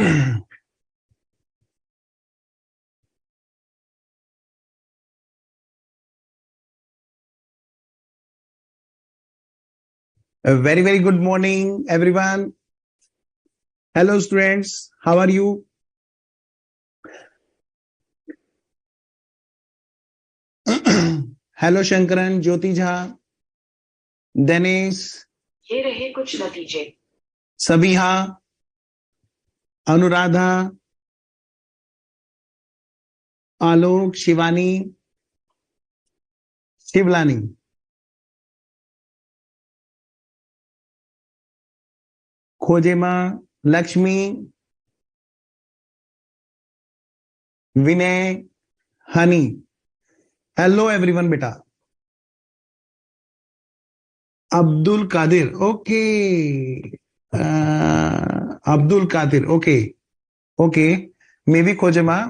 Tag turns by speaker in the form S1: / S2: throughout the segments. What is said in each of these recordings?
S1: A very, very good morning, everyone. Hello, students. How are you? Hello, Shankaran, Jyoti Jha, Dinesh,
S2: ये रहे कुछ नतीजे।
S1: Sabiha, Anuradha, Alok, Shivani, Shivlani. Khojema, Lakshmi, Vinay, Honey. Hello, everyone, beta. Abdul Qadir. Okay. Abdul Qadir. Okay. Okay. Maybe Khojema.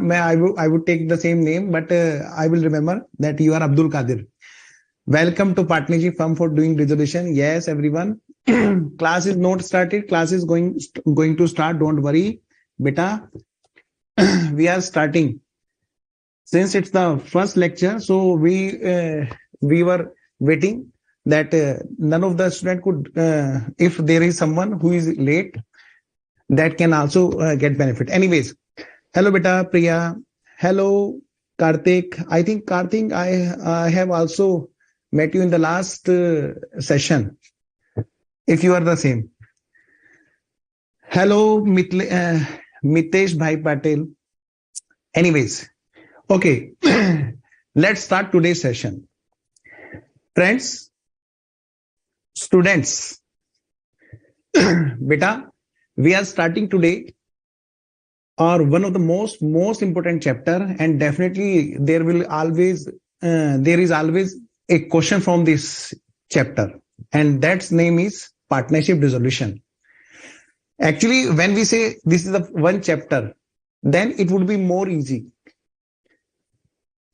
S1: I would take the same name, but I will remember that you are Abdul Qadir. Welcome to Partnership Firm for Doing Resolution. Yes, everyone. Class is not started. Class is going to start. Don't worry, beta. We are starting. Since it's the first lecture, so we were waiting that none of the student could, if there is someone who is late, that can also get benefit. Anyways, hello, beta, Priya. Hello, Karthik. I think Karthik, I have also met you in the last session. If you are the same. Hello, Mitesh Bhai Patel. Anyways, okay, let's start today's session. Friends, students, beta, we are starting today or one of the most important chapter, and definitely there is always a question from this chapter, and that's name is partnership dissolution. Actually, when we say this is the one chapter, then it would be more easy,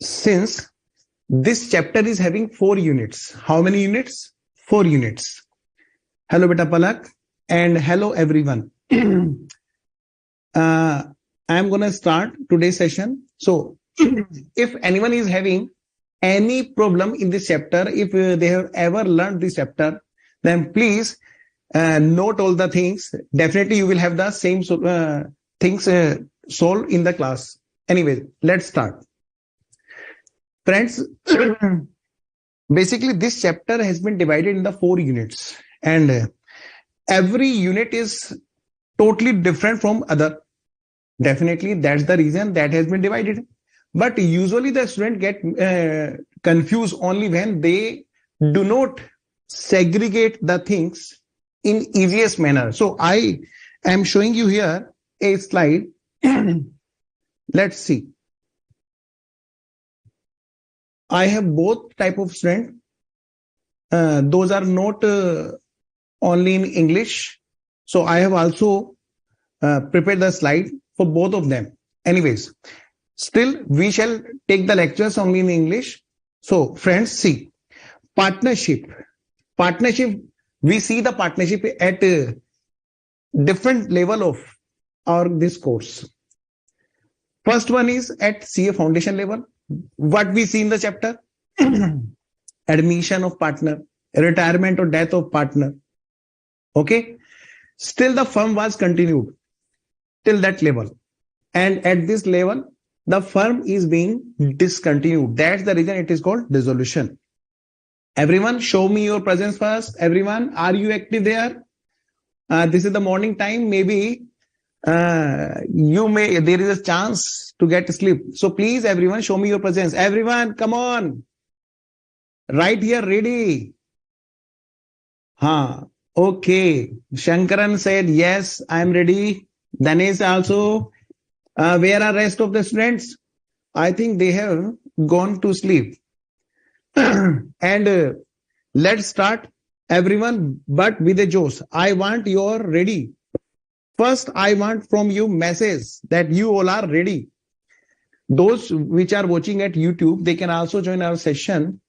S1: since this chapter is having 4 units. How many units? 4 units. Hello, beta Palak, and hello, everyone. I'm going to start today's session. So, if anyone is having any problem in this chapter, if they have ever learned this chapter, then please note all the things. Definitely, you will have the same things solved in the class. Anyway, let's start. Friends, basically this chapter has been divided in the 4 units, and every unit is totally different from other. Definitely, that's the reason that has been divided. But usually the student get confused only when they do not segregate the things in easiest manner. So I am showing you here a slide. Let's see. I have both type of student. Those are not only in English. So I have also prepared the slide for both of them. Anyways, still we shall take the lectures only in English. So friends, see, partnership. Partnership, we see the partnership at a different level of this course. First one is at CA foundation level. What we see in the chapter? Admission of partner, retirement or death of partner. Okay. Still the firm was continued till that level. And at this level, the firm is being discontinued. That's the reason it is called dissolution. Everyone, show me your presence first. Everyone, are you active there? This is the morning time. Maybe there is a chance to get sleep. So please, everyone, show me your presence. Everyone, come on. Right here, ready. Okay. Shankaran said, yes, I am ready. Danesh also. Where are rest of the students? I think they have gone to sleep. And let's start, everyone, but with a josh. I want your ready. First, I want from you message that you all are ready. Those which are watching at YouTube, they can also join our session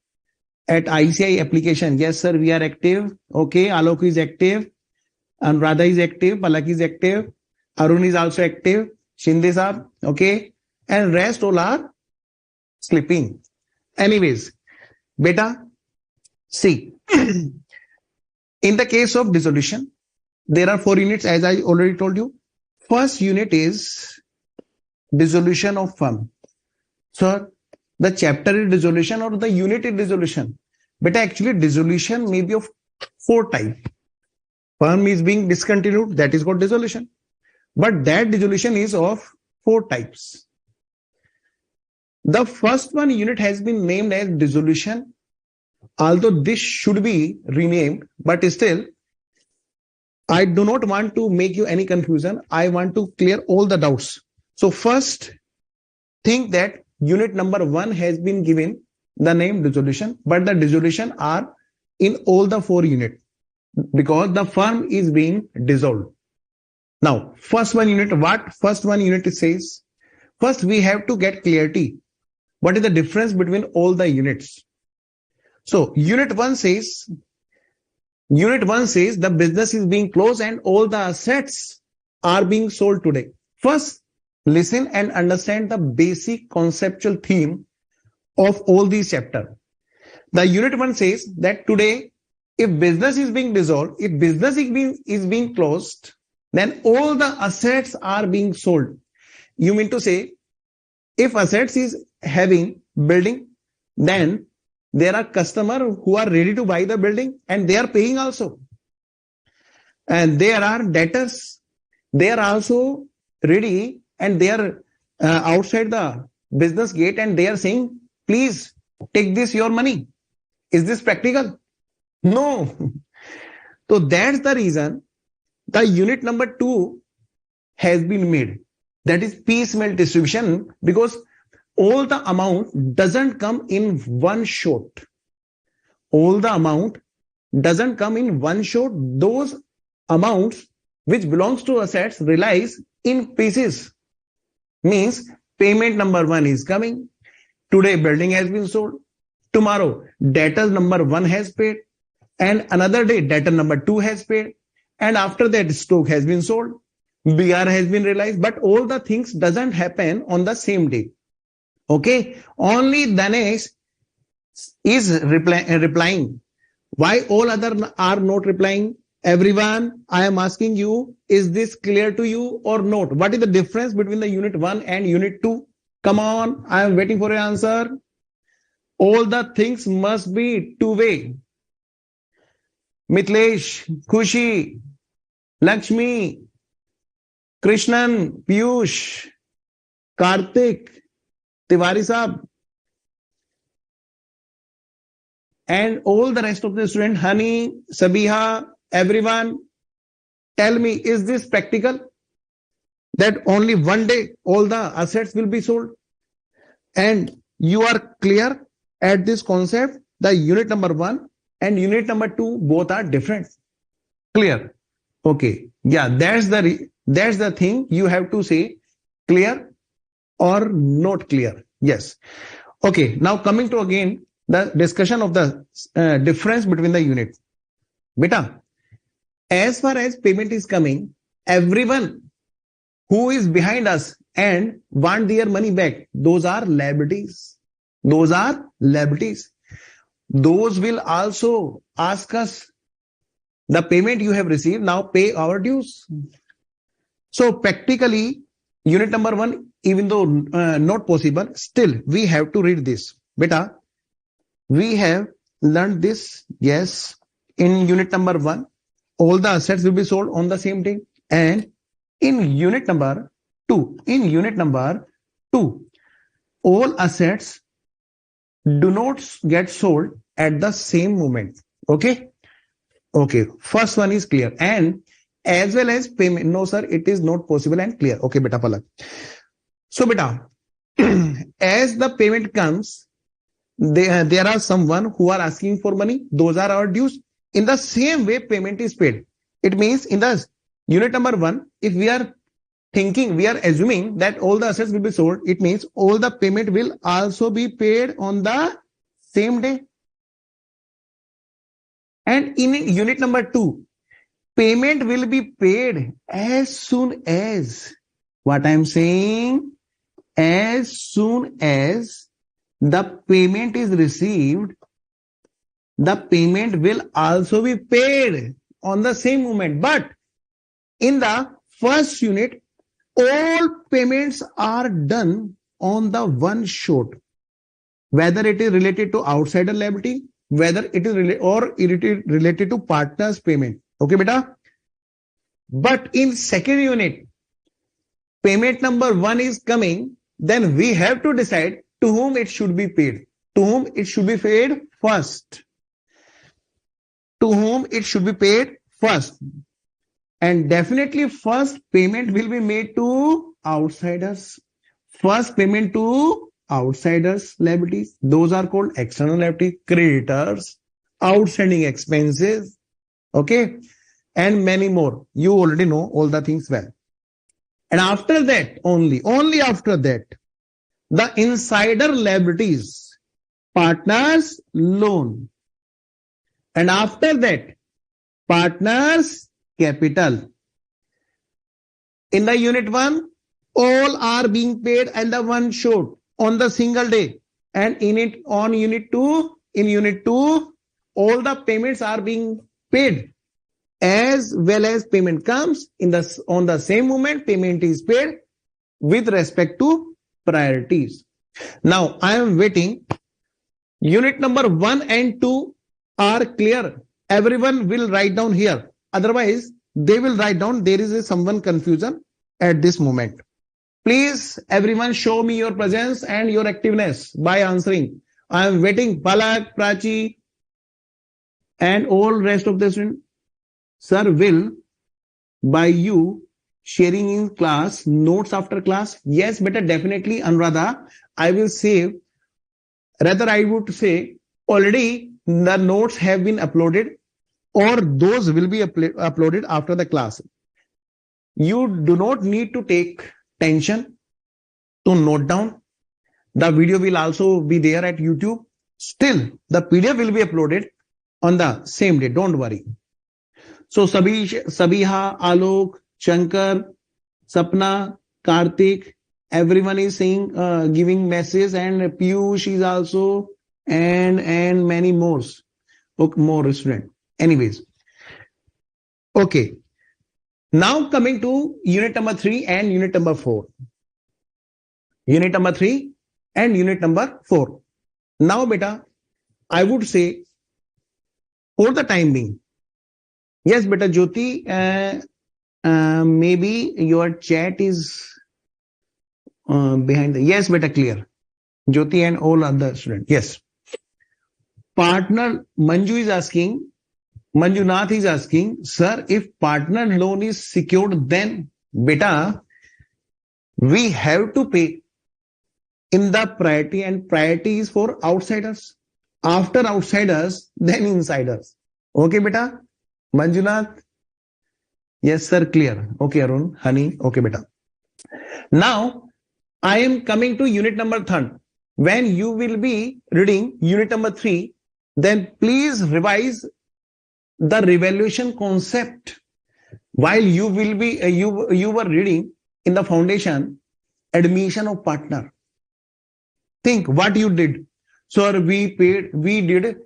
S1: at ICI application. Yes, sir, we are active. Okay, Alok is active. Anuradha is active. Palak is active. Arun is also active. Shinde Saab, okay. And rest all are sleeping. Anyways, beta, see, in the case of dissolution, there are 4 units as I already told you. First unit is dissolution of firm. So the chapter is dissolution or the unit is dissolution. But actually dissolution may be of 4 types. Firm is being discontinued, that is called dissolution. But that dissolution is of 4 types. The first one unit has been named as dissolution, although this should be renamed, but still, I do not want to make you any confusion. I want to clear all the doubts. So first, think that unit number 1 has been given the name dissolution, but the dissolution are in all the 4 units because the firm is being dissolved. Now, first one unit, what first one unit says? First, we have to get clarity. What is the difference between all the units? So, unit 1 says the business is being closed and all the assets are being sold today. First, listen and understand the basic conceptual theme of all these chapters. The unit 1 says that today, if business is being dissolved, if business is being closed, then all the assets are being sold. You mean to say, if assets is having building, then there are customers who are ready to buy the building and they are paying also. And there are debtors, they are also ready and they are outside the business gate and they are saying, please take this your money. Is this practical? No. So that's the reason the unit number 2 has been made. That is piecemeal distribution, because all the amount doesn't come in one shot. All the amount doesn't come in one shot. Those amounts which belongs to assets relies in pieces. Means payment number 1 is coming. Today building has been sold. Tomorrow debtor number 1 has paid. And another day debtor number 2 has paid. And after that stock has been sold. BR has been realized. But all the things doesn't happen on the same day. Okay. Only Danesh is replying. Why all other are not replying? Everyone, I am asking you, is this clear to you or not? What is the difference between the unit 1 and unit 2? Come on, I am waiting for your answer. All the things must be two-way. Mitlesh, Khushi, Lakshmi, Krishnan, Piyush, Karthik, Tiwari Saab, and all the rest of the students, Hani, Sabiha, everyone, tell me, is this practical? That only one day all the assets will be sold? And you are clear at this concept, the unit number 1 and unit number 2, both are different. Clear? Okay. Yeah, that's the thing you have to say, clear or not clear. Yes. Okay. Now coming to again the discussion of the difference between the units. Beta, as far as payment is coming, everyone who is behind us and want their money back, those are liabilities. Those are liabilities. Those will also ask us, the payment you have received, now pay our dues. So practically, unit number 1, even though not possible, still we have to read this. Beta, we have learned this, yes, in unit number 1, all the assets will be sold on the same day. And in unit number 2, all assets do not get sold at the same moment. Okay. Okay. First one is clear. And as well as payment. No, sir, it is not possible and clear. Okay, beta Palak. So, beta, as the payment comes, there are someone who are asking for money. Those are our dues. In the same way, payment is paid. It means in the unit number 1, if we are assuming that all the assets will be sold, it means all the payment will also be paid on the same day. And in unit number 2, payment will be paid as soon as, what I'm saying, as soon as the payment is received, the payment will also be paid on the same moment. But in the first unit, all payments are done on the one shot, whether it is related to outsider liability, whether it is related to partner's payment. Okay, beta? But in second unit, payment number 1 is coming, then we have to decide to whom it should be paid. To whom it should be paid first. To whom it should be paid first. And definitely first payment will be made to outsiders. First payment to outsiders liabilities. Those are called external liability, creditors, outstanding expenses. Okay. And many more. You already know all the things well. And after that, only after that, the insider liabilities, partners loan. And after that, partners capital. In the unit 1, all are being paid at the one shot on the single day. And in unit 2, all the payments are being paid as well as payment comes on the same moment. Payment is paid with respect to priorities. Now I am waiting. Unit number 1 and 2 are clear. Everyone will write down here. Otherwise, they will write down. There is someone confusion at this moment. Please, everyone, show me your presence and your activeness by answering. I am waiting. Palak, Prachi, and all rest of the students. Sir will, by you sharing in class, notes after class. Yes, better definitely, Anuradha. I will save. Rather, I would say already the notes have been uploaded, or those will be uploaded after the class. You do not need to take tension to note down. The video will also be there at YouTube. Still, the PDF will be uploaded on the same day. Don't worry. So, Sabiha, Alok, Shankar, Sapna, Karthik, everyone is saying, giving messages, and Piyush is also, and many more. Okay, more students. Anyways. Okay. Now coming to unit number 3 and unit number 4. Unit number 3 and unit number 4. Now, beta, I would say, for the time being, yes, beta, Jyoti, maybe your chat is behind the, yes, beta, clear. Jyoti and all other students. Yes. Partner, Manjunath is asking, sir, if partner loan is secured, then beta, we have to pay in the priority, and priority is for outsiders. After outsiders, then insiders. Okay, beta? Manjunath? Yes, sir, clear. Okay, Arun, Honey. Okay, beta. Now, I am coming to unit number 3. When you will be reading unit number 3, then please revise the revaluation concept. While you will be, you were reading in the foundation, admission of partner. Think what you did. So we did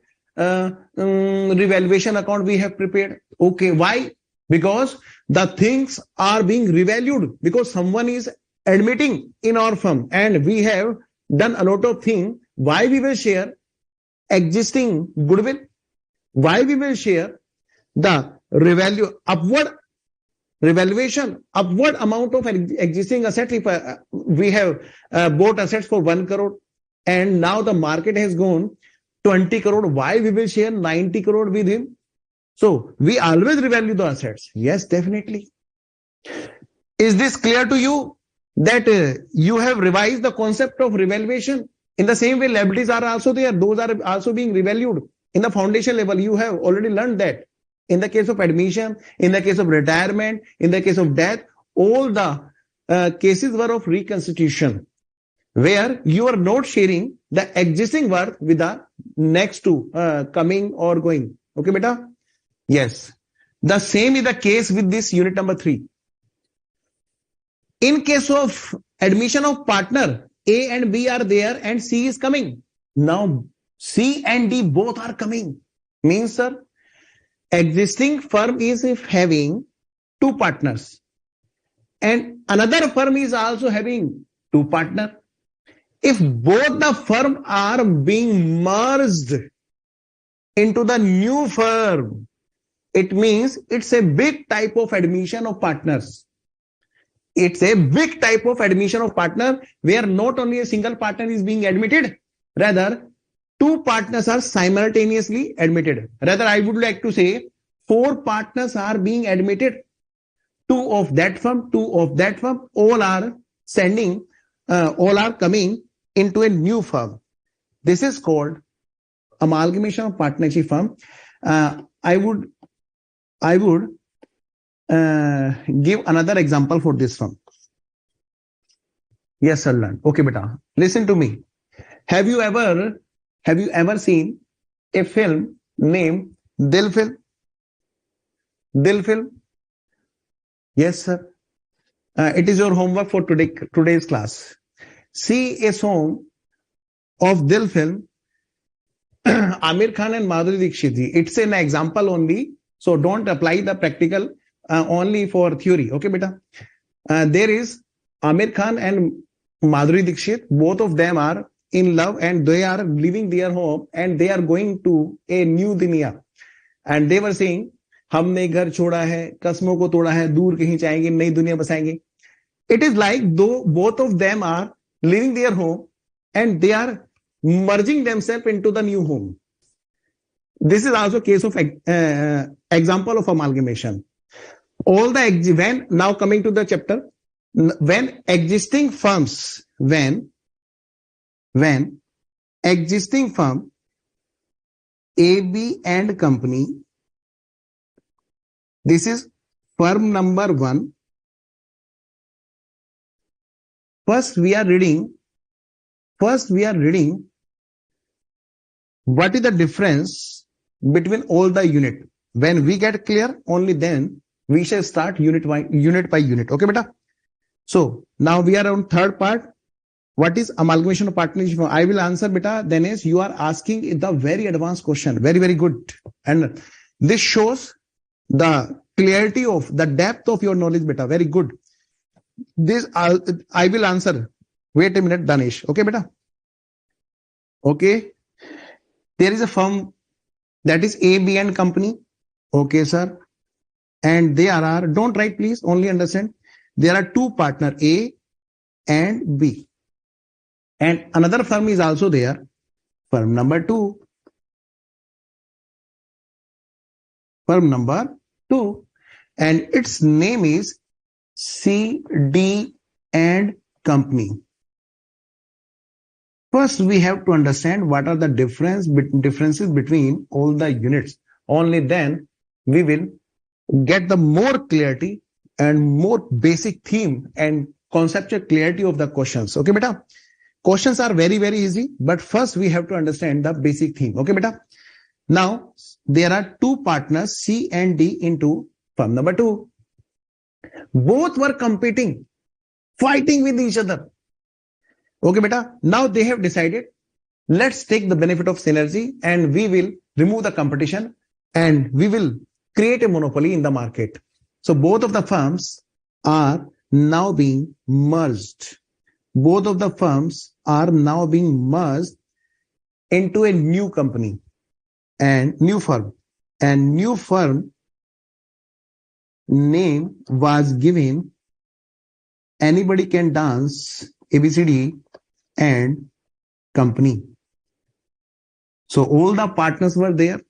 S1: revaluation account we have prepared. Okay, why? Because the things are being revalued, because someone is admitting in our firm, and we have done a lot of things. Why we will share existing goodwill? Why we will share the revaluation, upward amount of existing asset. If we have bought assets for 1 crore and now the market has gone 20 crore, why we will share 90 crore with him? So we always revalue the assets. Yes, definitely. Is this clear to you that you have revised the concept of revaluation? In the same way, liabilities are also there. Those are also being revalued. In the foundation level, you have already learned that. In the case of admission, in the case of retirement, in the case of death, all the cases were of reconstitution, where you are not sharing the existing worth with the next two coming or going. Okay, beta? Yes. The same is the case with this unit number 3. In case of admission of partner, A and B are there and C is coming. Now, C and D both are coming. Means, sir, existing firm is having 2 partners. And another firm is also having 2 partners. If both the firm are being merged into the new firm, it means it's a big type of admission of partners. It's a big type of admission of partner where not only a single partner is being admitted, rather 2 partners are simultaneously admitted. Rather, I would like to say 4 partners are being admitted. 2 of that firm, 2 of that firm, all are coming into a new firm. This is called amalgamation of partnership firm. I would give another example for this firm. Yes, sir. Learn. Okay, beta. Listen to me. Have you ever seen a film named Dil Film? Dil Film? Yes, sir. It is your homework for today's class. See a song of Dil Film, Amir Khan and Madhuri Dixit. It's an example only, so don't apply the practical, only for theory. Okay, beta. There is Amir Khan and Madhuri Dixit. Both of them are in love and they are leaving their home and they are going to a new dunya. And they were saying, हमने घर छोड़ा है, कसमों को तोड़ा है, दूर कहीं जाएंगे, नई दुनिया बसाएंगे. It is like though both of them are leaving their home and they are merging themselves into the new home. This is also a case of example of amalgamation. When now coming to the chapter, when existing firms, when existing firm A, B and company, this is firm number 1. First we are reading what is the difference between all the unit. When we get clear, only then we shall start unit by unit. Okay, beta? So now we are on third part. What is amalgamation of partnership? I will answer, beta. Then is you are asking the very advanced question. Very, very good. And this shows the clarity of the depth of your knowledge, beta. Very good. This I will answer. Wait a minute, Danish. Okay, beta. Okay. There is a firm that is A, B and company. Okay, sir. And there are, don't write please, only understand. There are 2 partners, A and B. And another firm is also there. Firm number 2. Firm number 2. And its name is C, D and company. First, we have to understand what are the differences between all the units. Only then we will get the more clarity and more basic theme and conceptual clarity of the questions. Okay, beta? Questions are very, very easy, but first we have to understand the basic theme. Okay, beta? Now, there are 2 partners, C and D, into firm number 2. Both were competing, fighting with each other. Okay, beta. Now they have decided, let's take the benefit of synergy and we will remove the competition and we will create a monopoly in the market. So both of the firms are now being merged. Both of the firms are now being merged into a new company and new firm. And new firm name was given Anybody Can Dance, ABCD and company. So all the partners were there.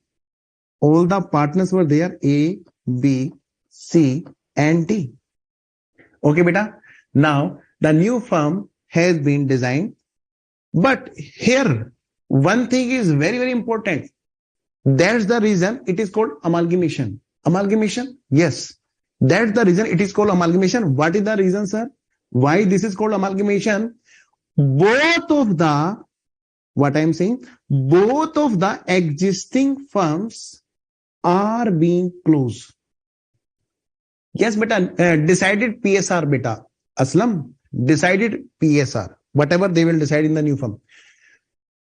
S1: All the partners were there, A, B, C and D. Okay, beta. Now the new firm has been designed. But here, one thing is very, very important. That's the reason it is called amalgamation. Amalgamation? Yes. That's the reason it is called amalgamation. What is the reason, sir? Why this is called amalgamation? Both of the, what I am saying, both of the existing firms are being closed. Yes, beta, decided PSR, beta. Aslam, decided PSR. Whatever they will decide in the new firm.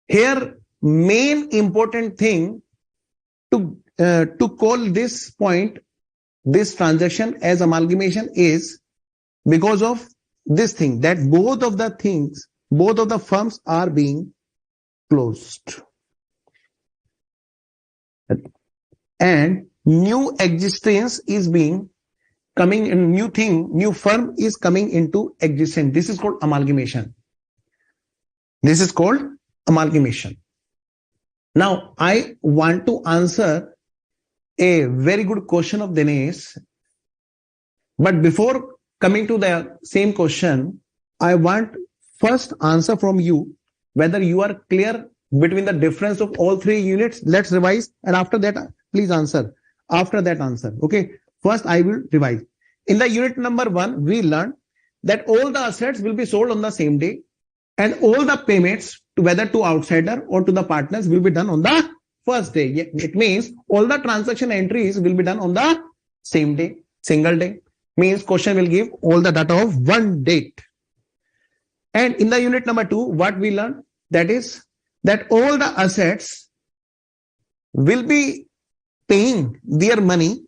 S1: Here, main important thing to call this point, this transaction as amalgamation is because of this thing, that both of the firms are being closed. And new existence is being coming in, new firm is coming into existence. This is called amalgamation. This is called amalgamation. Now, I want to answer a very good question of Dinesh. But before coming to the same question, I want first answer from you whether you are clear between the difference of all three units. Let's revise, and after that, please answer. After that answer, okay? First, I will revise. In the unit number 1, we learned that all the assets will be sold on the same day, and all the payments, whether to outsider or to the partners, will be done on the first day. It means all the transaction entries will be done on the same day, single day. Means question will give all the data of one date. And in the unit number 2, what we learned, that is that all the assets will be paying their money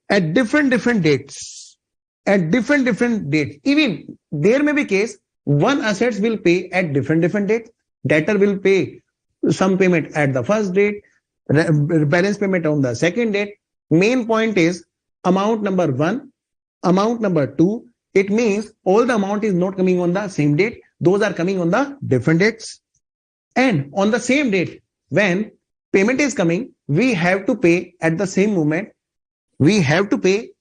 S1: at different dates. At different dates. Even there may be case one assets will pay at different dates. Debtor will pay some payment at the first date, balance payment on the second date. Main point is amount number 1, amount number 2. It means all the amount is not coming on the same date. Those are coming on the different dates. And on the same date, when payment is coming, we have to pay at the same moment. We have to pay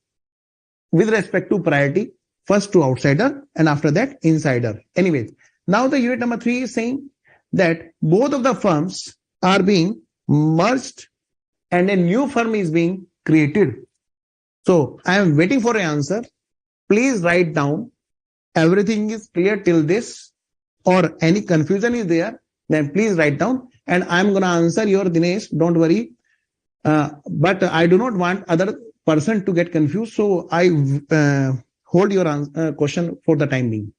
S1: with respect to priority, first to outsider and after that insider. Anyways, now the unit number 3 is saying that both of the firms are being merged and a new firm is being created. So I am waiting for an answer. Please write down. Everything is clear till this, or any confusion is there, then please write down, and I'm going to answer your Dinesh. Don't worry. But I do not want other person to get confused. So I hold your question for the time being.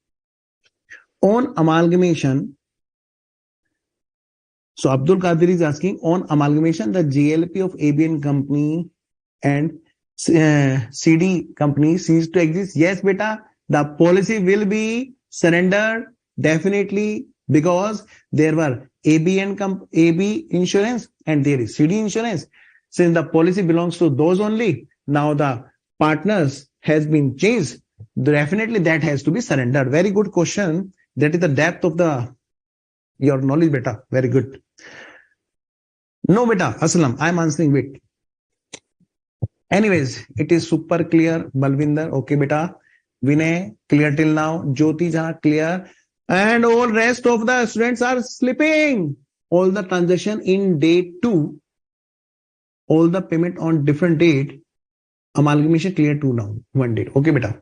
S1: On amalgamation, so Abdul Qadir is asking, on amalgamation, the GLP of ABN company and CD company cease to exist. Yes, beta, the policy will be surrendered definitely, because there were AB insurance and there is CD insurance. Since the policy belongs to those only, now the partners has been changed. Definitely that has to be surrendered. Very good question. That is the depth of your knowledge, beta. Very good. No, beta, Aslam, I'm answering wait. Anyways, it is super clear. Balvinder, okay, beta. Vinay, clear till now. Jyoti Jha, clear. And all rest of the students are sleeping. All the transaction in day 2, all the payment on different date, amalgamation clear 2 now, 1 date. Okay, beta.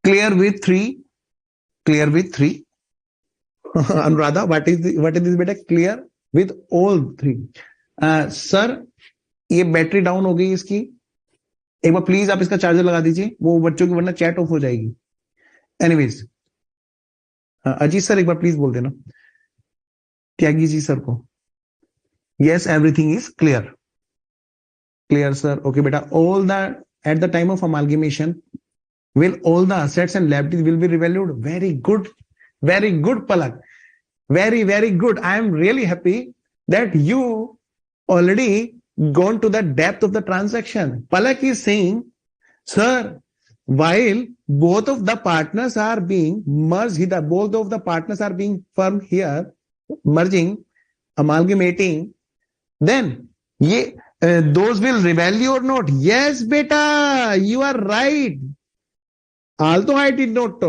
S1: Clear with 3. Clear with 3. Anuradha, what is this, beta? Clear with all 3. Sir, ये battery down हो गई इसकी, एक बार please आप इसका charger लगा दीजिए, वो बच्चों की वरना चैट ऑफ हो जाएगी. एनीवेज, अजीत सर एक बार प्लीज बोल देना त्यागी जी सर को. Yes, everything is clear. Clear sir. Okay बेटा. All the at the time of amalgamation will all the assets and liabilities will be revalued? Very good Palak. Very good. I am really happy that you already gone to the depth of the transaction. Palak is saying, sir, while both of the partners are being merged, both of the partners are being firm here, merging, amalgamating, then those will revalue or not? Yes, beta, you are right. Although I did not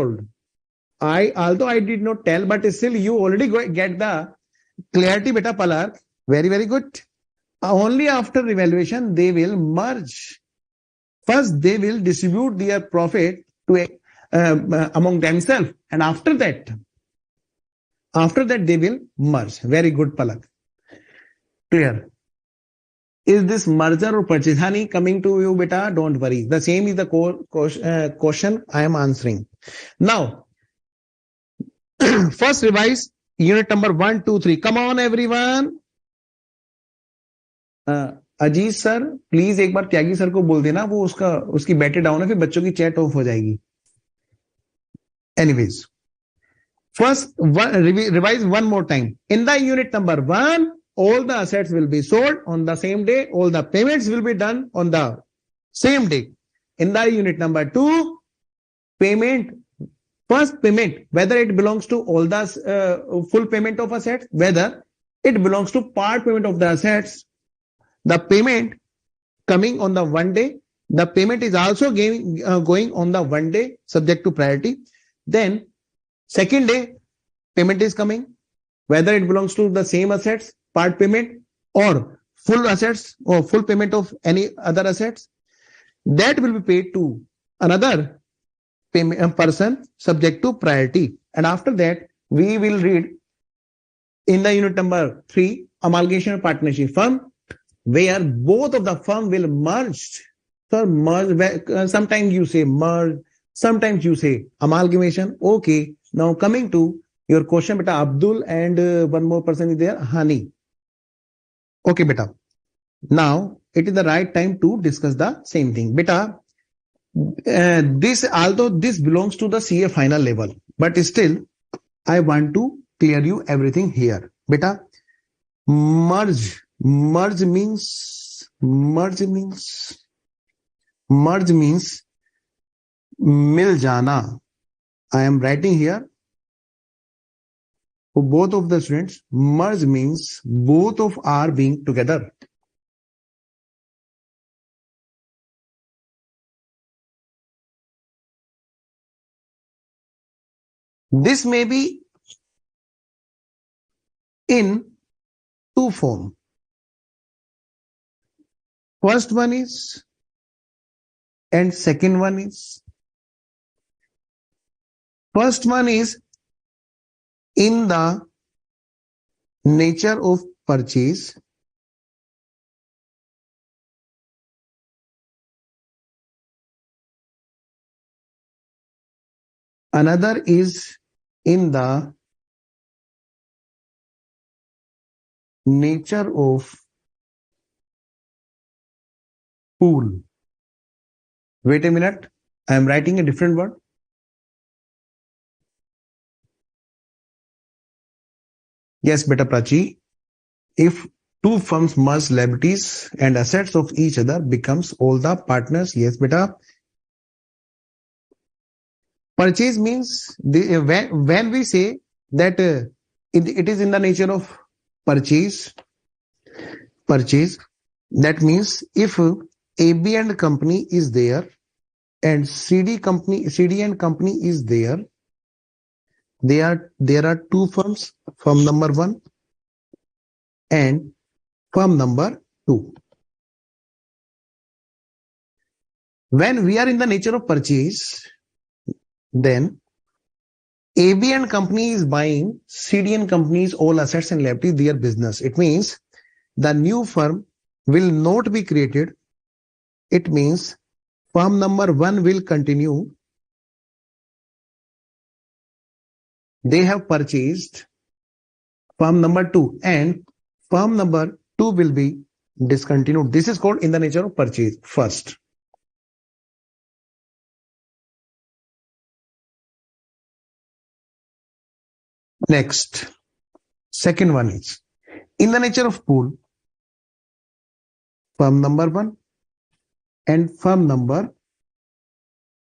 S1: tell, but still you already get the clarity, beta Palak. Very good. Only after revaluation they will merge. First they will distribute their profit to among themselves, and after that they will merge. Very good Palak. Clear. Is this merger or purchase? Honey, coming to you, beta, don't worry. The same is the question I am answering. Now, first revise unit number 1, 2, 3. Come on, everyone. Aziz sir please एक बार त्यागी sir को बोल देना, वो उसकी battery down है, फिर बच्चों की चैट ऑफ हो जाएगी. Anyways, first revise one more time. In the unit number 1, all the assets will be sold on the same day, all the payments will be done on the same day. In the unit number 2, first payment, whether it belongs to all the full payment of assets, whether it belongs to part payment of the assets, the payment coming on the one day, the payment is also going on the one day subject to priority. Then second day, payment is coming, whether it belongs to the same assets, part payment, or full assets or full payment of any other assets, that will be paid to another person subject to priority. And after that, we will read in the unit number 3, amalgamation or partnership firm, where both of the firm will merge. So merge, sometimes you say merge, sometimes you say amalgamation. Okay. Now coming to your question, beta, Abdul and one more person is there, Hani. Okay, beta. Now it is the right time to discuss the same thing. Beta, although this belongs to the CA final level, but still I want to clear you everything here. Beta, merge means mil jana. I am writing here for both of the students. Merge means both of are being together. This may be in two forms. First one is and second one is. First one is in the nature of purchase. Another is in the nature of pool. Wait a minute. I am writing a different word. Yes, beta Prachi. If two firms merge liabilities and assets of each other becomes all the partners. Yes, beta. Purchase means when we say that it is in the nature of purchase, that means if AB and company is there and CD and company is there, there are two firms, firm number 1 and firm number 2. When we are in the nature of purchase, then AB and company is buying CD and company's all assets and liabilities, their business. It means the new firm will not be created. It means firm number 1 will continue. They have purchased firm number 2 and firm number 2 will be discontinued. This is called in the nature of purchase first. Next, second one is in the nature of pool, firm number 1 and firm number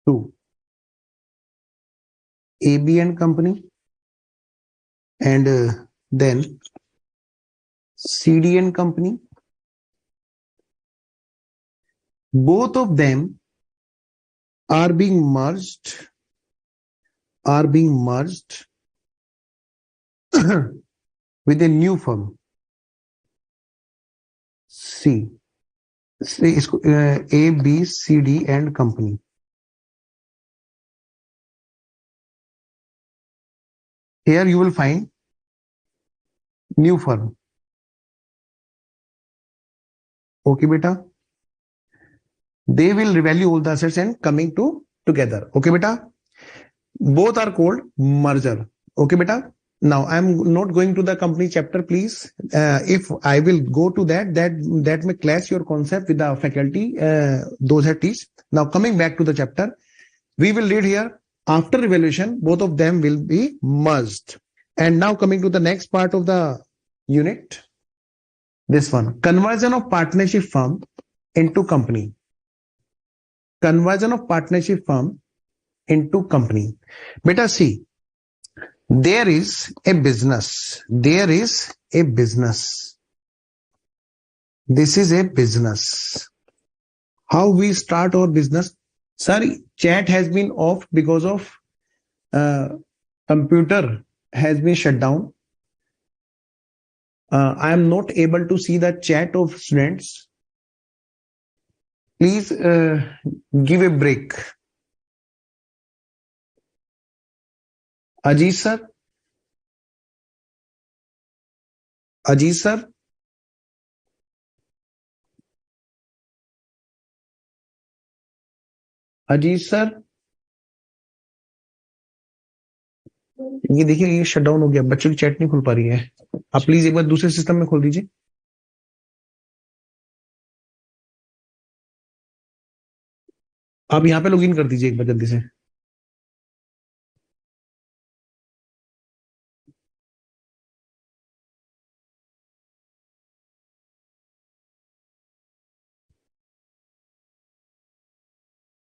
S1: 2, AB and company, and then CD and company. Both of them are being merged with a new firm. A, B, C, D and company. Here you will find new firm. Okay, beta. They will revalue all the assets and coming together. Okay, beta. Both are called merger. Okay, beta. Now I'm not going to the company chapter, please. If I will go to that may clash your concept with the faculty. Those have teach. Now coming back to the chapter, we will read here. After revaluation, both of them will be merged. And now coming to the next part of the unit, this one, conversion of partnership firm into company. Conversion of partnership firm into company. Beta, see, there is a business. There is a business. This is a business. How we start our business? Sorry, chat has been off because of computer has been shut down. I am not able to see the chat of students. Please give a break. Ajit sir. Ajit sir. Ajit sir, ये देखिए ये shut down हो गया, बच्चों की chat नहीं खुल पा रही है. आप प्लीज एक बार दूसरे सिस्टम में खोल दीजिए. आप यहाँ पे लॉग इन कर दीजिए एक बार जल्दी से.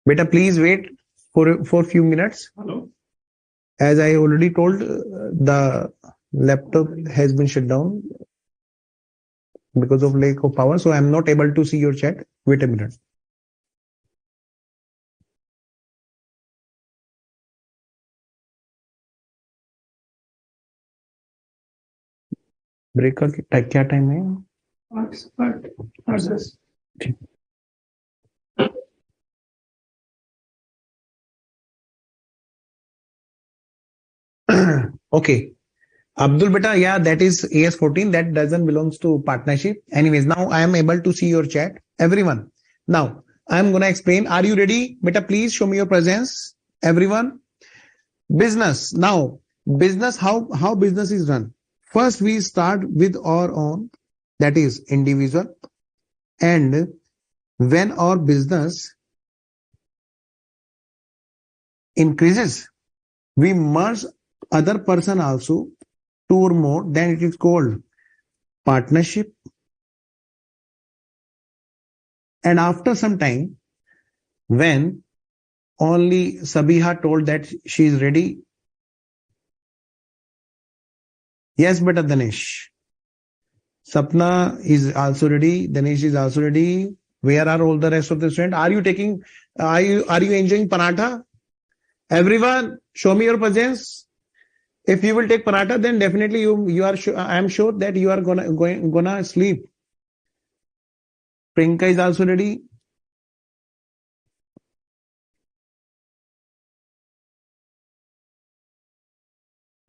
S1: बेटा please wait for few minutes.
S3: Hello.
S1: As I already told, the laptop has been shut down because of lack of power, so I am not able to see your chat. Wait a minute. Break का क्या time है?
S3: 8:10.
S1: Okay. Abdul beta, yeah, that is AS14. That doesn't belongs to partnership. Anyways, now I am able to see your chat. Everyone. Now I am gonna explain. Are you ready? Beta, please show me your presence. Everyone. Business. Now, business, how business is run? First, we start with our own, that is individual. And when our business increases, we merge other person also, 2 or more, then it is called partnership. And after some time, when only Sabiha told that she is ready. Yes, beta Danesh. Sapna is also ready. Danesh is also ready. Where are all the rest of the students? Are you taking? Are you enjoying paratha? Everyone, show me your presence. If you will take paratha, then definitely you are. I am sure that you are gonna sleep. Prinka is also ready.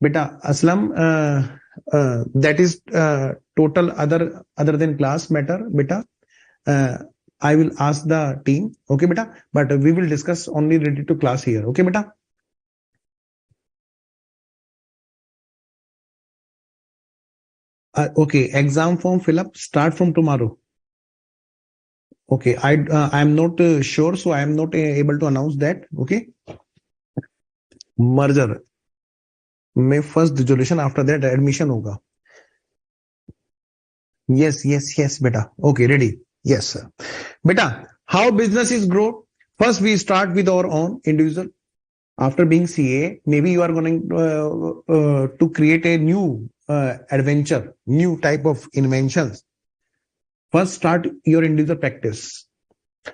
S1: Beta Aslam, that is total other than class matter. Beta, I will ask the team. Okay, beta. But we will discuss only related to class here. Okay, beta. Okay, exam form fill up start from tomorrow. Okay, I am not sure, so I am not able to announce that. Okay, merger में first dissolution, after that admission होगा. Yes, beta. Okay, ready. Yes, sir. Beta, how business is grow? First, we start with our own individual. After being CA, maybe you are going to create a new adventure, new type of inventions. First, start your individual practice.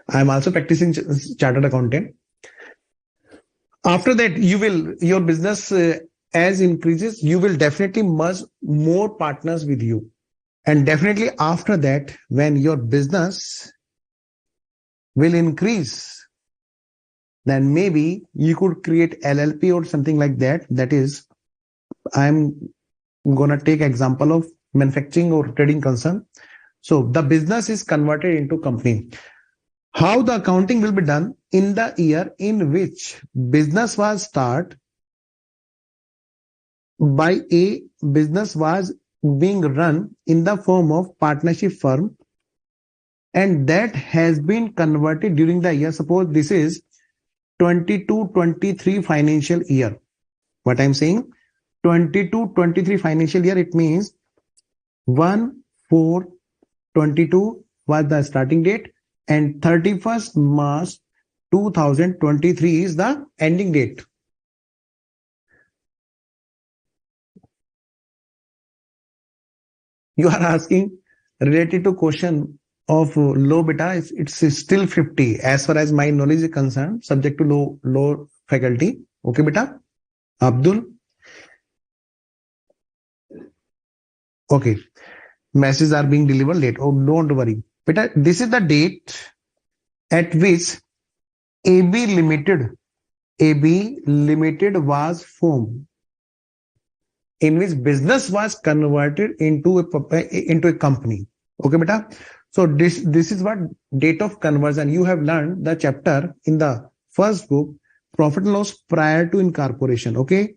S1: I am also practicing chartered accountant. After that, your business as increases, you will definitely merge more partners with you. And definitely after that, when your business will increase, then maybe you could create LLP or something like that. That is, I'm going to take example of manufacturing or trading concern. So the business is converted into company. How the accounting will be done in the year in which business was started by a business was being run in the form of partnership firm, and that has been converted during the year. Suppose this is 22-23 financial year. What I'm saying, 22-23 financial year, it means 1/4/22 was the starting date and 31st March 2023 is the ending date. You are asking related to question of low beta, it's still 50 as far as my knowledge is concerned, subject to low faculty. Okay, beta. Abdul. Okay. Messages are being delivered late. Oh, don't worry. Beta, this is the date at which AB Limited was formed, in which business was converted into a company. Okay, beta. So this is what date of conversion. You have learned the chapter in the first book, profit and loss prior to incorporation. Okay.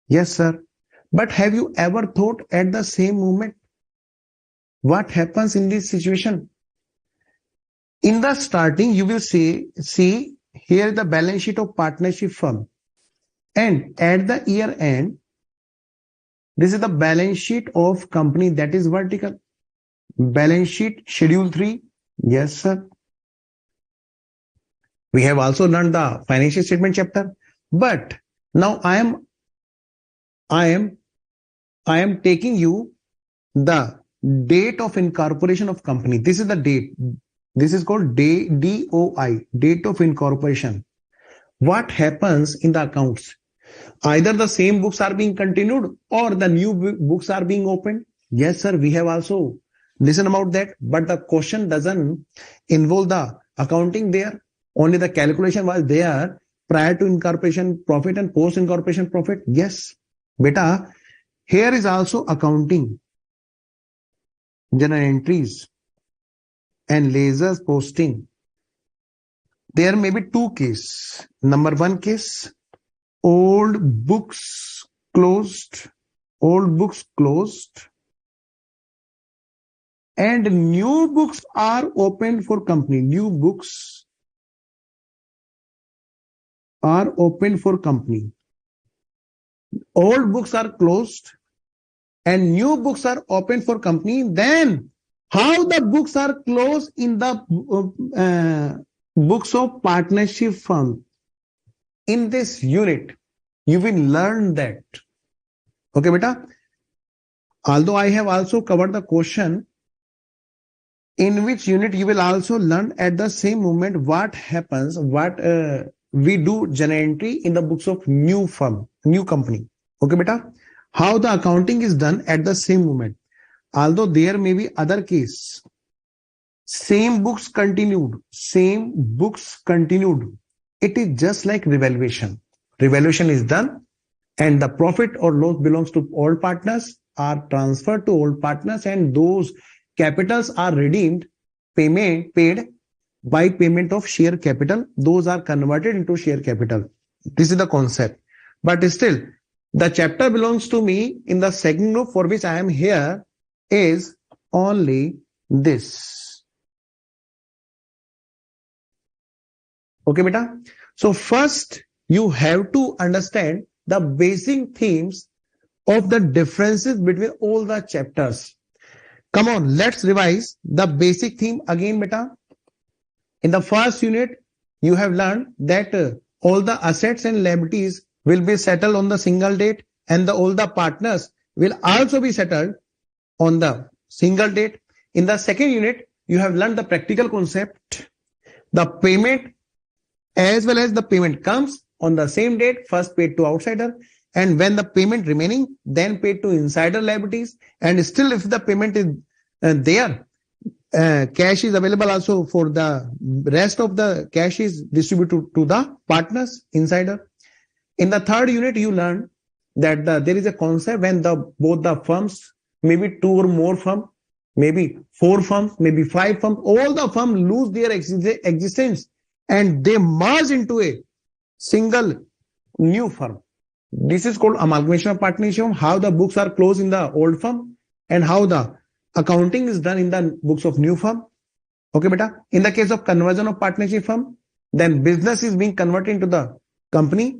S1: Yes, sir. But have you ever thought at the same moment what happens in this situation? In the starting, you will see here the balance sheet of partnership firm, and at the year end, this is the balance sheet of company, that is vertical. Balance sheet schedule 3. Yes, sir. We have also learned the financial statement chapter, but now I am taking you the date of incorporation of company. This is the date. This is called DOI, date of incorporation. What happens in the accounts? Either the same books are being continued or the new books are being opened. Yes, sir. We have also listened about that, but the question doesn't involve the accounting there. Only the calculation was there prior to incorporation profit and post incorporation profit. Yes, beta. Here is also accounting, journal entries and lasers posting. There may be two cases. Number one case, old books closed, and new books are opened for company. New books are opened for company. Old books are closed and new books are opened for company. Then how the books are closed in the books of partnership firm? In this unit, you will learn that. Okay, beta. Although I have also covered the question, in which unit you will also learn at the same moment what happens, what we do journal entry in the books of new firm, new company. Okay, beta. How the accounting is done at the same moment. Although there may be other case, same books continued. It is just like revaluation. Revaluation is done and the profit or loss belongs to all partners, are transferred to all partners, and those capitals are redeemed, paid by payment of share capital. Those are converted into share capital. This is the concept. But still, the chapter belongs to me in the second group for which I am here is only this. Okay, beta. So first, you have to understand the basic themes of the differences between all the chapters. Come on, let's revise the basic theme again, beta. In the first unit, you have learned that all the assets and liabilities will be settled on the single date, and all the partners will also be settled on the single date. In the second unit, you have learned the practical concept, the payment as well as the payment comes on the same date, first paid to outsider, and when the payment remaining, then paid to insider liabilities. And still, if the payment is there, cash is available also for the rest of the cash is distributed to the partners, insider. In the third unit, you learn that there is a concept when both the firms, maybe two or more firm, maybe 4 firms, maybe 5 firms, all the firms lose their existence and they merge into a single new firm. This is called amalgamation of partnership, how the books are closed in the old firm and how the accounting is done in the books of new firm. Okay, beta. In the case of conversion of partnership firm, then business is being converted into the company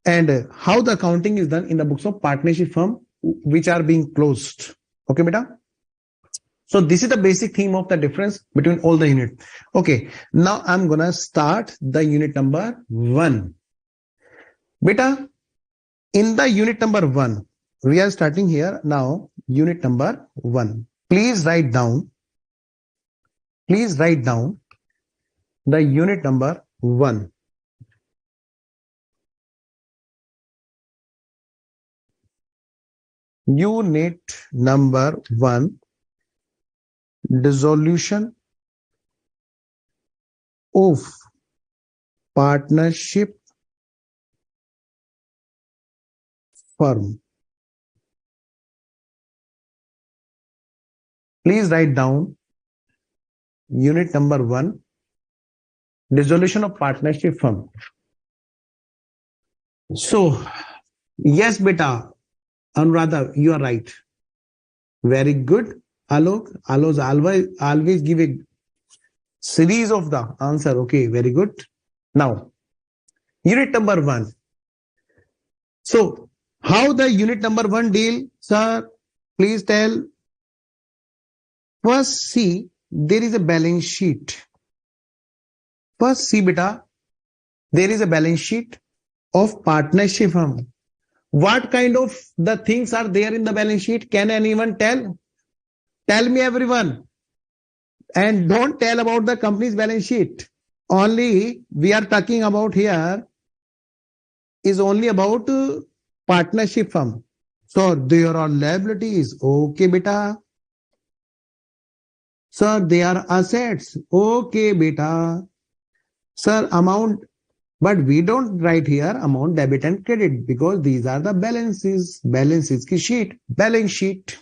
S1: and how the accounting is done in the books of partnership firm which are being closed. Okay, beta. So this is the basic theme of the difference between all the units. Okay, now I'm gonna start the unit number 1. Beta, in the unit number 1, we are starting here now, unit number 1. Please write down the unit number 1. Unit number 1, dissolution of partnership firm. Please write down unit number 1, dissolution of partnership firm. So, yes, beta, Anuradha, you are right. Very good. Alok always give a series of the answer. Okay, very good. Now, unit number 1. So, how the unit number 1 deal, sir? Please tell. First, see, there is a balance sheet. First, see, beta, there is a balance sheet of partnership firm. What kind of the things are there in the balance sheet? Can anyone tell? Tell me, everyone. And don't tell about the company's balance sheet. Only we are talking about here is only about partnership firm. So there are liabilities. Okay, beta. Sir, they are assets. Okay, beta. Sir, amount. But we don't write here amount, debit and credit because these are the balances. Balances ki sheet. Balance sheet.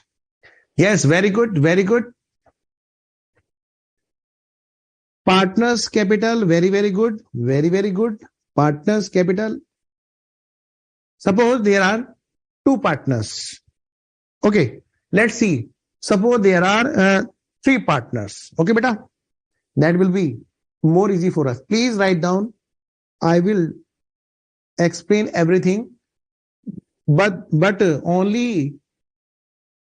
S1: Yes, very good. Very good. Partners capital. Very, very good. Very, very good. Partners capital. Suppose there are 2 partners. Okay, let's see. Suppose there are 3 partners. Okay, beta. That will be more easy for us. Please write down. I will explain everything, but only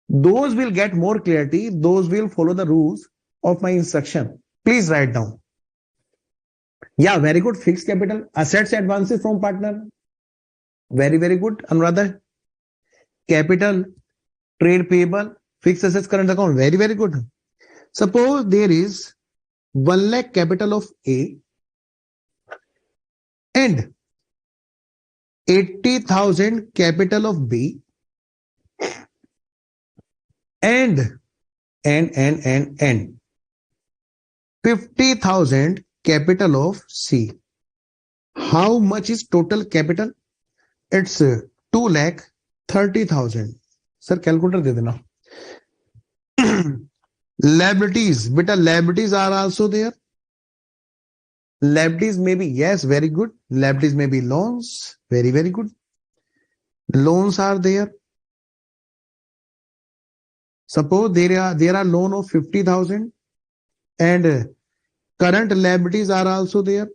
S1: those will get more clarity. Those will follow the rules of my instruction. Please write down. Yeah, very good. Fixed capital, assets, advances from partner. Very, very good. Anuradha. Capital, trade payable, fixed assets, current account. Very, very good. Suppose there is 1 lakh capital of A and 80,000 capital of B and 50,000 capital of C. How much is total capital? It's 2,30,000. Sir, calculator de dena. Liabilities, beta, liabilities are also there. Liabilities may be, yes, very good. Liabilities may be loans. Very, very good. Loans are there. Suppose there are loan of 50,000 and current liabilities are also there.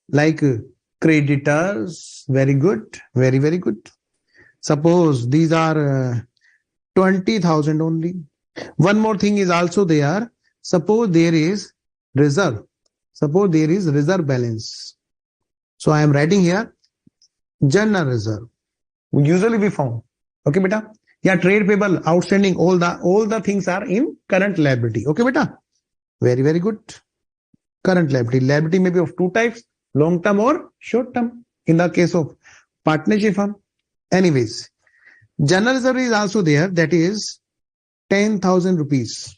S1: Like creditors. Very good. Very, very good. Suppose these are 20,000 only. One more thing is also there. Suppose there is reserve. Suppose there is reserve balance. So I am writing here general reserve. Usually we found. Okay, beta. Yeah, trade payable, outstanding, all the things are in current liability. Okay, beta. Very, very good. Current liability. Liability may be of 2 types, long term or short term. In the case of partnership firm. Anyways, general reserve is also there. That is 10,000 rupees.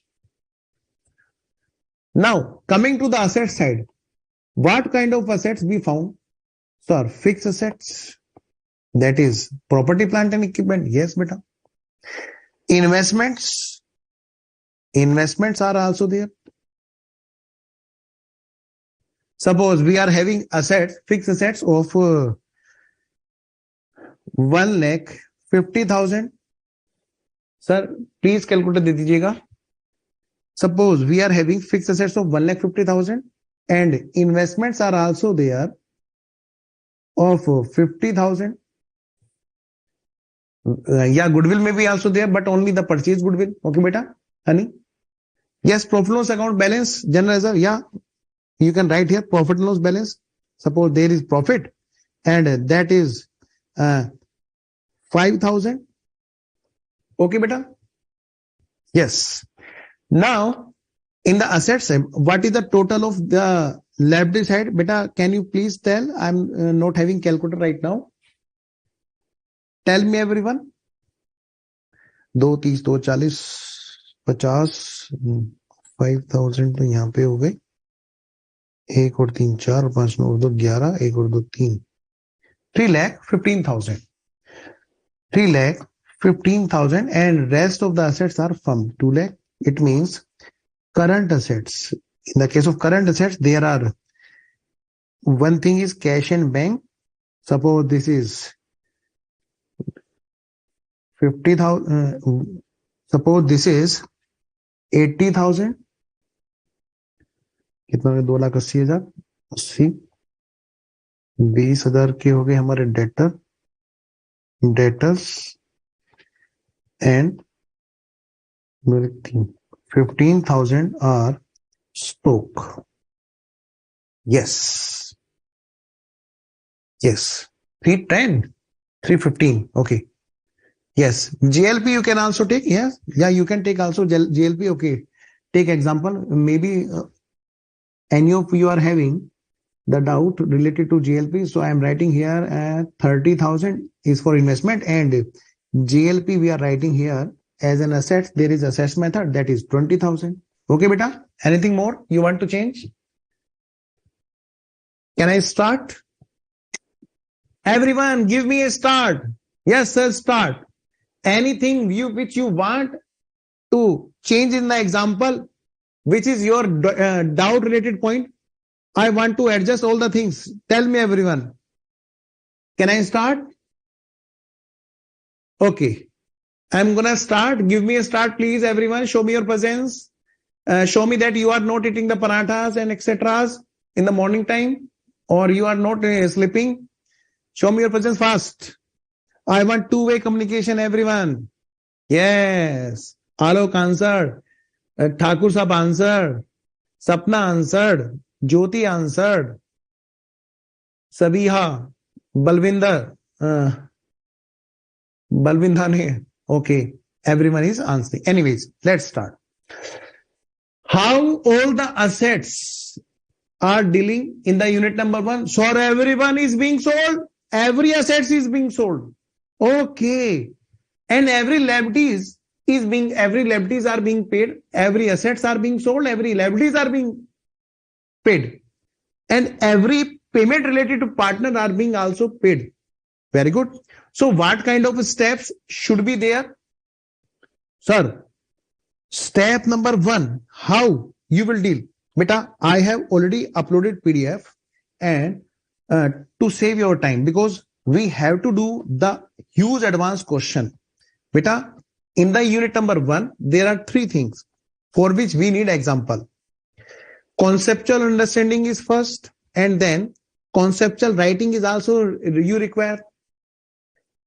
S1: Now, coming to the asset side, what kind of assets we found? Sir, fixed assets. That is property, plant and equipment. Yes, beta. Investments. Investments are also there. Suppose we are having assets, fixed assets of 1,50,000. Sir, please calculate दे दीजिएगा. Suppose we are having fixed assets of 1,50,000 and investments are also there of 50,000. Yeah, goodwill may be also there, but only the purchase goodwill. Okay, beta, honey. Yes, profit and loss account balance, general reserve. Yeah, you can write here profit and loss balance. Suppose there is profit and that is 5,000. Okay, beta. Yes. Now, in the asset side, what is the total of the liability side? Beta, can you please tell? I'm not having calculator right now. Tell me everyone. 2, 30, 2, 40, 50, 5,000 तो यहाँ पे हो गए. 1 और 3, 4, 5, 9 और 2, 11, 1 और 2, 3. 3,15,000. 3,15,000 and rest of the assets are from 2 lakh. It means current assets. In the case of current assets, there are one thing is cash in bank. Suppose this is 50,000. Suppose this is 80,000. कितना हो गया? 2,80,000. 80. 20,000 के हो गए हमारे debtors and 15,000 are stock. Yes. 310, 315. Okay. Yes. GLP you can also take. Yes. Yeah, you can take also GLP. Okay. Take example. Maybe any of you are having the doubt related to GLP. So I am writing here 30,000 is for investment and GLP we are writing here as an asset. There is assets method that is 20,000. Okay, beta. Anything more you want to change? Can I start? Everyone give me a start. Yes, sir, start. Anything which you want to change in the example, which is your doubt related point. I want to adjust all the things. Tell me everyone. Can I start? Okay. I'm gonna start. Give me a start, please, everyone. Show me your presence. Show me that you are not eating the parathas and etc. in the morning time, or you are not sleeping. Show me your presence fast. I want two-way communication, everyone. Yes. Alok answered. Thakur Sahab answered. Sapna answered. Jyoti answered. Sabiha. Balvinder. Balvinda ne. Okay. Everyone is answering. Anyways, let's start. How all the assets are dealing in the unit number 1? So everyone is being sold. Every asset is being sold. Okay. And every liabilities are being paid. Every assets are being sold. Every liabilities are being paid. And every payment related to partner are being also paid. Very good. So what kind of steps should be there? Sir, step number 1, how you will deal. Beta, I have already uploaded PDF and to save your time, because we have to do the huge advanced question. Beta, in the unit number 1, there are 3 things for which we need example. Conceptual understanding is first, and then conceptual writing is also you require.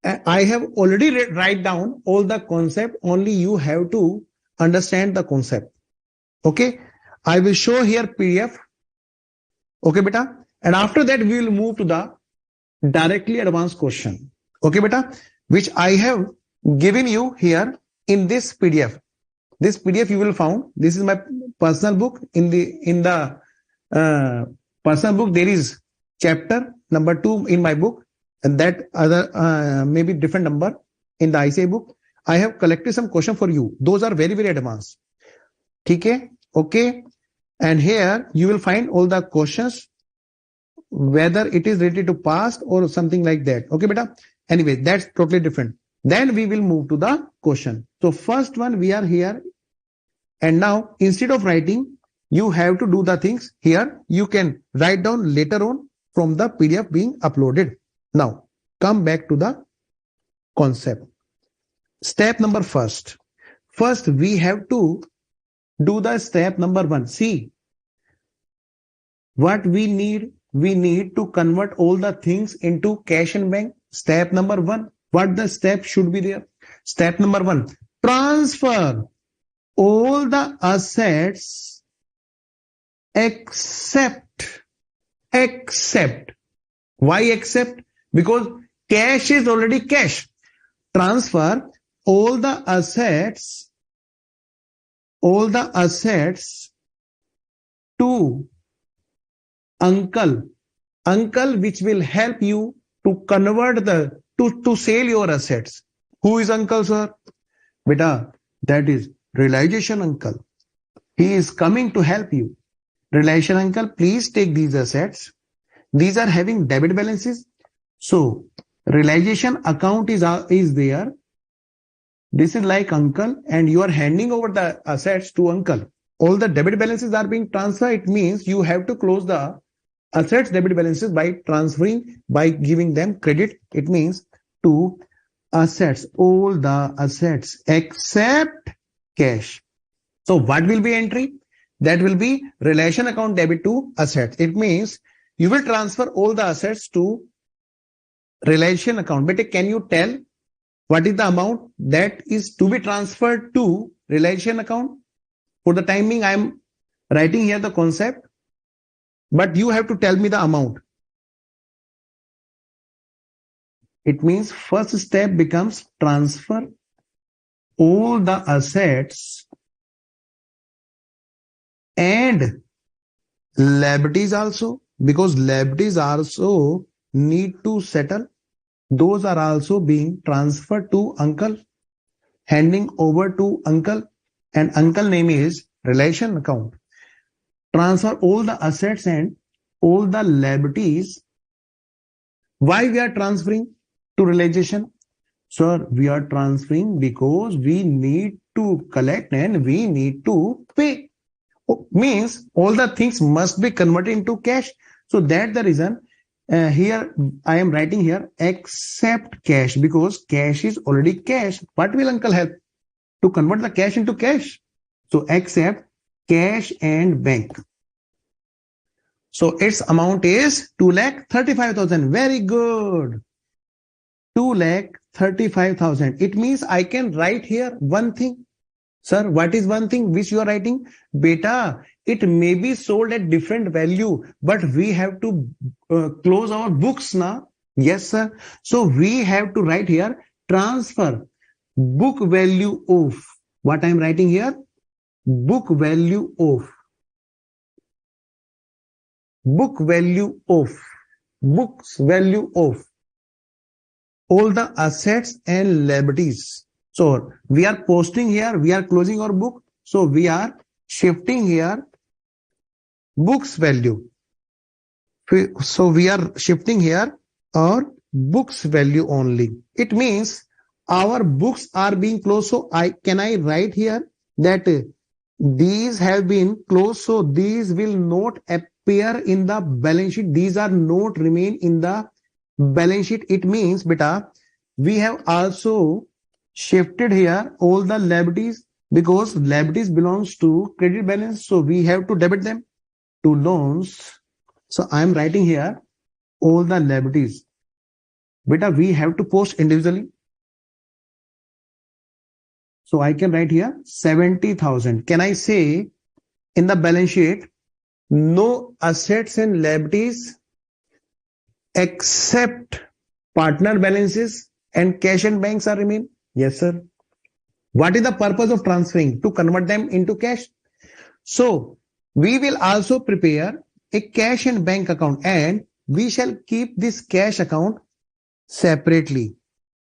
S1: I have already write down all the concept. Only you have to understand the concept. Okay. I will show here PDF. Okay, beta. And after that, we will move to the directly advanced question. Okay, beta. Which I have given you here in this PDF. This PDF you will found. This is my personal book. In the personal book, there is chapter number 2 in my book. And that other maybe different number in the ICA book. I have collected some question for you. Those are very, very advanced. Okay. And here you will find all the questions, whether it is related to past or something like that. Okay, beta. Anyway, that's totally different. Then we will move to the question. So first one, we are here And now instead of writing, you have to do the things here. You can write down later on from the PDF being uploaded. Now come back to the concept. Step number first. First, we have to do the step number 1. See, what we need to convert all the things into cash and bank. Step number 1. What the step should be there? Step number 1. Transfer all the assets except. Why except? Because cash is already cash. Transfer all the assets to uncle, which will help you to convert to sell your assets. Who is uncle, sir? Beta, that is realization uncle. He is coming to help you. Realization uncle, please take these assets. These are having debit balances. So realization account is there. This is like uncle, and you are handing over the assets to uncle. All the debit balances are being transferred. It means you have to close the assets debit balances by transferring, by giving them credit. It means to assets, all the assets except cash. So what will be entry? That will be relation account debit to assets. It means you will transfer all the assets to relation account. But can you tell what is the amount that is to be transferred to relation account? For the time being, I am writing here the concept, but you have to tell me the amount. It means first step becomes transfer all the assets and liabilities also, because liabilities also need to settle. Those are also being transferred to uncle, handing over to uncle, and uncle name is relation account. Transfer all the assets and all the liabilities. Why we are transferring to realization? Sir, we are transferring because we need to collect and we need to pay. Means all the things must be converted into cash. So that's the reason here I am writing here except cash, because cash is already cash. What will uncle help to convert the cash into cash? So except cash and bank. So its amount is 2,35,000. Very good. 2,35,000. It means I can write here one thing. Sir, what is one thing which you are writing? Beta, it may be sold at different value, but we have to close our books now. Yes, sir. So we have to write here transfer book value of. What I am writing here? Book value of. Book value of. Books value of all the assets and liabilities. So we are posting here, we are closing our book. So we are shifting here books value. So we are shifting here our books value only. It means our books are being closed. So can I write here that these have been closed. So these will not appear in the balance sheet. These are not remain in the balance sheet. It means, beta, we have also shifted here all the liabilities, because liabilities belongs to credit balance. So we have to debit them to loans. So I am writing here all the liabilities. Beta, we have to post individually. So I can write here 70,000. Can I say in the balance sheet, no assets and liabilities except partner balances and cash and banks are remain? Yes, sir. What is the purpose of transferring? To convert them into cash. So we will also prepare a cash and bank account, and we shall keep this cash account separately.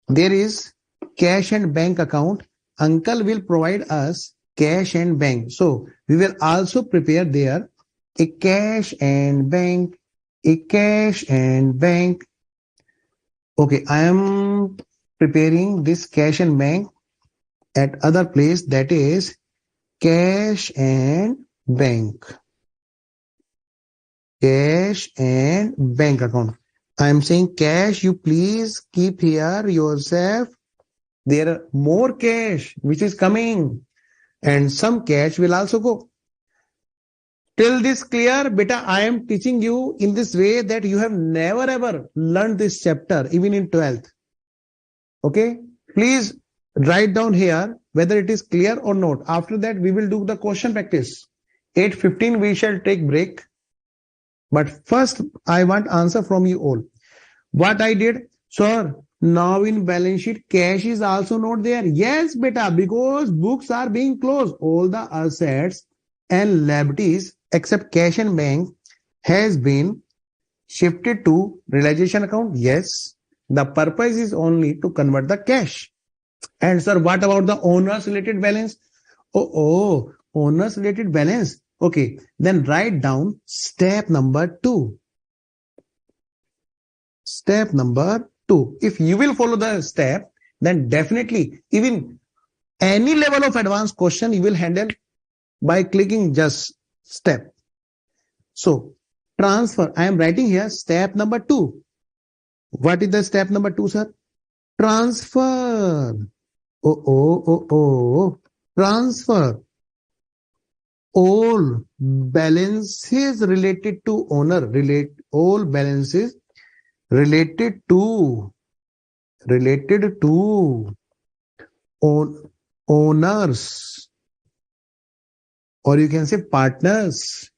S1: There is cash and bank account. Uncle will provide us cash and bank. So we will also prepare there a cash and bank, a cash and bank. Okay, I am preparing this cash and bank at other place, that is cash and bank. Cash and bank account. I am saying cash, you please keep here yourself. There are more cash which is coming, and some cash will also go. Till this clear, beta, I am teaching you in this way that you have never ever learned this chapter, even in 12th. Okay? Please write down here whether it is clear or not. After that, we will do the question practice. 8:15 we shall take break. But first, I want answer from you all. What I did, sir, now in balance sheet, cash is also not there. Yes, beta, because books are being closed. All the assets and liabilities except cash and bank has been shifted to realization account. Yes, the purpose is only to convert the cash. And sir, what about the owners related balance? Owners related balance. Okay, then write down step number 2. Step number 2. If you will follow the step, then definitely even any level of advanced question you will handle by clicking just step. So transfer, I am writing here step number 2. What is the step number 2, sir? Transfer. Transfer all balances related to owner, all balances related to owners, or you can say partners,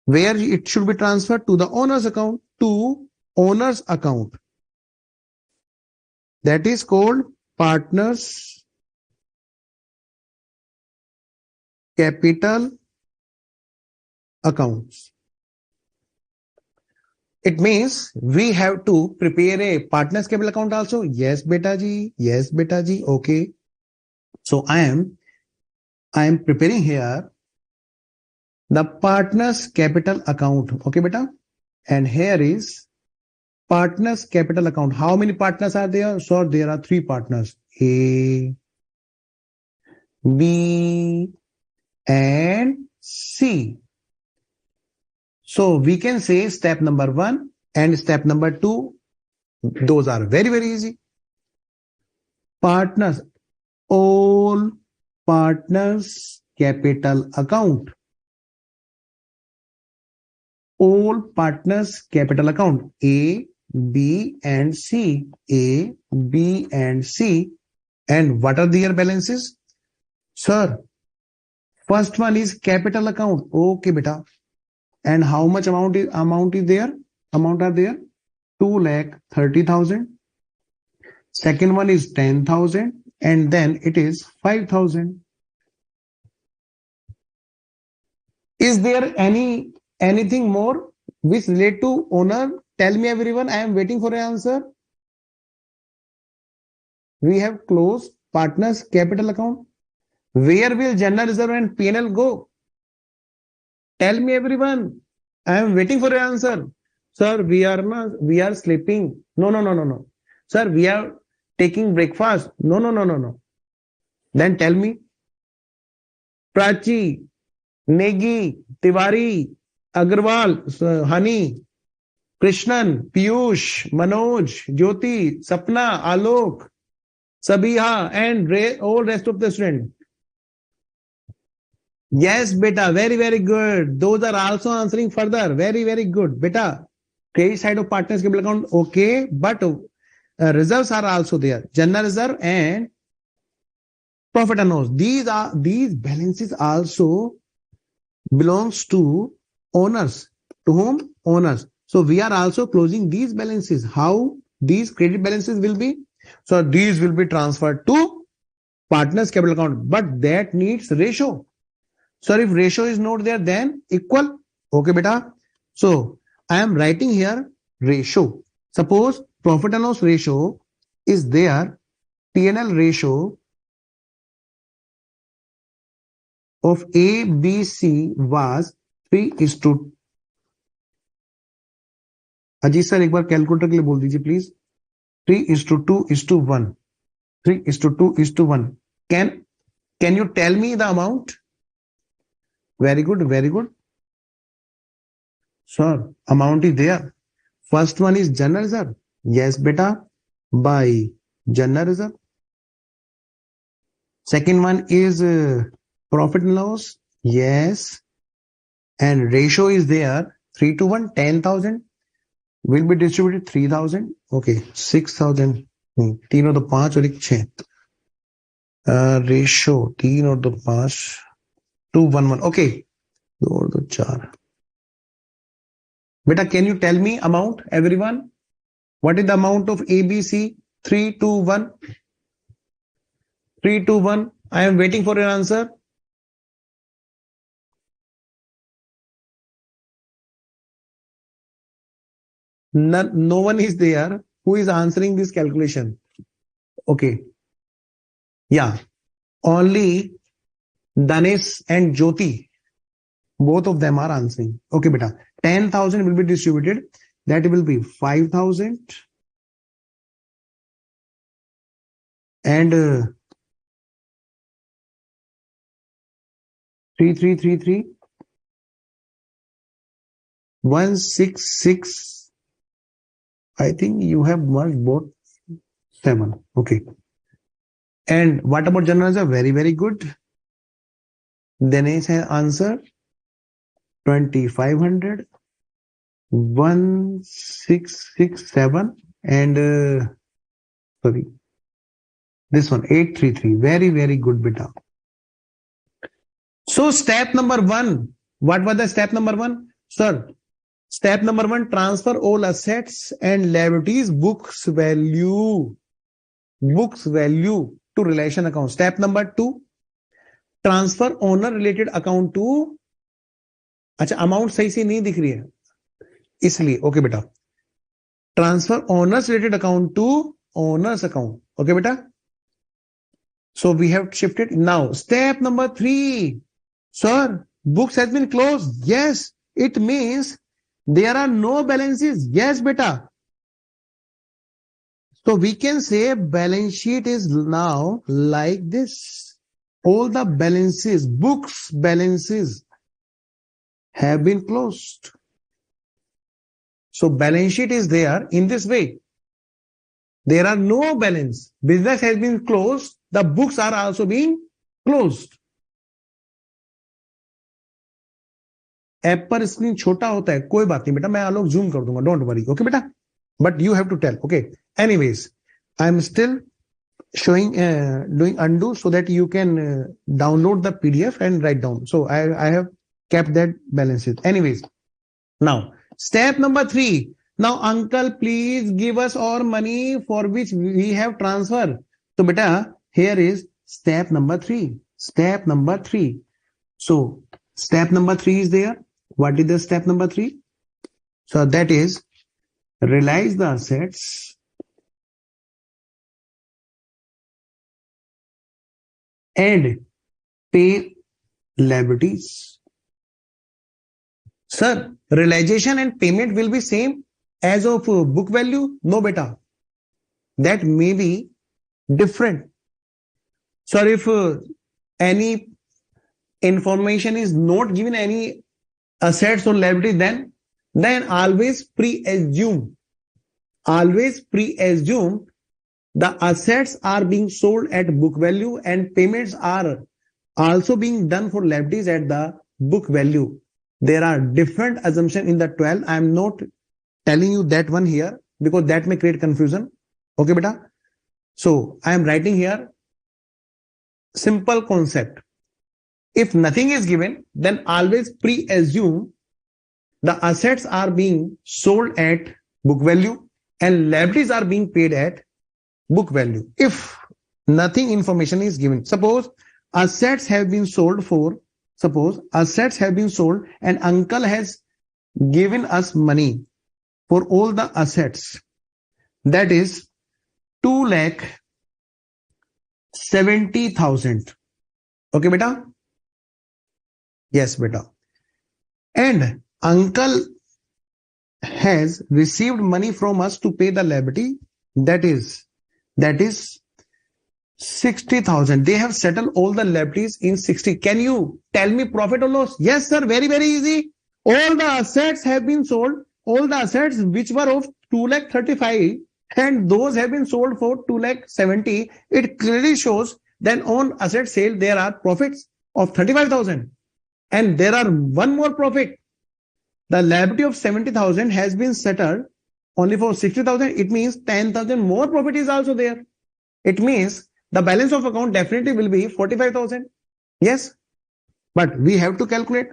S1: where it should be transferred to the owner's account, that is called partners capital accounts. It means we have to prepare a partners capital account also. Yes, beta ji. Yes, beta ji. Okay. So I am preparing here the partners capital account. Okay, beta. And here is partners capital account. How many partners are there? So there are 3 partners. A, B, and C. So we can say step number 1 and step number 2, those are very, very easy. Partners, all partners capital account. All partners capital account. A, B, and C. A, B, and C. And what are their balances? Sir, first one is capital account. Okay, beta. And how much amount is there? Amount are there? 2,30,000. Second one is 10,000, and then it is 5,000. Is there anything more which relate to owner? Tell me, everyone. I am waiting for an answer. We have closed partners capital account. Where will general reserve and P&L go? Tell me, everyone. I am waiting for an answer. Sir, we are sleeping. No. Sir, we are taking breakfast. No. Then tell me. Prachi, Negi, Tiwari, Agarwal, Honey, Krishnan, Piyush, Manoj, Jyoti, Sapna, Alok, Sabiha, and all rest of the students. Yes, beta, very, very good. Those are also answering further. Very, very good. Beta, credit side of partners capital account, okay, but reserves are also there. General reserve and profit and loss. These balances also belongs to owners. To whom? Owners. So we are also closing these balances. How these credit balances will be? So these will be transferred to partners capital account, but that needs ratio. So if ratio is not there, then equal. Okay, beta. So I am writing here ratio. Suppose profit and loss ratio is there. P&L ratio of A, B, C was 3:2. Ajit sir एक बार calculator के लिए बोल दीजिए please. 3:2:1. 3:2:1. Can you tell me the amount? Very good, very good. Sir, amount is there. First one is general reserve. Yes, beta, by general reserve. Second one is profit and loss. Yes. And ratio is there. 3 to 1, 10,000 will be distributed 3,000. Okay, 6,000. 3 और 2 5 और 1 6. Ratio 3 और 2 5 2 1 1. Okay. 2 और 2 4. Beta, can you tell me amount, everyone? What is the amount of ABC? 3 2 1. 3 2 1. I am waiting for your answer. No one is there who is answering this calculation. Okay. Yeah. Only Danesh and Jyoti. Both of them are answering. Okay, beta. 10,000 will be distributed. That will be 5,000. And 3333. 166. I think you have merged both 7. Okay. And what about general reserve? Very, very good. Dinesh has answered 2,500, 1,667, and sorry, this one 833. Very, very good, beta. So step number 1. What was the step number 1? Sir, step number 1, transfer all assets and liabilities books value to relation account. Step number 2, transfer owner related account to. अच्छा, amount सही से नहीं दिख रही है इसलिए. Okay बेटा, transfer owners related account to owners account. Okay बेटा, so we have shifted. Now step number 3. Sir, books has been close. Yes, it means there are no balances. Yes बेटा, so we can say balance sheet is now like this. All the balances, books balances have been closed. So balance sheet is there in this way. There are no balance. Business has been closed. The books are also being closed. App पर screen छोटा होता है, कोई बात नहीं बेटा, मैं आलोक zoom कर दूंगा, डोंट वरी. ओके बेटा, but you have to tell. Okay. Anyways, I'm still showing, doing undo so that you can download the PDF and write down. So I have kept that balances. Anyways, now step number 3. Now, uncle, please give us our money for which we have transferred. So beta, here is step number 3. Step number 3. So step number 3 is there. What is the step number 3? So that is realize the assets and pay liabilities. Sir, realization and payment will be same as of book value? No beta, that may be different. Sir, if any information is not given, any assets or liabilities, then always pre-assume the assets are being sold at book value and payments are also being done for liabilities at the book value. There are different assumptions in the 12. I am not telling you that one here because that may create confusion. Okay, beta. So I am writing here simple concept. If nothing is given, then always pre-assume the assets are being sold at book value and liabilities are being paid at book value. If nothing information is given, suppose assets have been sold and uncle has given us money for all the assets, that is 2,70,000. Okay beta? Yes beta. And uncle has received money from us to pay the liability, that is 60,000. They have settled all the liabilities in 60. Can you tell me profit or loss? Yes, sir. Very, very easy. All the assets have been sold. All the assets which were of 2,35,000 and those have been sold for 2,70,000. It clearly shows then on asset sale there are profits of 35,000. And there are one more profit. The liability of 70,000 has been settled only for 60,000. It means 10,000 more profit is also there. It means the balance of account definitely will be 45,000. Yes, but we have to calculate.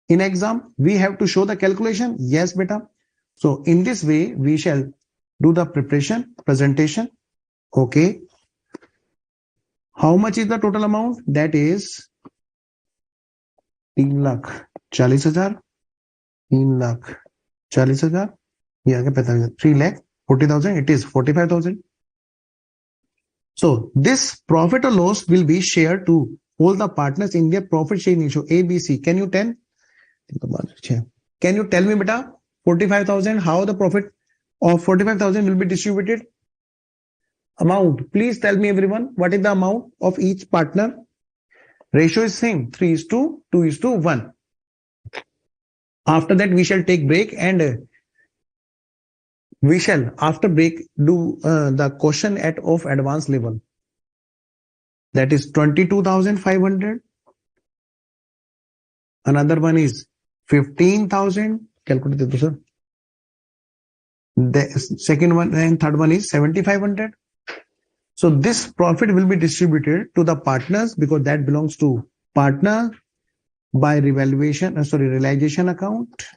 S1: In exam, we have to show the calculation. Yes, beta. So in this way, we shall do the presentation. Okay. How much is the total amount? That is 3,40,000. 3,40,000. Yeah, 3,40,000. It is 45,000. So this profit or loss will be shared to all the partners in their profit sharing ratio A, B, C. Can you tell? Can you tell me, beta, 45,000, how the profit of 45,000 will be distributed? Amount. Please tell me, everyone, what is the amount of each partner? Ratio is same, 3:2:1. After that, we shall take break and we shall, after break, do the question of advanced level. That is 22,500. Another one is 15,000. Calculate, sir. The second one and third one is 7,500. So this profit will be distributed to the partners because that belongs to partner by realization account.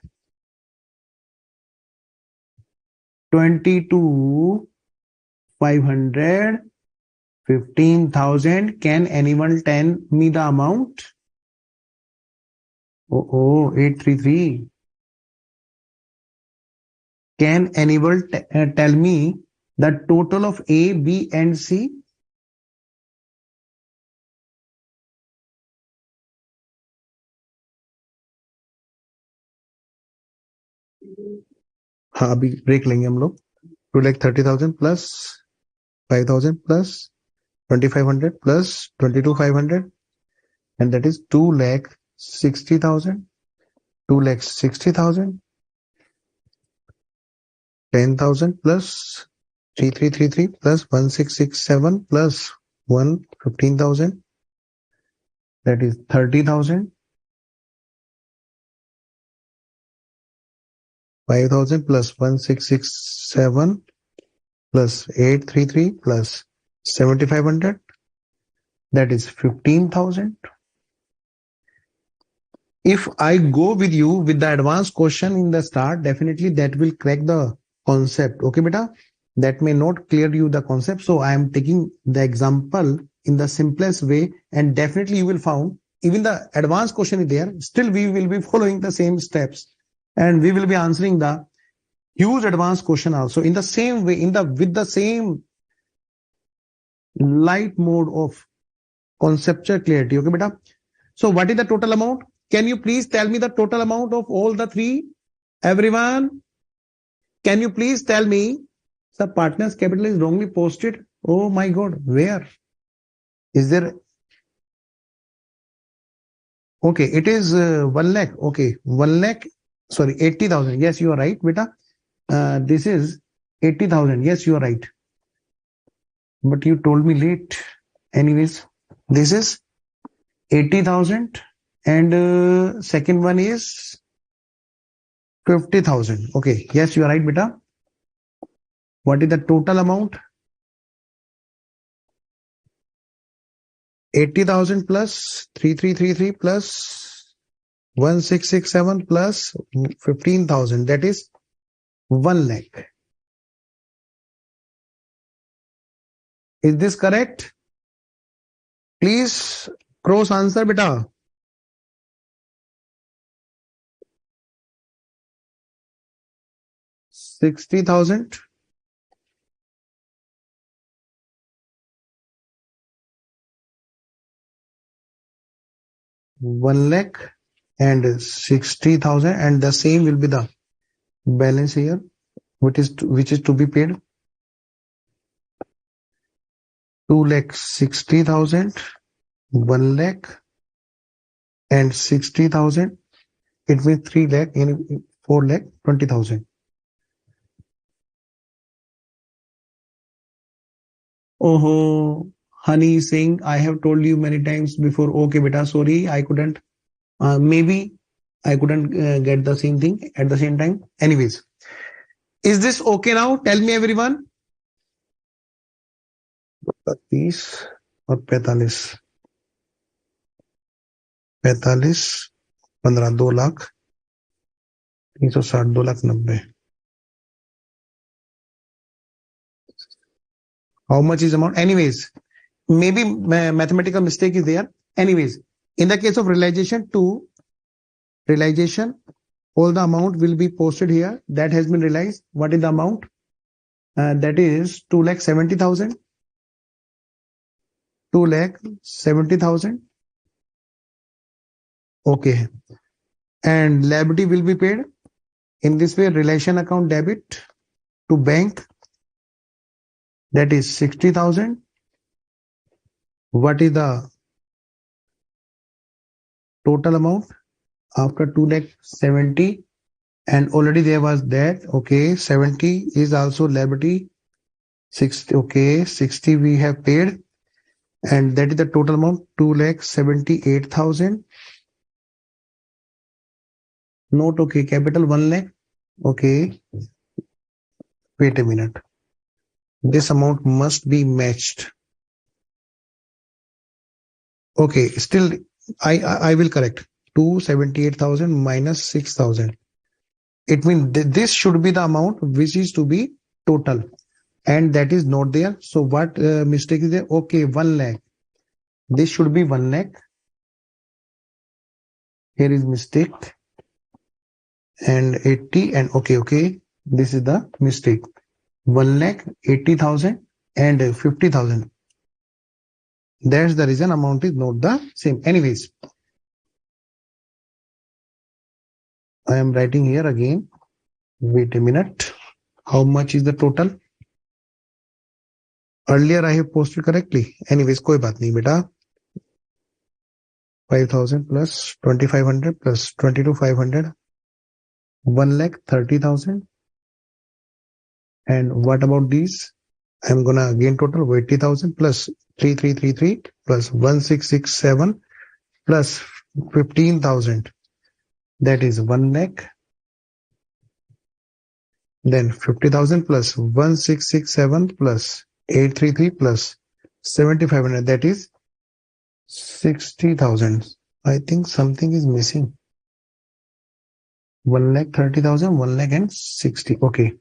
S1: 22,500, 15,000. Can anyone tell me the amount? 833. Can anyone tell me the total of A, B, and C? हाँ अभी break लेंगे हम लोग 2,30,000 plus 5,000 plus 2,500 plus 22,500 and that is 2,60,000. 2,60,000. 10,000 plus 3,333 plus 1,667 plus 15,000. That is 30,000. 5,000 plus 1,667 plus 833 plus 7,500. That is 15,000. If I go with you with the advanced question in the start, definitely that will crack the concept. Okay, beta? That may not clear you the concept. So I am taking the example in the simplest way and definitely you will find even the advanced question is there. Still we will be following the same steps and we will be answering the huge advanced question also in the same way, with the same light mode of conceptual clarity. Okay, beta? So what is the total amount? Can you please tell me the total amount of all the three? Everyone, can you please tell me? The partner's capital is wrongly posted. Oh my God, where? Is there? Okay, it is 1 lakh. Okay, 1 lakh. Sorry, 80,000. Yes, you are right, beta. This is 80,000. Yes, you are right. But you told me late. Anyways, this is 80,000 and second one is 50,000. Okay, yes, you are right, beta. What is the total amount? 80,000 plus 3,333 plus 1,667 plus 15,000. That is 1 lakh. Is this correct? Please cross answer, beta. $60,000. 1 lakh and 60,000 and the same will be the balance here which is to be paid. 2,60,000, 1 lakh and 60,000. It means 3 lakh and 4,20,000. Oh, Honey is saying, I have told you many times before. Okay, beta, sorry, I couldn't. Maybe I couldn't get the same thing at the same time. Anyways, is this okay now? Tell me, everyone. 30 और 45 15 2,00,360 2,90,000. How much is amount? Anyways, maybe mathematical mistake is there. Anyways, in the case of realization, all the amount will be posted here. That has been realized. What is the amount? That is 2,70,000. 2,70,000. Okay. And liability will be paid. In this way, relation account debit to bank. That is 60,000. What is the total amount after 2,70,000? And already there was that. Okay, 70 is also liability. 60. Okay, 60 we have paid, and that is the total amount 2,78,000. Note. Okay, capital 1 lakh. Okay, wait a minute. This amount must be matched. Okay, still I will correct. 278,000 minus 6,000. It means this should be the amount which is to be total, and that is not there. So what mistake is there? Okay, 1 lakh. This should be 1 lakh. Here is mistake. And 80 and okay. This is the mistake. 1,80,000 and 50,000. That's the reason amount is not the same. Anyways, I am writing here again. Wait a minute. How much is the total? Earlier I have posted correctly. Anyways, कोई बात नहीं बेटा. 5,000 plus 2,500 plus 22,500. 1,30,000. And what about these? I'm gonna again total 80,000 plus 3,333 plus 1,667 plus 15,000. That is 1 lakh. Then 50,000 plus 1,667 plus 833 plus 7,500. That is 60,000. I think something is missing. 1,30,000, 1 lakh and 60. Okay.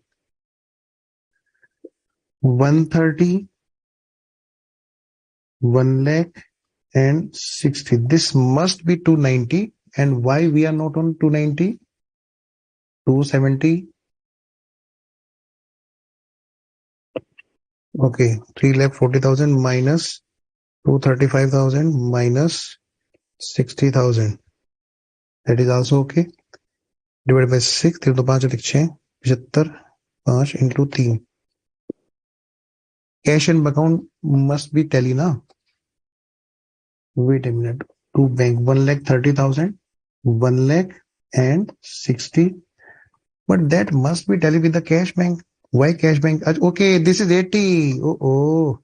S1: 130, 1 lakh and 60. This must be 290. And why we are not on 290? 270. Okay, 3,40,000 minus 235,000 minus 60,000. That is also okay. Divided by 6, 3 to 5 6, 75, 5 into 3. Cash and account must be tally now. Wait a minute. To bank 1,30,000, 1 lakh and 60. But that must be tally with the cash bank. Why cash bank? Okay, this is 80. Oh.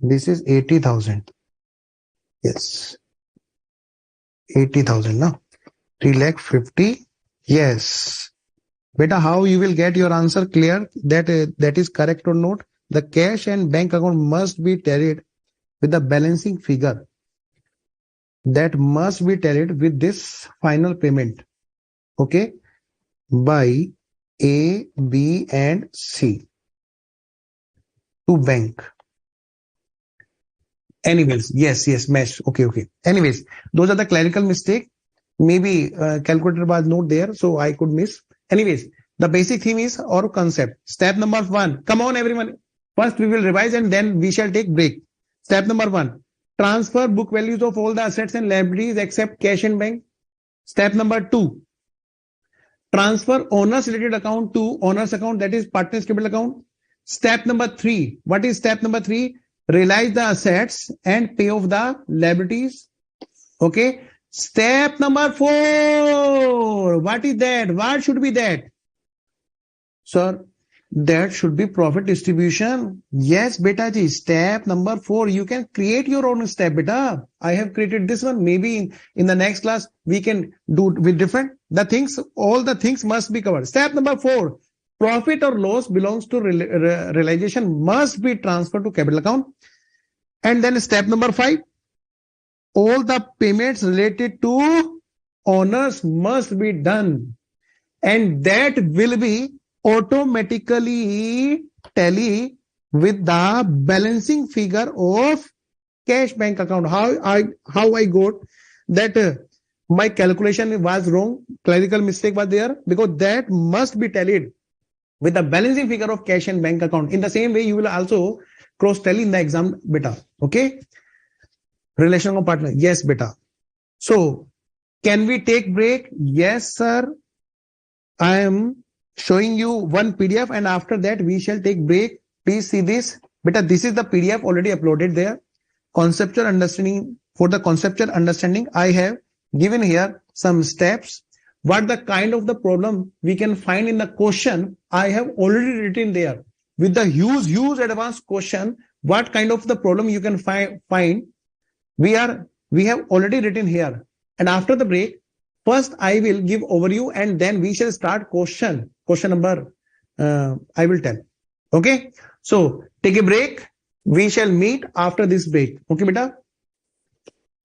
S1: This is 80,000. Yes. 80,000 now. 3,50,000. Yes. Beta, how you will get your answer clear that is correct or not? The cash and bank account must be tallied with the balancing figure. That must be tallied with this final payment. Okay. By A, B and C to bank. Anyways, yes, match. Okay. Anyways, those are the clerical mistake. Maybe calculator was not there, so I could miss. Anyways, the basic theme is or concept. Step number 1. Come on, everyone. First, we will revise and then we shall take break. Step number 1. Transfer book values of all the assets and liabilities except cash and bank. Step number 2. Transfer owners related account to owners account, that is partners capital account. Step number 3. What is step number 3? Realize the assets and pay off the liabilities. Okay. Step number 4. What is that? What should be that? Sir, that should be profit distribution. Yes, beta ji. Step number 4. You can create your own step, beta. I have created this one. Maybe in the next class, we can do with different. All the things must be covered. Step number 4. Profit or loss belongs to realization must be transferred to capital account. And then step number 5. All the payments related to owners must be done. And that will be automatically tally with the balancing figure of cash bank account. How I got that my calculation was wrong, clerical mistake was there, because that must be tallied with the balancing figure of cash and bank account. In the same way, you will also cross tally in the exam, beta. Okay. Relation of partner. Yes, beta. So can we take break? Yes, sir. I am showing you one PDF and after that we shall take break. Please see this. Beta, this is the PDF already uploaded there. Conceptual understanding. For the conceptual understanding, I have given here some steps. What the kind of the problem we can find in the question, I have already written there. With the huge advanced question, what kind of the problem you can find, we have already written here. And after the break, first I will give overview and then we shall start question number I will tell. Okay. So take a break. We shall meet after this break. Okay, beta?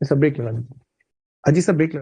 S1: It's a break. Aji sir, break.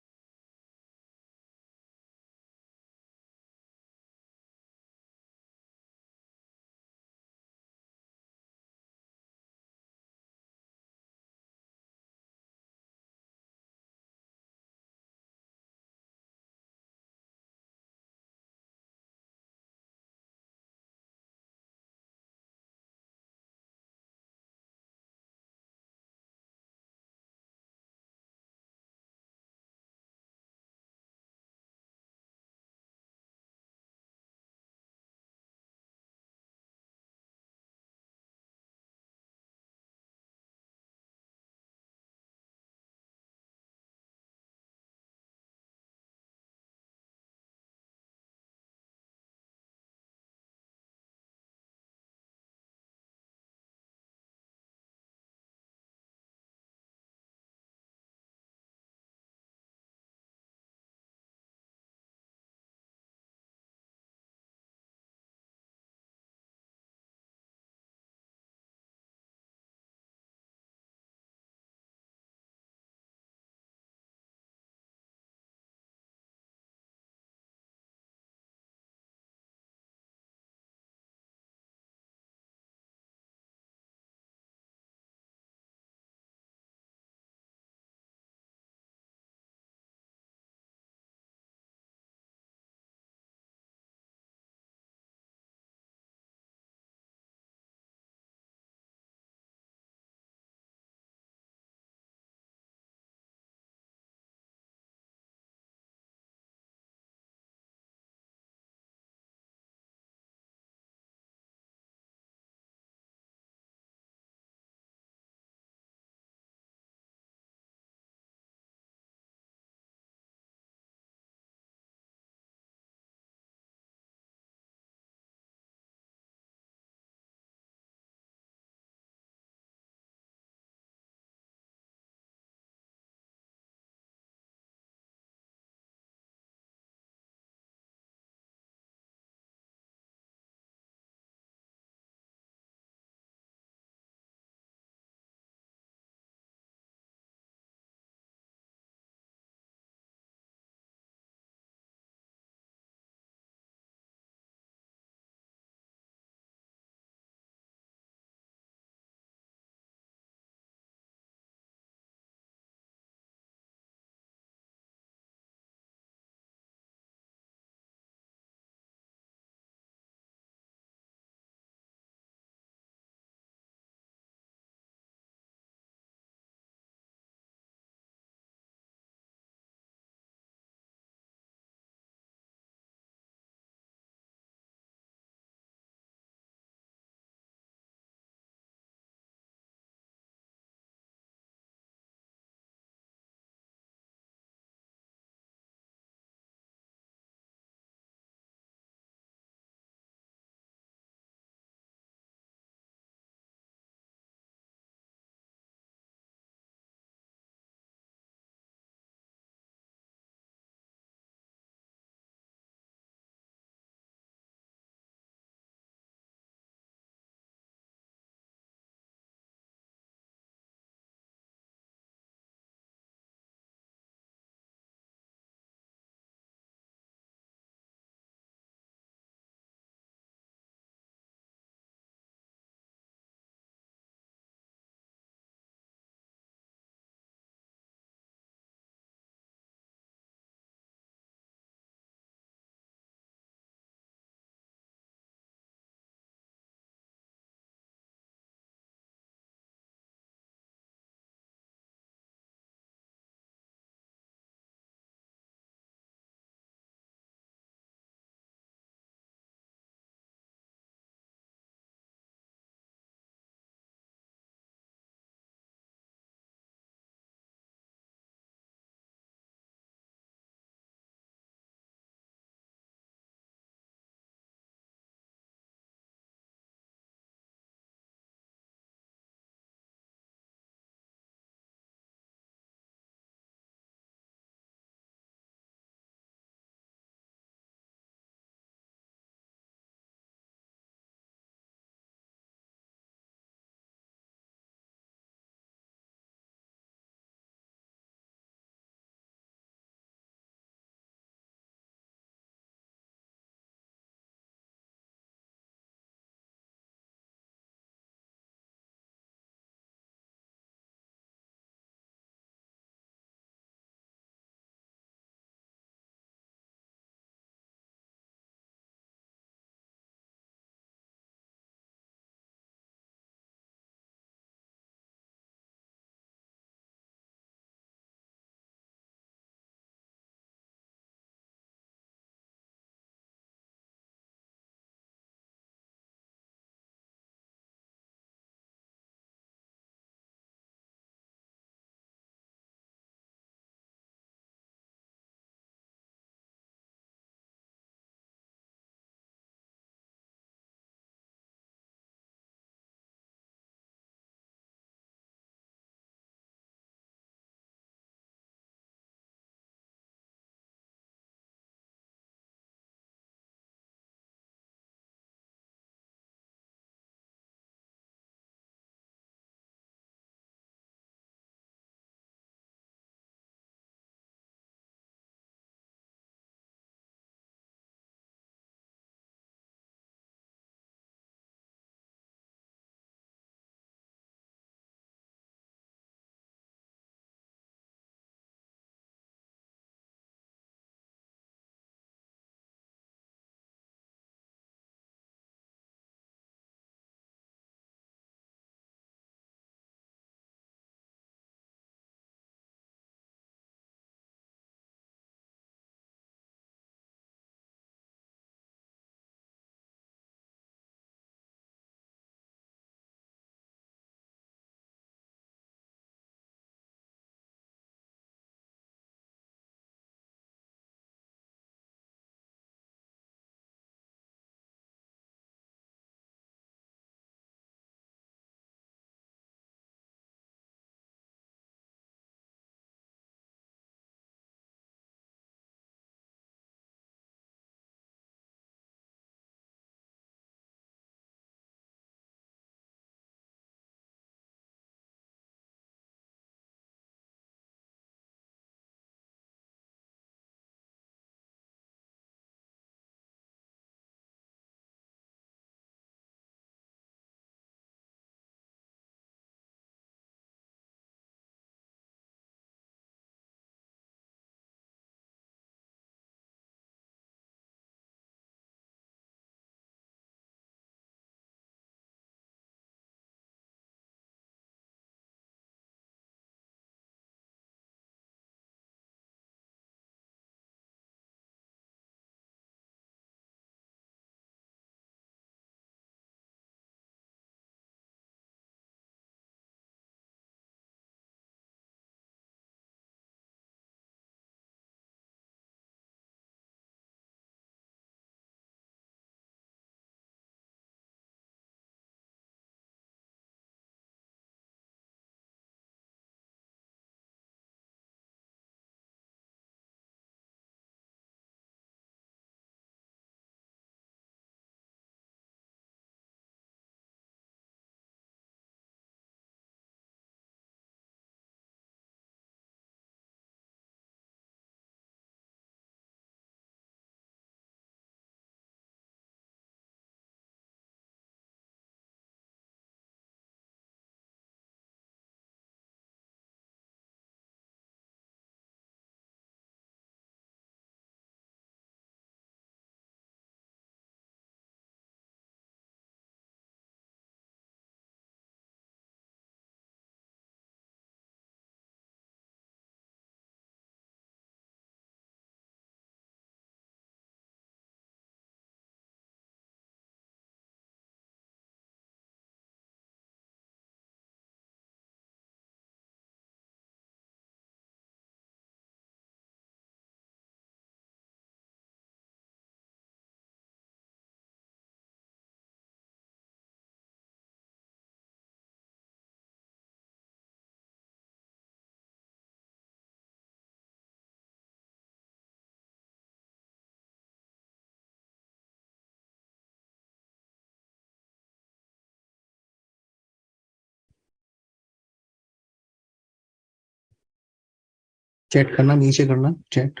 S1: Chat करना, नीचे करना chat.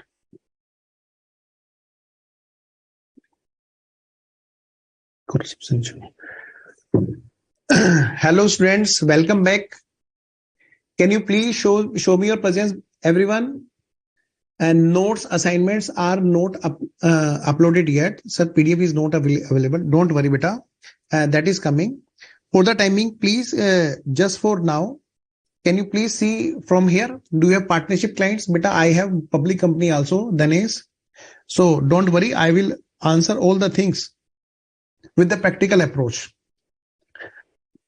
S1: Hello students, welcome back. Can you please show me your presence, everyone? And notes assignments are not uploaded yet. Sir, PDF is not available. Don't worry, beta. That is coming. For the timing, please, just for now, can you please see from here? Do you have partnership clients? Beta, I have public company also, Danesh. So don't worry, I will answer all the things with the practical approach.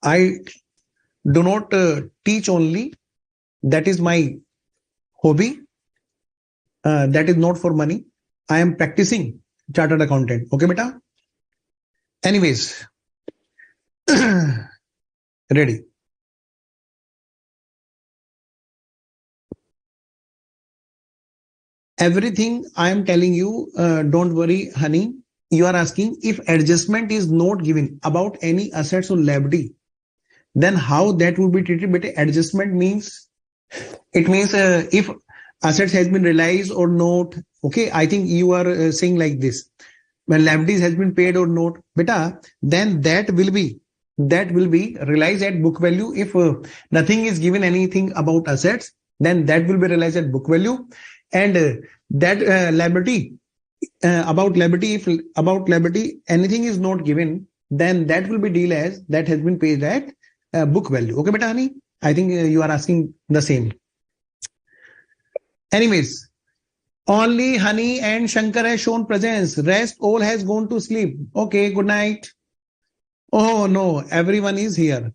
S1: I do not teach only. That is my hobby. That is not for money. I am practicing chartered accountant. Okay, beta? Anyways, ready. Everything I am telling you, don't worry, honey. You are asking if adjustment is not given about any assets or liability, then how that would be treated. But adjustment means, it means if assets has been realized or not. Okay, I think you are saying like this. When liabilities has been paid or not, beta, then that will be realized at book value. If nothing is given anything about assets, then that will be realized at book value. And that liability, about liability, if about liability anything is not given, then that will be deal as that has been paid at book value. Okay, beta, honey? I think you are asking the same. Anyways, only Honey and Shankar has shown presence. Rest all has gone to sleep. Okay, good night. Oh no, everyone is here.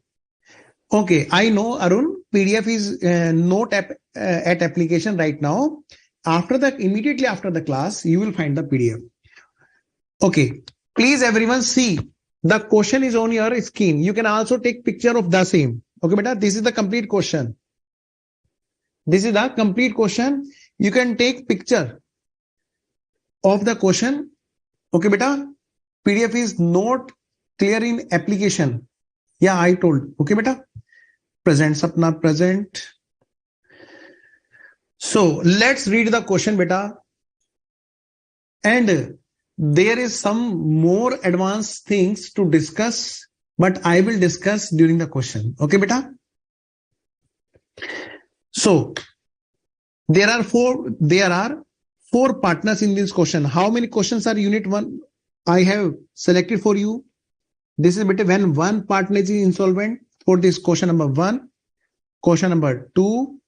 S1: Okay, I know, Arun. PDF is not at application right now. Immediately after the class, you will find the PDF. Okay, please everyone see. The question is on your screen. You can also take picture of the same. Okay, beta, this is the complete question. This is the complete question. You can take picture of the question. Okay, beta. PDF is not clear in application. Yeah, I told. Okay, beta. Present, Sapna, present. So let's read the question, beta. And there is some more advanced things to discuss, but I will discuss during the question. Okay, beta. So there are four partners in this question. How many questions are unit 1? I have selected for you. This is beta when one partner is insolvent. For this question number 1, question number 2.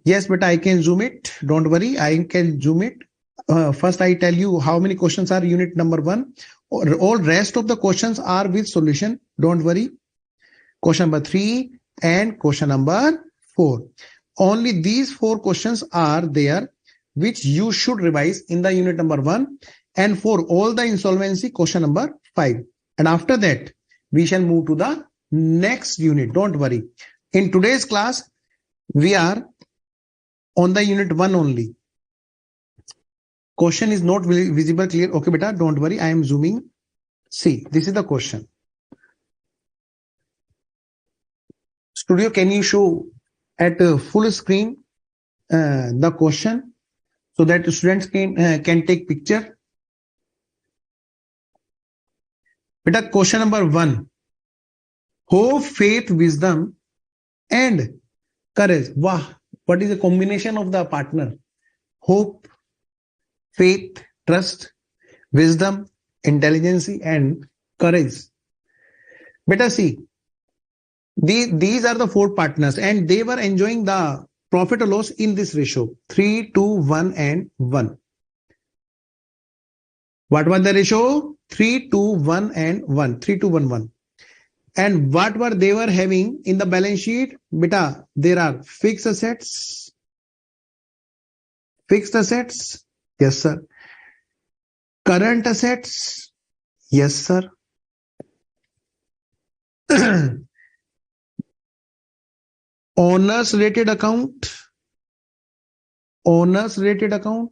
S1: Yes, but I can zoom it. Don't worry, I can zoom it. First, I tell you how many questions are unit number 1. All rest of the questions are with solution. Don't worry. Question number 3 and question number 4. Only these 4 questions are there, which you should revise in the unit number 1. And for all the insolvency, question number 5. And after that, we shall move to the next unit. Don't worry. In today's class, we are on the unit 1 only. Question is not visible clear. Okay, beta, don't worry. I am zooming. See, this is the question. Studio, can you show at full screen the question so that the students can take picture? Beta, question number 1. Hope, faith, wisdom, and courage. Wow, what is the combination of the partner? Hope, faith, trust, wisdom, intelligence, and courage. Beta, see, these are the 4 partners, and they were enjoying the profit or loss in this ratio 3, 2, 1, and 1. What was the ratio? 3, 2, 1, and 1. 3, 2, 1, 1. And what were they were having in the balance sheet? Beta, there are fixed assets. Fixed assets? Yes, sir. Current assets? Yes, sir. Owners related account? Owners related account?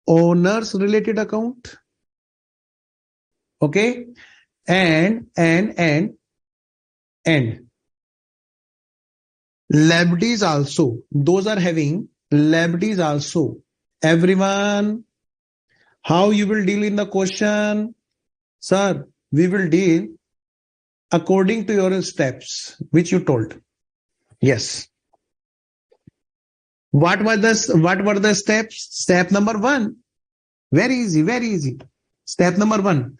S1: Owners related account? Okay. And Liabilities also. Those are having liabilities also. Everyone, how you will deal in the question? Sir, we will deal according to your steps, which you told. Yes. What were the steps? Step number 1. Very easy, very easy. Step number 1.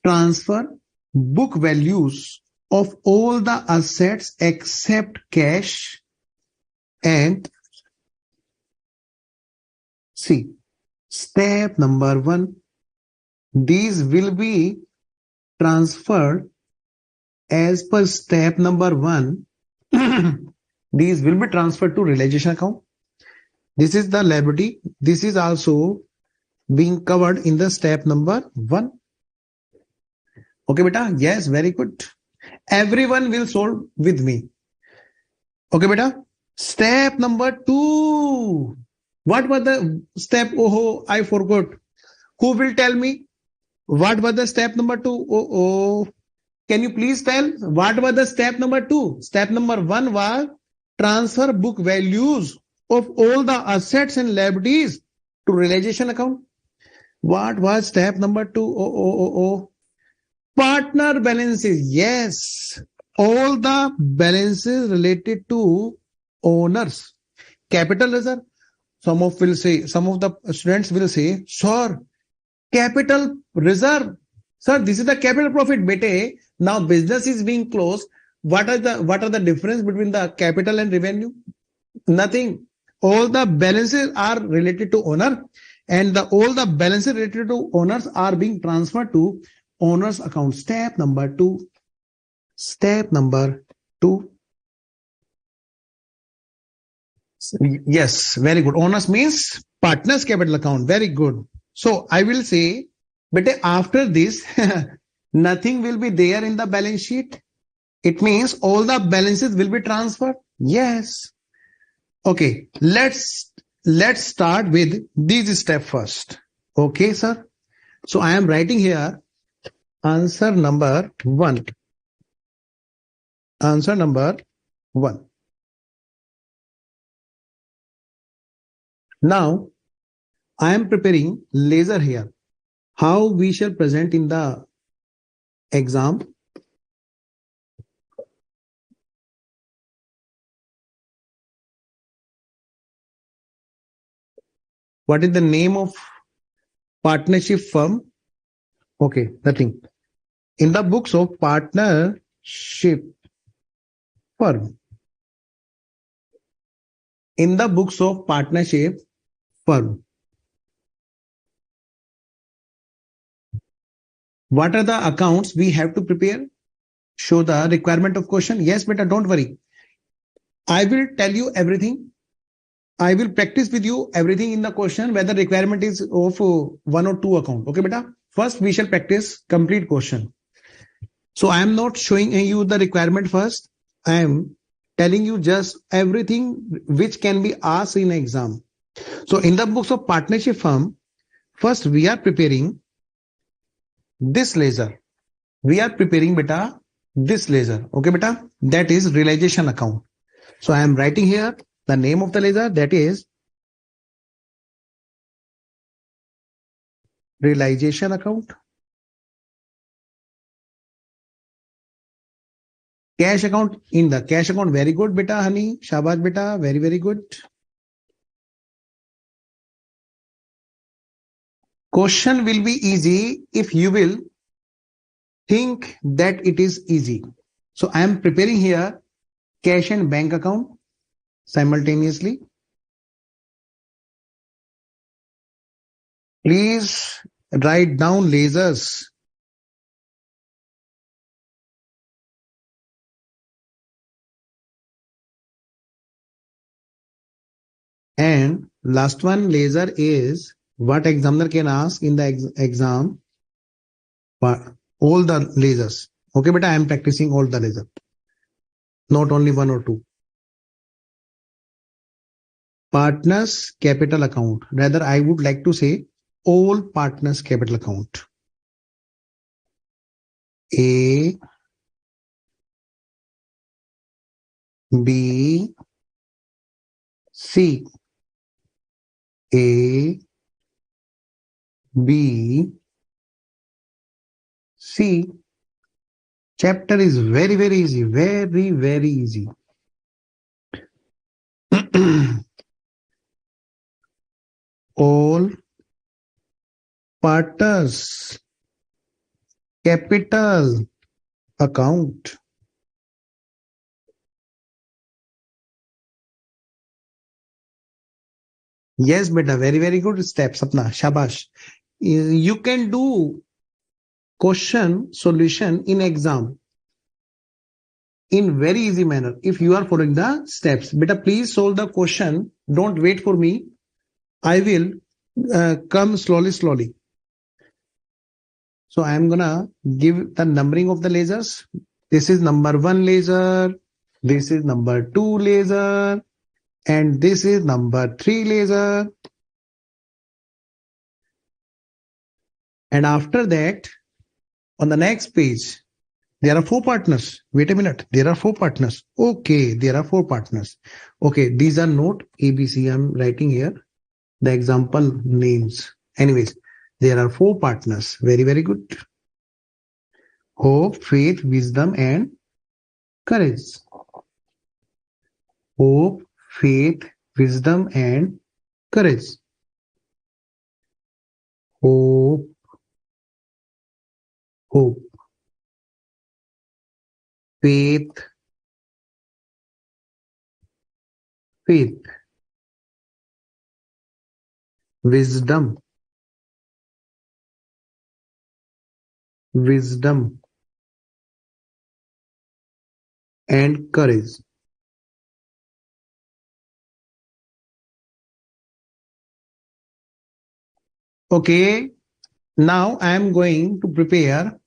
S1: Transfer book values of all the assets except cash and see. Step number 1. These will be transferred as per step number 1. These will be transferred to realization account. This is the liability. This is also being covered in the step number 1. Okay, beta? Yes, very good. Everyone will solve with me. Okay, beta? Step number 2. What was the step? Oh, I forgot. Who will tell me? What was the step number 2? Oh. Can you please tell what was the step number 2? Step number 1 was transfer book values of all the assets and liabilities to realization account. What was step number 2? Oh. Partner balances. Yes. All the balances related to owners. Capital reserve. Some of the students will say, sir, capital reserve. Sir, this is the capital profit. Bete, now business is being closed. What are the difference between the capital and revenue? Nothing. All the balances are related to owner, and all the balances related to owners are being transferred to owner's account. Step number 2. Step number 2. Yes, very good. Owners means partners capital account. Very good. So I will say, but after this, nothing will be there in the balance sheet. It means all the balances will be transferred. Yes. Okay. Let's start with this step first. Okay, sir. So I am writing here answer number 1. Answer number 1. Now I am preparing laser here. How we shall present in the exam. What is the name of partnership firm? Okay, nothing. In the books of partnership firm. In the books of partnership firm. What are the accounts we have to prepare? Show the requirement of question. Yes, beta, don't worry. I will tell you everything. I will practice with you everything in the question, whether requirement is of 1 or 2 account. Okay, beta? First, we shall practice complete question. So I am not showing you the requirement first. I am telling you just everything which can be asked in exam. So in the books of partnership firm, first we are preparing this laser. We are preparing beta this laser. Okay, beta? That is realization account. So I am writing here the name of the laser, that is realization account. Cash account, in the cash account, very good beta, honey. Shabash beta, very, very good. Question will be easy if you will think that it is easy. So I am preparing here cash and bank account simultaneously. Please write down lasers. And last one laser is what examiner can ask in the exam. All the lasers. Okay, but I am practicing all the lasers. Not only 1 or 2. Partners capital account. Rather, I would like to say all partners capital account. A B, C, A, B, C. Chapter is very, very easy. Very, very easy. All partners, capital account. Yes, beta, very, very good step, Sapna. Shabash. You can do question solution in exam in very easy manner if you are following the steps. Beta, please solve the question. Don't wait for me. I will come slowly, slowly. So I am gonna give the numbering of the lasers. This is number 1 laser. This is number 2 laser. And this is number 3 laser. And after that, on the next page, there are 4 partners. Wait a minute. There are 4 partners. Okay, there are 4 partners. Okay, these are not ABC. I'm writing here the example names. Anyways, there are 4 partners. Very, very good. Hope, faith, wisdom, and courage. Hope, faith, wisdom, and courage. Hope, hope, faith, faith, wisdom, wisdom, and courage. Okay, now I am going to prepare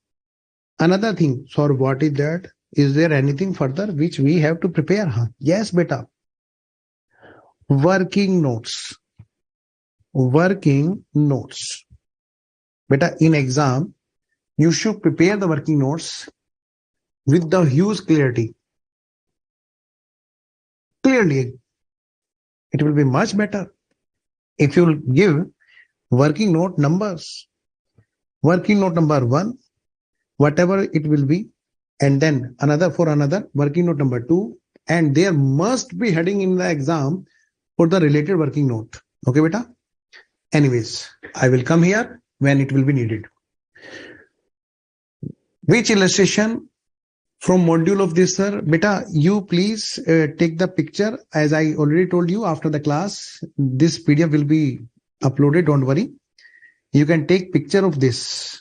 S1: another thing. So what is that? Is there anything further which we have to prepare? Huh? Yes, beta. Working notes. Working notes. Beta, in exam, you should prepare the working notes with the huge clarity. Clearly, it will be much better if you give working note numbers. Working note number 1, whatever it will be, and then another for another, working note number 2, and there must be heading in the exam for the related working note. Okay, beta? Anyways, I will come here when it will be needed. Which illustration from module of this, sir? Beta, you please take the picture. As I already told you, after the class, this PDF will be uploaded. Don't worry. You can take picture of this.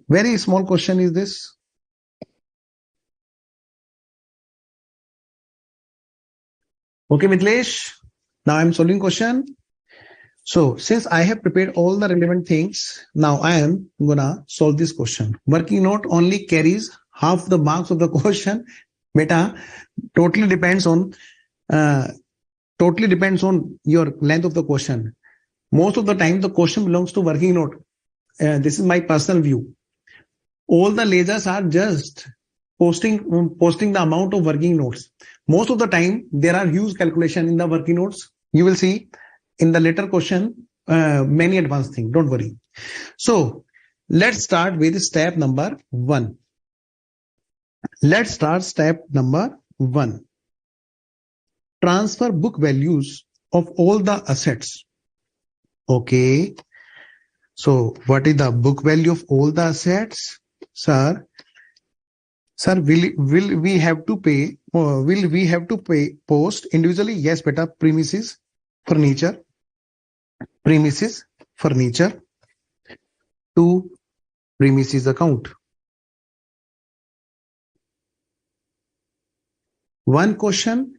S1: Very small question is this. Okay, Mitlesh. Now I'm solving question. So since I have prepared all the relevant things, now I am gonna solve this question. Working note only carries half the marks of the question. Beta, totally depends on your length of the question. Most of the time, the question belongs to working note. This is my personal view. All the lasers are just posting the amount of working notes. Most of the time, there are huge calculation in the working notes. You will see in the later question, many advanced things. Don't worry. So let's start with step number 1. Let's start step number 1. Transfer book values of all the assets. Okay. So what is the book value of all the assets? Sir, will we have to pay post individually? Yes, beta. Premises, furniture to premises account. One question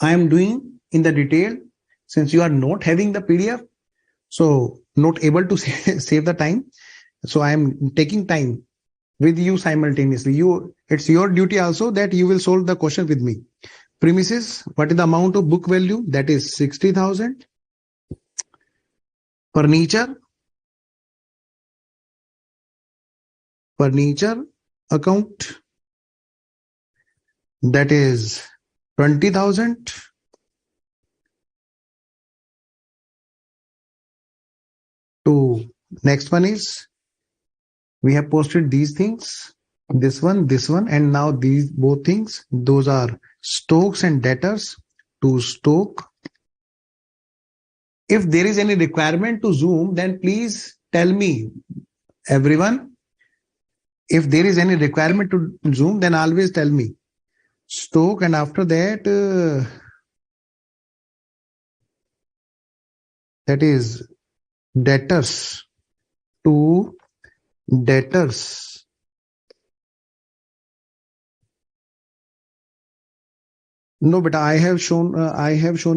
S1: I am doing in the detail, since you are not having the PDF, so not able to save the time. So I am taking time with you simultaneously. It's your duty also that you will solve the question with me. Premises, what is the amount of book value? That is 60,000. Furniture account. that is 20,000. To next one is, we have posted these things, this one, and now these both things, those are stocks and debtors. To stock. If there is any requirement to zoom, then please tell me, everyone. If there is any requirement to zoom, then always tell me. Stock, and after that, that is debtors. To debtors. No, but I have shown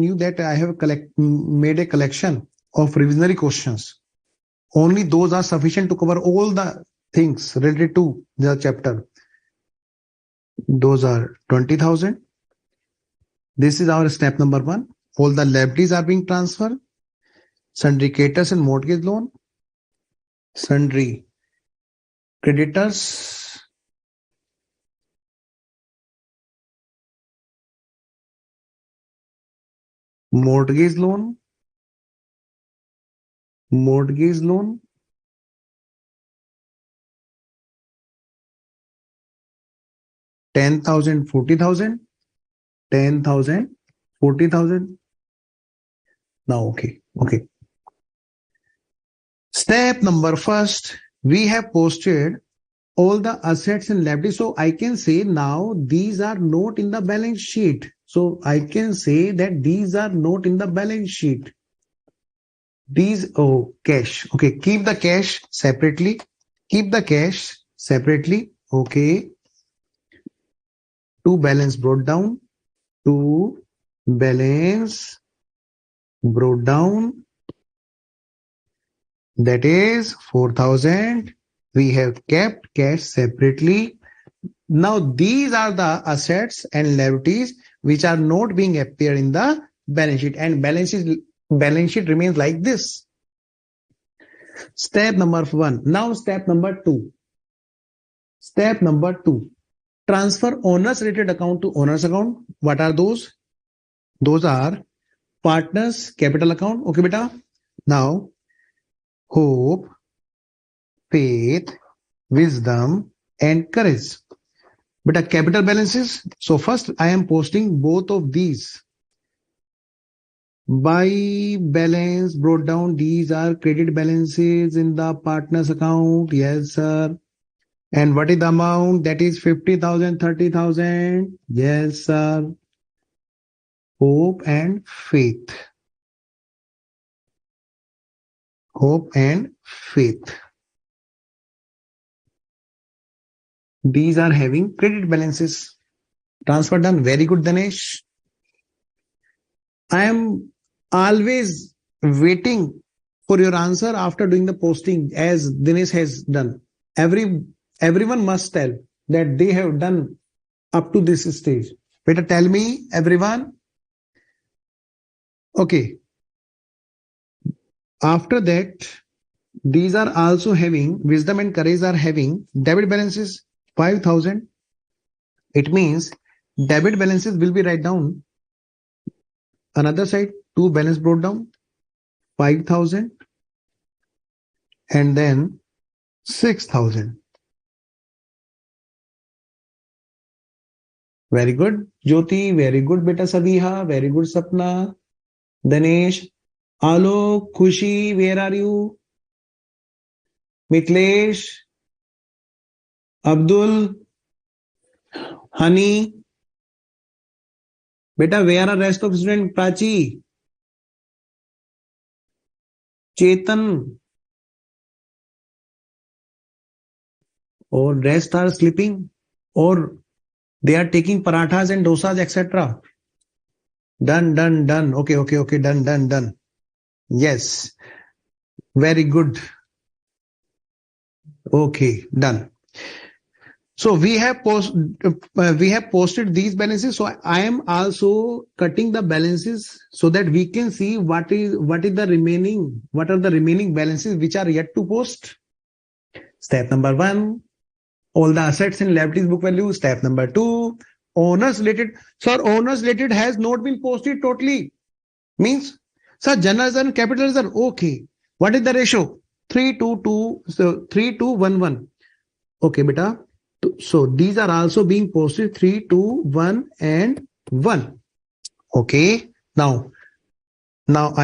S1: you that I have made a collection of revisionary questions. Only those are sufficient to cover all the things related to the chapter. Those are 20,000. This is our step number 1. All the liabilities are being transferred. Sundry creditors and mortgage loan. Sundry creditors. Mortgage loan. 10,000, 40,000. 10,000, 40,000. Now, okay. Step number first, we have posted all the assets and liabilities. So I can say now these are not in the balance sheet. So I can say that these are not in the balance sheet. These, cash. Okay, keep the cash separately. Okay. To balance brought down. That is 4,000. We have kept cash separately. Now these are the assets and liabilities which are not being appear in the balance sheet, and balance sheet remains like this. Step number 1. Now step number 2. Transfer owners related account to owners account. What are those? Those are partners capital account. Okay, beta. Now hope, faith, wisdom, and courage. Beta, capital balances. So first I am posting both of these. By balance brought down, these are credit balances in the partners account. Yes, sir. And what is the amount? That is 50,000, 30,000. Yes, sir. Hope and faith. These are having credit balances. Transfer done. Very good, Dinesh. I am always waiting for your answer after doing the posting, as Dinesh has done. Everyone must tell that they have done up to this stage. Better tell me, everyone. Okay. After that, these are also having, wisdom and courage are having debit balances 5,000. It means debit balances will be write down. Another side, two balance brought down 5,000 and then 6,000. Very good, Jyoti. Very good, beta Sabiha. Very good, Sapna. Dinesh. Alok, Khushi, where are you? Miklesh, Abdul, Honey. Beta, where are rest of students? Prachi, Chetan, or rest are sleeping, or they are taking parathas and dosas, etc. Done. Okay. Done. Yes. Very good. Okay, done. So we have posted these balances. So I am also cutting the balances so that we can see what are the remaining balances which are yet to post. Step number 1, all the assets and liabilities book value. Step number 2, owners related. Sir, owners related has not been posted totally. Means, sir, general reserve and capital reserve. Okay. What is the ratio? 3 to 2. So 3 to 1. Okay, beta. So these are also being posted 3 to 1 and 1. Okay. Now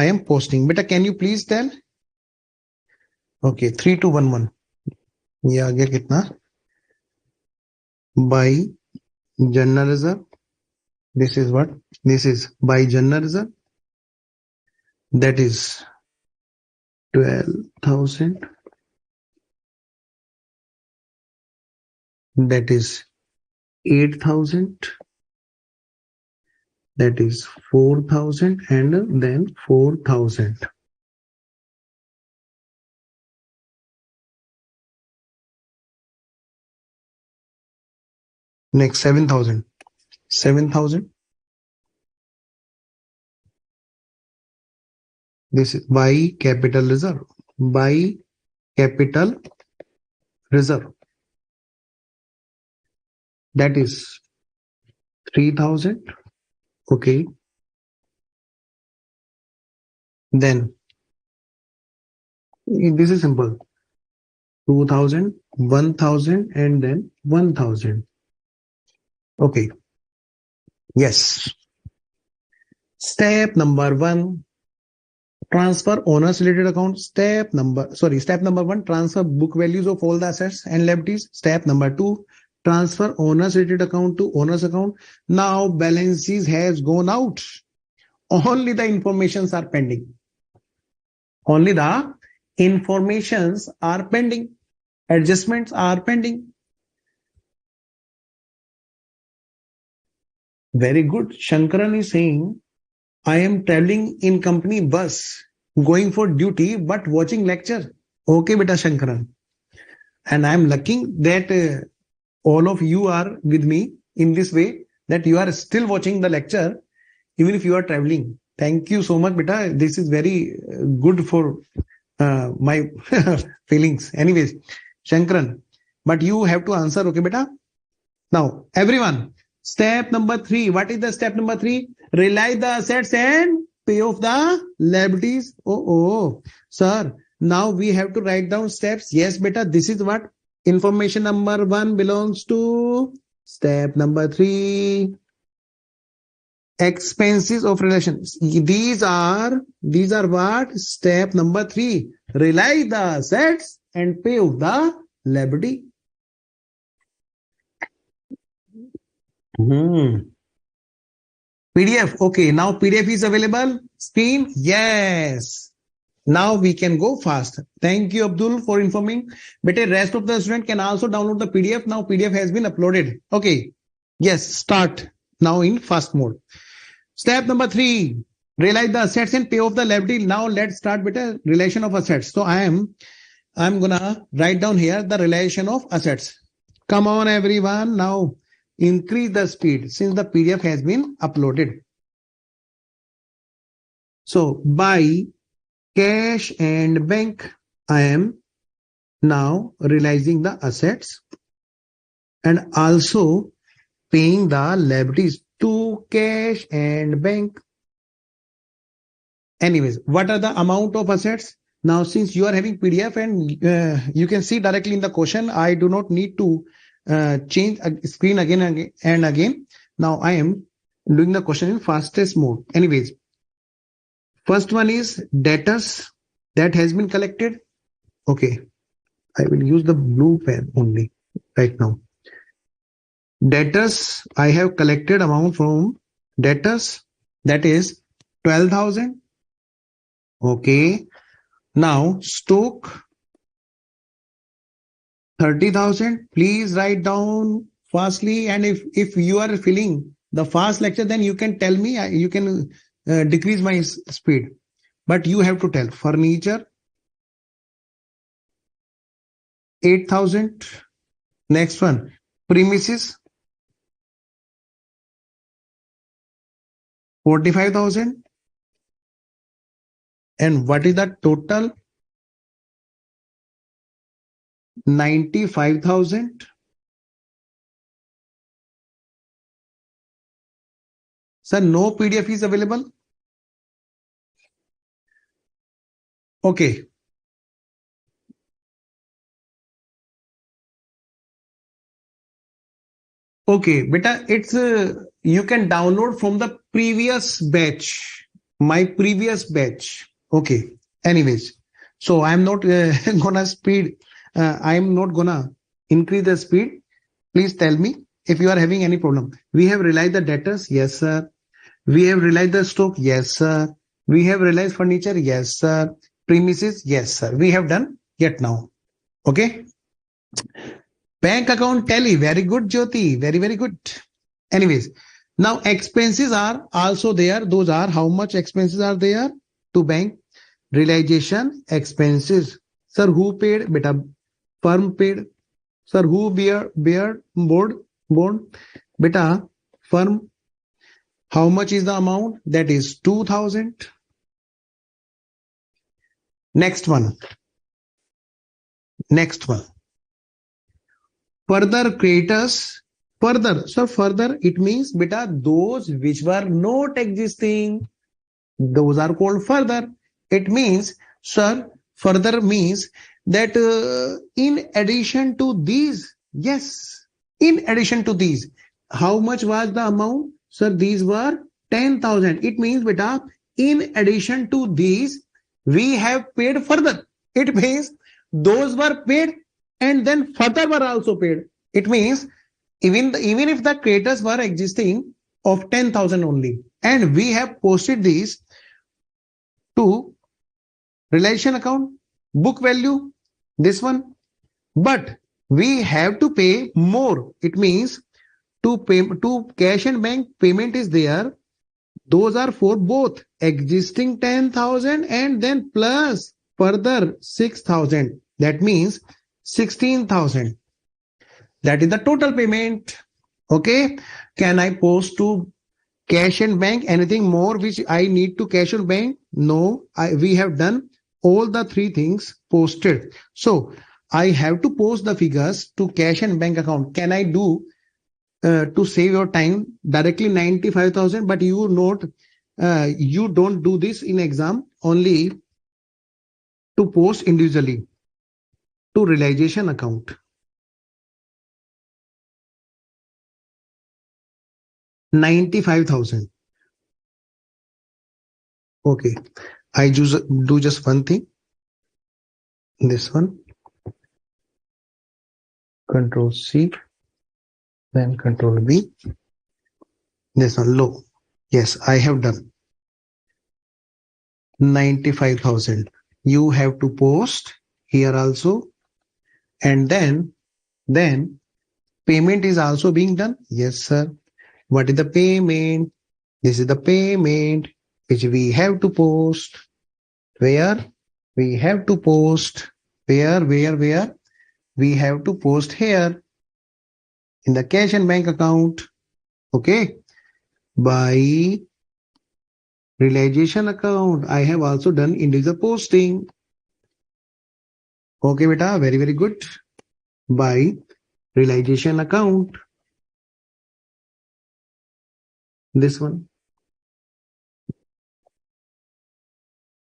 S1: I am posting. Beta, can you please tell? Okay, 3 to 1. ये आ गया कितना? By general reserve. This is what? This is by general reserve. That is 12,000. That is 8,000. That is 4,000 and then 4,000. Next 7,000. 7,000. This is by capital reserve. By capital reserve. That is 3,000. Okay. Then this is simple. 2,000, 1,000 and then 1,000. Okay. Yes. Step number 1. Transfer owners related account. Step number 1, transfer book values of all the assets and liabilities. Step number 2, transfer owners related account to owners account. Now balances has gone out. Only the informations are pending. Only the informations are pending. Adjustments are pending. Very good. Shankaran is saying, I am traveling in company bus, going for duty, but watching lecture. Okay, beta Shankaran. And I am lucky that all of you are with me in this way, that you are still watching the lecture, even if you are traveling. Thank you so much, beta. This is very good for my feelings. Anyways, Shankaran, but you have to answer, okay, beta? Now, everyone, step number 3. What is the step number 3? Realize the assets and pay off the liabilities. Oh, sir. Now we have to write down steps. Yes, beta. This is what information number 1 belongs to. Step number 3. Expenses of relations. These are what? Step number 3. Realize the assets and pay off the liability. PDF. Okay, now PDF is available. Screen. Yes. Now we can go fast. Thank you, Abdul, for informing. But the rest of the student can also download the PDF. Now PDF has been uploaded. Okay. Yes, start now in fast mode. Step number 3. Realize the assets and pay off the liability. Now let's start with a relation of assets. So I'm gonna write down here the relation of assets. Come on, everyone. Now increase the speed since the PDF has been uploaded. So by cash and bank, I am now realizing the assets and also paying the liabilities to cash and bank. Anyways, what are the amount of assets? Now, since you are having PDF and you can see directly in the question, I do not need to change a screen again and again. Now I am doing the question in fastest mode. Anyways, first one is debtors that has been collected. Okay, I will use the blue pen only right now. Debtors, I have collected amount from debtors, that is 12,000. Okay, now stock 30,000. Please write down fastly, and if you are feeling the fast lecture, then you can tell me. You can decrease my speed, but you have to tell. Furniture 8,000. Next one, premises 45,000. And what is the total? 95,000. Sir, no PDF is available. Okay. Okay, beta, it's you can download from the previous batch, my previous batch. Okay. Anyways, so I'm not gonna speed. I'm not gonna increase the speed. Please tell me if you are having any problem. We have realized the debtors. Yes, sir. We have realized the stock. Yes, sir. We have realized furniture. Yes, sir. Premises. Yes, sir. We have done yet now. Okay. Bank account tally. Very good, Jyoti. Very, very good. Anyways, now expenses are also there. Those are how much expenses are there to bank? Realization expenses. Sir, who paid? Beta, firm paid. Sir, who bear bond? Beta, firm. How much is the amount? That is 2000. Next one. Next one. Further creditors. Further. So further it means beta those which were not existing. Those are called further. It means, sir, further means that in addition to these, yes, in addition to these, how much was the amount? Sir, these were 10,000. It means, beta, in addition to these, we have paid further. It means those were paid and then further were also paid. It means even if the creditors were existing of 10,000 only, and we have posted these to relation account, book value, this one, but we have to pay more. It means to cash and bank payment is there. Those are for both existing 10,000 and then plus further 6,000. That means 16,000. That is the total payment. Okay. Can I post to cash and bank anything more which I need to cash and bank? No, we have done all the three things posted. So I have to post the figures to cash and bank account. Can I do to save your time directly 95,000? But you don't do this in exam, only to post individually to realization account. 95,000. Okay. I do just one thing. This one. Control C. Then Control V. This one low. Yes, I have done. 95,000. You have to post here also. And then payment is also being done. Yes, sir. What is the payment? This is the payment which we have to post. Where? We have to post. Where? We have to post here in the cash and bank account. Okay. By realization account, I have also done individual posting. Okay, beta. Very, very good. By realization account. This one.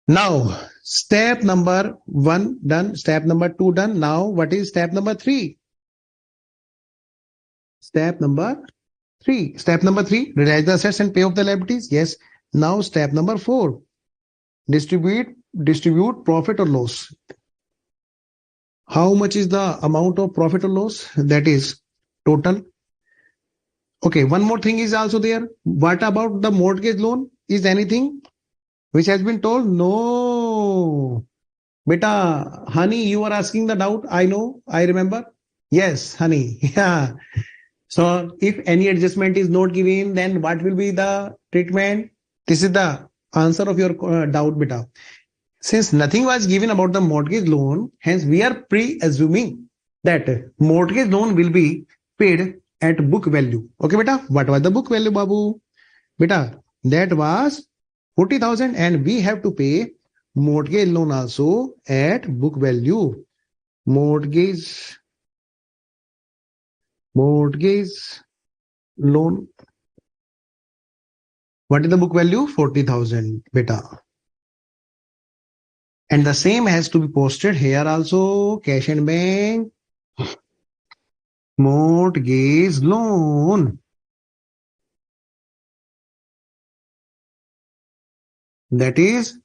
S1: Now, step number 1 done, step number 2 done. Now, what is step number 3? Step number 3. Step number 3, realize the assets and pay off the liabilities. Yes. Now, step number 4, distribute profit or loss. How much is the amount of profit or loss? That is total. Okay, one more thing is also there. What about the mortgage loan? Is anything which has been told? No. Beta, honey, you are asking the doubt. I know, I remember. Yes, honey. Yeah. So if any adjustment is not given, then what will be the treatment? This is the answer of your doubt, beta. Since nothing was given about the mortgage loan, hence we are pre-assuming that mortgage loan will be paid at book value. Okay, beta. What was the book value, Babu? Beta, that was 40,000 and we have to pay mortgage loan also at book value. Mortgage loan What is the book value? 40,000 beta. And the same has to be posted here also. Cash and bank, mortgage loan. That is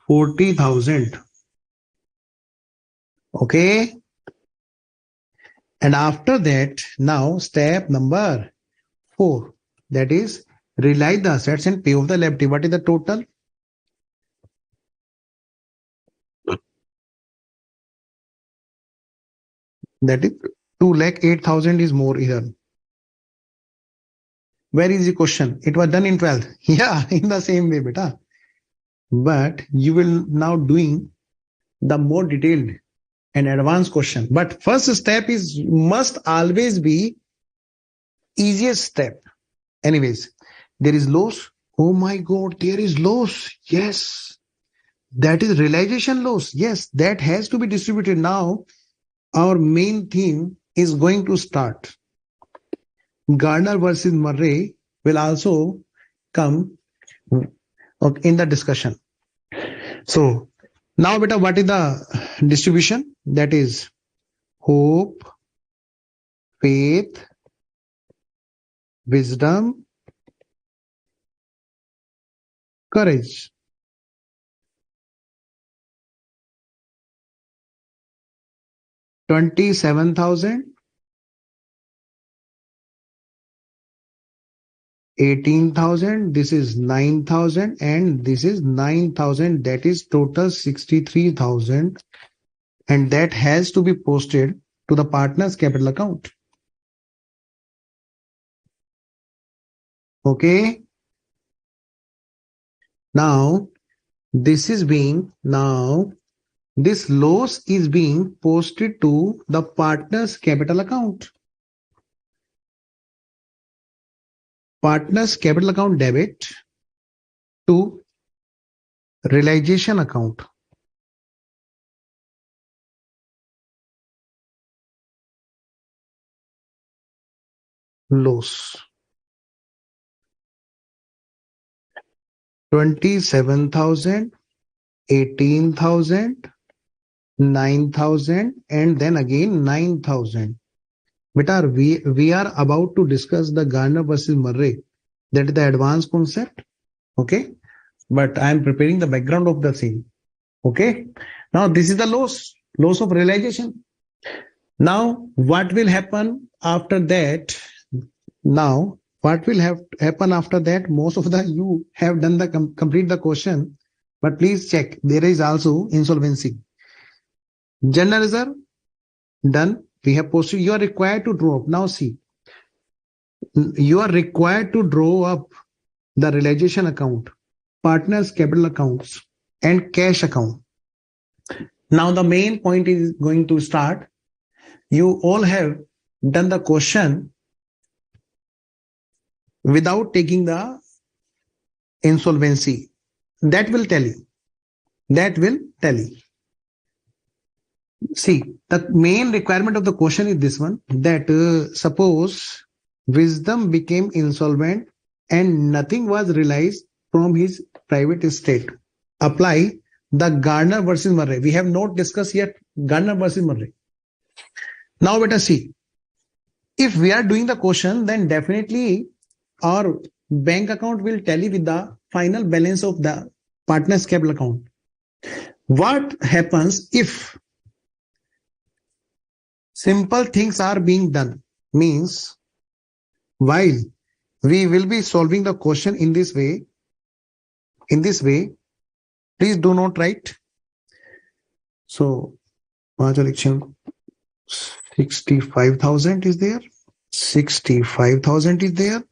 S1: 40,000. Okay. And after that, now step number 4. That is realize the assets and pay off the liability. What is the total? That is 2,08,000 is more here. Where is the question? It was done in 12th. Yeah, in the same way, beta. But you will now doing the more detailed and advanced question. But first step is must always be easiest step. Anyways, there is loss. Oh my God, there is loss. Yes. That is realization loss. Yes, that has to be distributed. Now, our main theme is going to start. Gardner versus Murray will also come in the discussion. So now, beta, what is the distribution? That is hope, faith, wisdom, courage. $27,000, $18,000. This is $9,000, and this is $9,000. That is total $63,000, and that has to be posted to the partner's capital account. Okay. Now this loss is being posted to the partner's capital account. Partner's capital account debit to realization account. Loss. 27,000, 18,000, 9,000, and then again 9,000. But we are about to discuss the Gardner versus Murray. That is the advanced concept. Okay. But I am preparing the background of the same. Okay. Now this is the loss of realization. Now what will happen after that? Now what will happen after that? Most of you have done the complete the question, but please check. There is also insolvency. General reserve done. We have posted. You are required to draw up. Now see, you are required to draw up the realization account, partners capital accounts, and cash account. Now the main point is going to start. You all have done the question without taking the insolvency. That will tell you. That will tell you. See, the main requirement of the question is this one, that suppose wisdom became insolvent and nothing was realized from his private estate. Apply the Gardner versus Murray. We have not discussed yet Gardner versus Murray. Now let us see. If we are doing the question, then definitely our bank account will tally with the final balance of the partner's capital account. What happens if simple things are being done? Means while we will be solving the question in this way, please do not write. So 65,000 is there. 65,000 is there.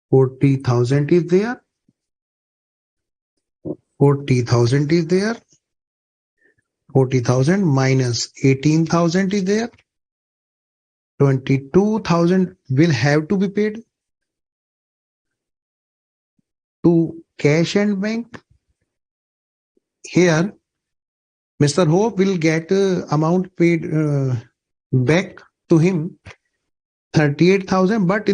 S1: 40,000 is there. 40,000 is there. 40,000 minus 18,000 is there. 22,000 will have to be paid to cash and bank. Here, Mr. Hope will get amount paid back to him 38,000. But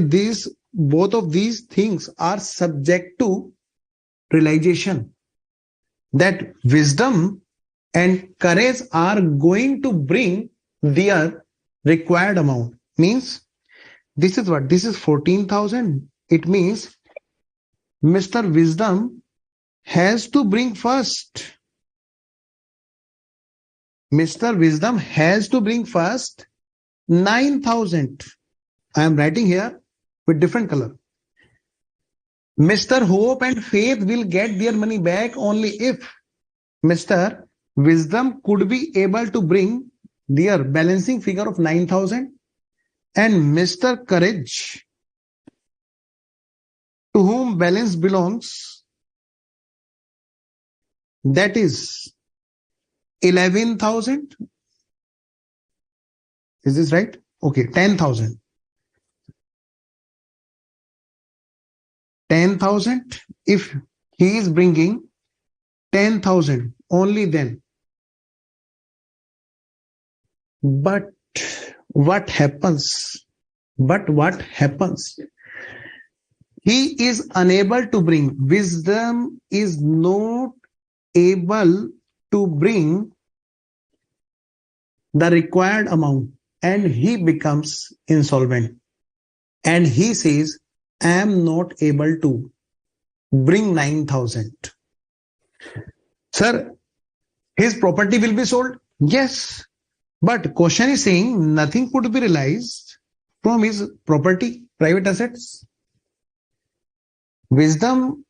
S1: both of these things are subject to realization that wisdom and courage are going to bring their required amount. Means this is what? This is 14,000. It means Mr. Wisdom has to bring first. Mr. Wisdom has to bring first 9,000. I am writing here with different color. Mr. Hope and Faith will get their money back only if Mr. Wisdom could be able to bring their balancing figure of 9,000, and Mr. Courage, to whom balance belongs, that is 11,000. Is this right? Okay, 10,000. 10,000. If he is bringing 10,000, only then. But what happens? He is unable to bring. Wisdom is not able to bring the required amount, and he becomes insolvent. And he says, I am not able to bring 9,000. Sir, his property will be sold? Yes. But question is saying nothing could be realized from his property, private assets. Wisdom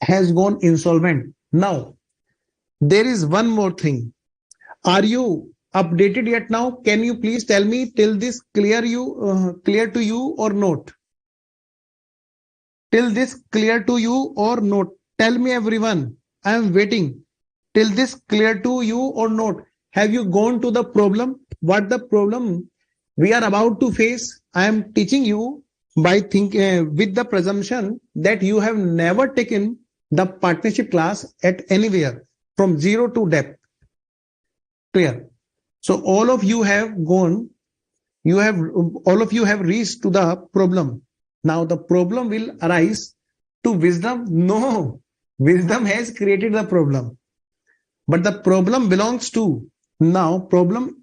S1: has gone insolvent. Now, there is one more thing. Are you updated yet now? Can you please tell me till this clear to you or not? Till this clear to you or not? Tell me everyone. I am waiting. Till this clear to you or not? Have you gone to the problem? What the problem we are about to face? I am teaching you by thinking with the presumption that you have never taken the partnership class at anywhere from zero to depth. Clear? So all of you have gone. All of you have reached to the problem. Now the problem will arise to wisdom. No, wisdom has created the problem, but the problem belongs to. Now, problem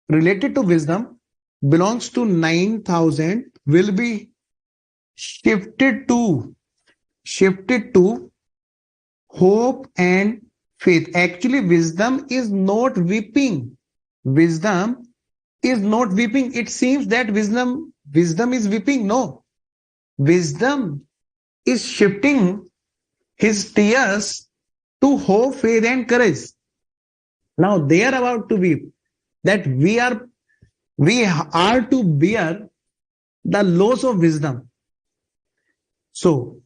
S1: related to wisdom belongs to 9,000 will be shifted to hope and faith. Actually, wisdom is not weeping. Wisdom is not weeping. It seems that wisdom is weeping. No, wisdom is shifting his tears to hope, faith, and courage. Now they are about to weep that we are to bear the loss of wisdom. So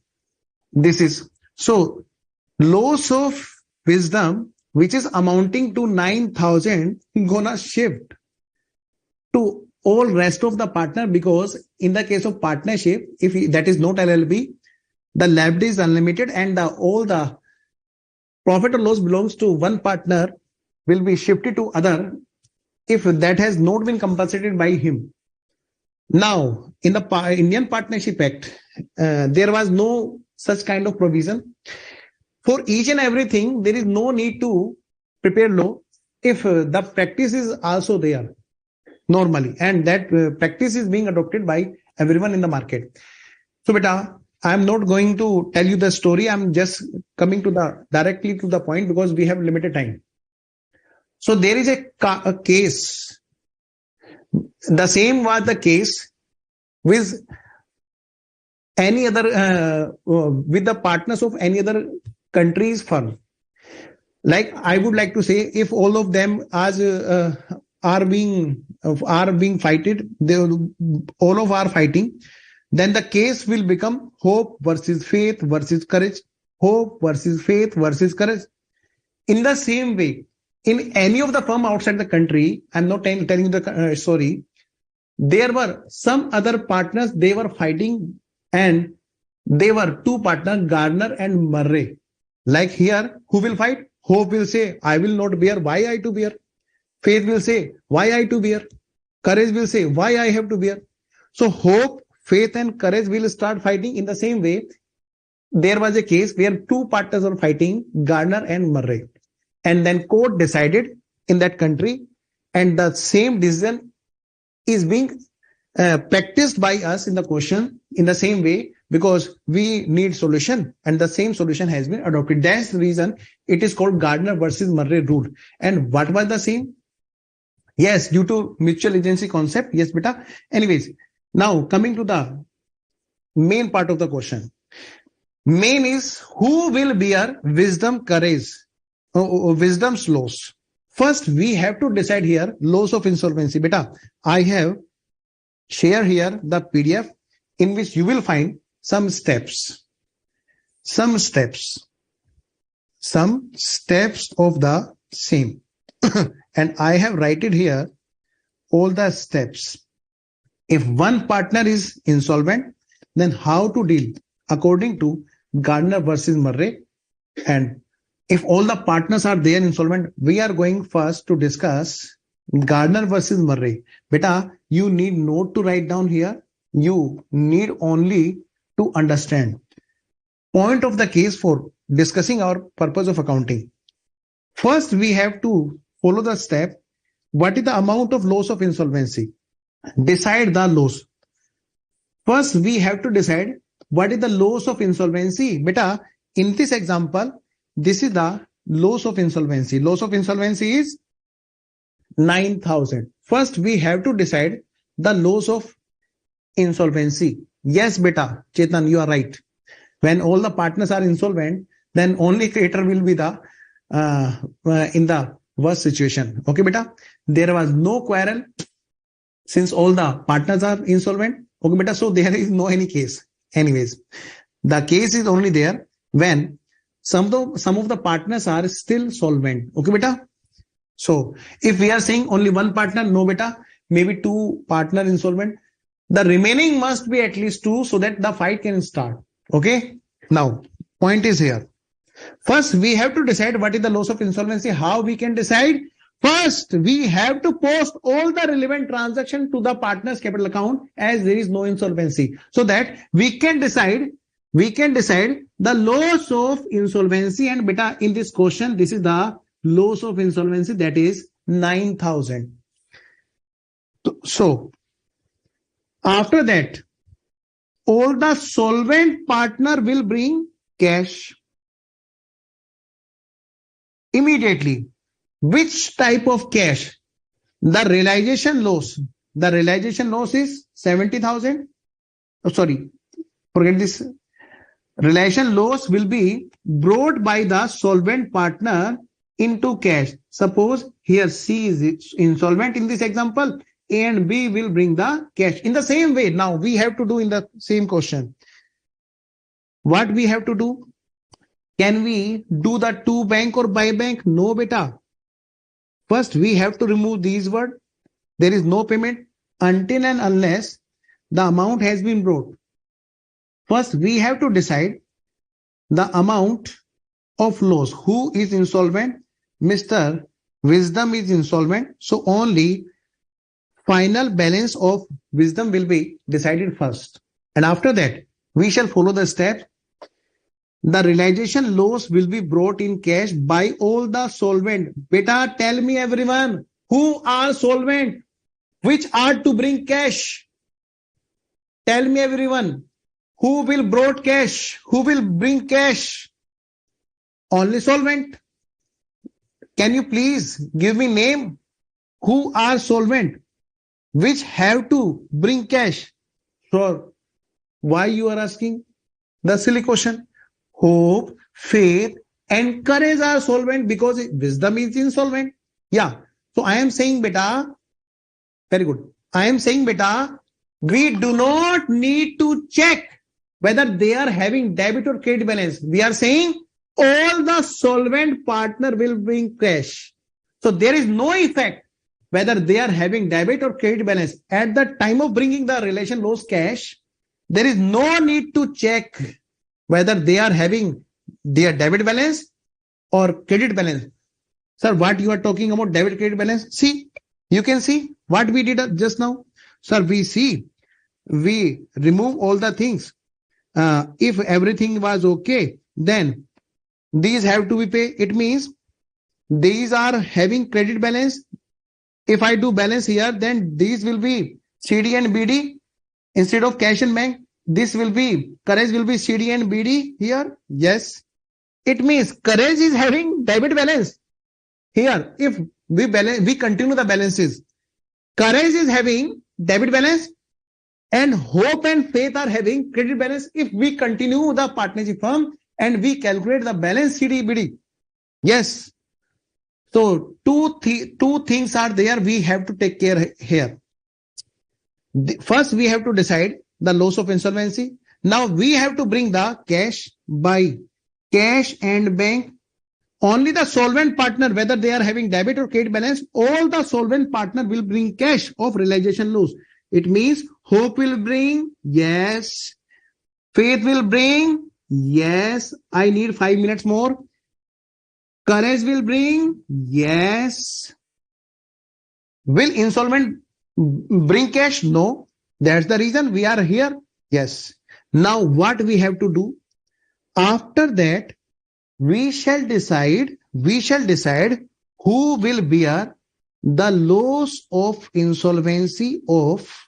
S1: loss of wisdom, which is amounting to 9,000, gonna shift to all rest of the partner, because in the case of partnership, if that is not LLP, the liability is unlimited and all the profit or loss belongs to one partner will be shifted to other if that has not been compensated by him. Now, in the Indian Partnership Act, there was no such kind of provision. For each and everything, there is no need to prepare law if the practice is also there normally, and that practice is being adopted by everyone in the market. So, beta, I am not going to tell you the story. I am just coming to directly to the point because we have limited time. So there is a case. The same was the case with any other with the partners of any other country's firm. Like I would like to say, if all of them are being fighted, all of are fighting, then the case will become hope versus faith versus courage. Hope versus faith versus courage. In the same way, in any of the firm outside the country, I'm not telling you the story, there were some other partners, they were fighting, and they were two partners, Gardner and Murray. Like here, who will fight? Hope will say, I will not bear, why I to bear? Faith will say, why I to bear? Courage will say, why I have to bear? So hope, faith, and courage will start fighting in the same way. There was a case where two partners were fighting, Gardner and Murray. And then court decided in that country, and the same decision is being practiced by us in the question in the same way, because we need solution, and the same solution has been adopted. That's the reason it is called Gardner versus Murray rule. And what was the same? Yes, due to mutual agency concept. Yes, beta. Anyways, now coming to the main part of the question. Main is who will bear wisdom, courage, wisdom's loss. First, we have to decide here loss of insolvency. Beta, I have shared here the PDF in which you will find some steps of the same. And I have written here all the steps. If one partner is insolvent, then how to deal according to Gardner versus Murray. And if all the partners are there insolvent, we are going first to discuss Gardner versus Murray. Beta, you need note to write down here. You need only to understand. Point of the case for discussing our purpose of accounting. First, we have to follow the step. What is the amount of loss of insolvency? Decide the loss. First, we have to decide what is the loss of insolvency. Beta, in this example, this is the loss of insolvency. Loss of insolvency is 9,000. First, we have to decide the loss of insolvency. Yes, beta, Chetan, you are right. When all the partners are insolvent, then only creditor will be the in the worst situation. Okay, beta. There was no quarrel since all the partners are insolvent. Okay, beta. So there is no any case. Anyways, the case is only there when some of the partners are still solvent. Okay, beta. So if we are saying only one partner, no, beta, maybe two partner insolvent. The remaining must be at least two so that the fight can start. Okay. Now, point is here. First, we have to decide what is the loss of insolvency. How we can decide? First, we have to post all the relevant transactions to the partner's capital account as there is no insolvency, so that we can decide the loss of insolvency. And beta, in this question, this is the loss of insolvency, that is 9,000. So after that, all the solvent partner will bring cash immediately. Which type of cash? The realization loss. The realization loss is 70,000. Oh, sorry, forget this. Realization loss will be brought by the solvent partner into cash. Suppose here C is insolvent in this example, A and B will bring the cash. In the same way, now we have to do in the same question. What we have to do? Can we do the to bank or by bank? No, beta. First, we have to remove these words. There is no payment until and unless the amount has been brought. First, we have to decide the amount of loss. Who is insolvent? Mr. Wisdom is insolvent. So only final balance of Wisdom will be decided first. And after that, we shall follow the steps. The realization loss will be brought in cash by all the solvent. Beta, tell me everyone, who are solvent? Which are to bring cash? Tell me everyone, who will brought cash? Who will bring cash? Only solvent. Can you please give me name? Who are solvent? Which have to bring cash? Sure. Why you are asking the silly question? Hope, faith, and courage are solvent because Wisdom is insolvent. Yeah. So I am saying, beta, very good. I am saying, beta, we do not need to check whether they are having debit or credit balance. We are saying all the solvent partner will bring cash. So there is no effect whether they are having debit or credit balance. At the time of bringing the relation loss cash, there is no need to check whether they are having their debit balance or credit balance. Sir, what you are talking about debit credit balance? See, you can see what we did just now. Sir, we see we remove all the things. If everything was okay, then these have to be paid. It means these are having credit balance. If I do balance here, then these will be CD and BD instead of cash and bank. This will be courage will be CD and BD here. Yes. It means courage is having debit balance. Here, if we continue the balances. Courage is having debit balance and hope and faith are having credit balance. If we continue the partnership firm and we calculate the balance CDBD. Yes. So two things are there we have to take care here. First, we have to decide the loss of insolvency. Now we have to bring the cash by cash and bank. Only the solvent partner, whether they are having debit or credit balance, all the solvent partner will bring cash of realization loss. It means hope will bring, yes. Faith will bring, yes. I need 5 minutes more. Courage will bring, yes. Will insolvent bring cash? No. That's the reason we are here. Yes. Now what we have to do? After that, we shall decide who will bear the loss of insolvency of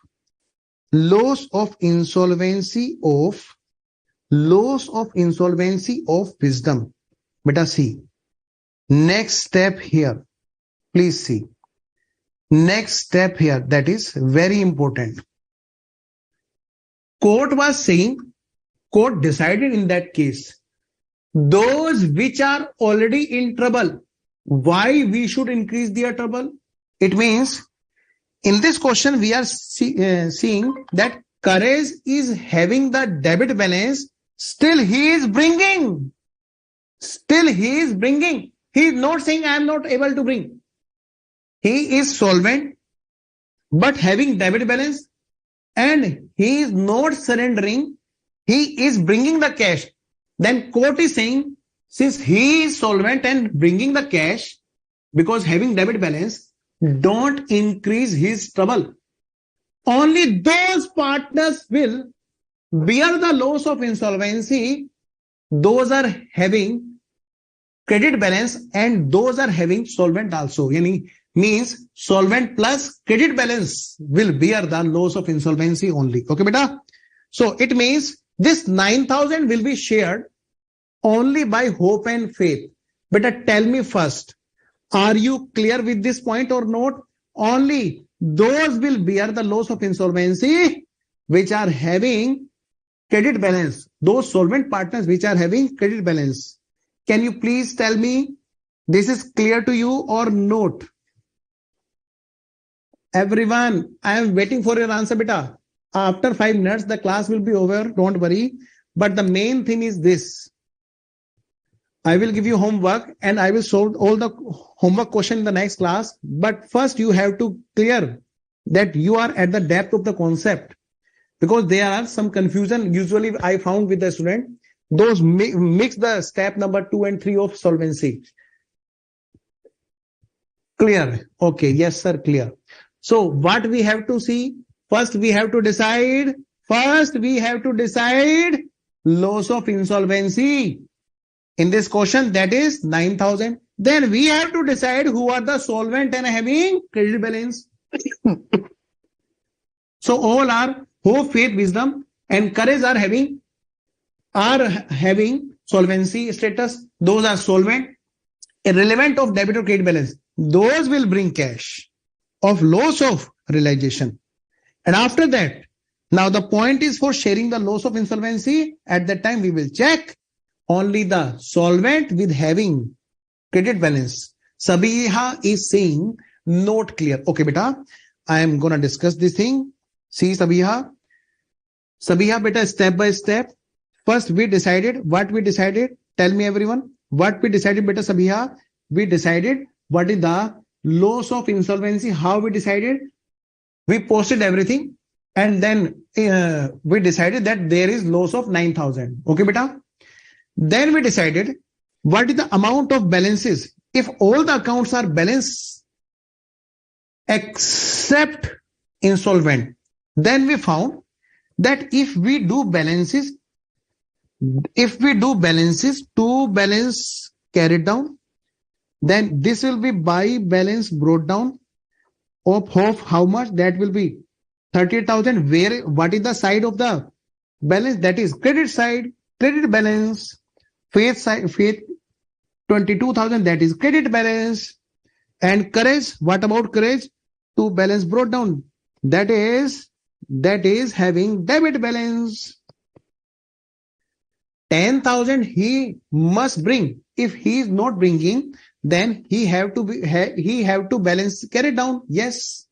S1: wisdom. Beta see. Next step here. Please see. Next step here. That is very important. Court was saying, court decided in that case, those which are already in trouble, why we should increase their trouble? It means in this question we are seeing that courage is having the debit balance, still he is bringing. He is not saying I am not able to bring. He is solvent but having debit balance and he is not surrendering. He is bringing the cash. Then court is saying, since he is solvent and bringing the cash, because having debit balance, don't increase his trouble. Only those partners will bear the loss of insolvency. Those are having credit balance and those are having solvent also. Means solvent plus credit balance will bear the loss of insolvency only. Okay, beta? So it means this 9,000 will be shared only by hope and faith. But tell me first, are you clear with this point or not? Only those will bear the loss of insolvency which are having credit balance. Those solvent partners which are having credit balance. Can you please tell me this is clear to you or not? Everyone, I am waiting for your answer, beta. After 5 minutes, the class will be over. Don't worry. But the main thing is this. I will give you homework and I will solve all the homework question in the next class. But first you have to clear that you are at the depth of the concept. Because there are some confusion. Usually I found with the student, those mix the step number 2 and 3 of solvency. Clear? Okay. Yes, sir. Clear. So what we have to see? First, we have to decide loss of insolvency. In this question, that is 9,000. Then we have to decide who are the solvent and having credit balance. So all are hope, faith, wisdom, and courage are having solvency status. Those are solvent, irrelevant of debit or credit balance. Those will bring cash of loss of realization. And after that, now the point is for sharing the loss of insolvency. At that time, we will check only the solvent with having credit balance. Sabiha is saying not clear. Okay, beta, I am going to discuss this thing. See, Sabiha, beta, step by step. First, we decided what we decided. Tell me, everyone, what we decided, beta, Sabiha. We decided what is the loss of insolvency. How we decided? We posted everything and then we decided that there is loss of 9,000. Okay, beta. Then we decided what is the amount of balances. If all the accounts are balanced except insolvent, then we found that if we do balances, two balance carried down, then this will be by balance brought down of how much? That will be 30,000. Where, what is the side of the balance? That is credit side, credit balance. Faith side, faith 22,000, that is credit balance. And courage, what about courage? To balance brought down, that is having debit balance. 10,000 he must bring. If he is not bringing, then he have to balance carry down. Yes,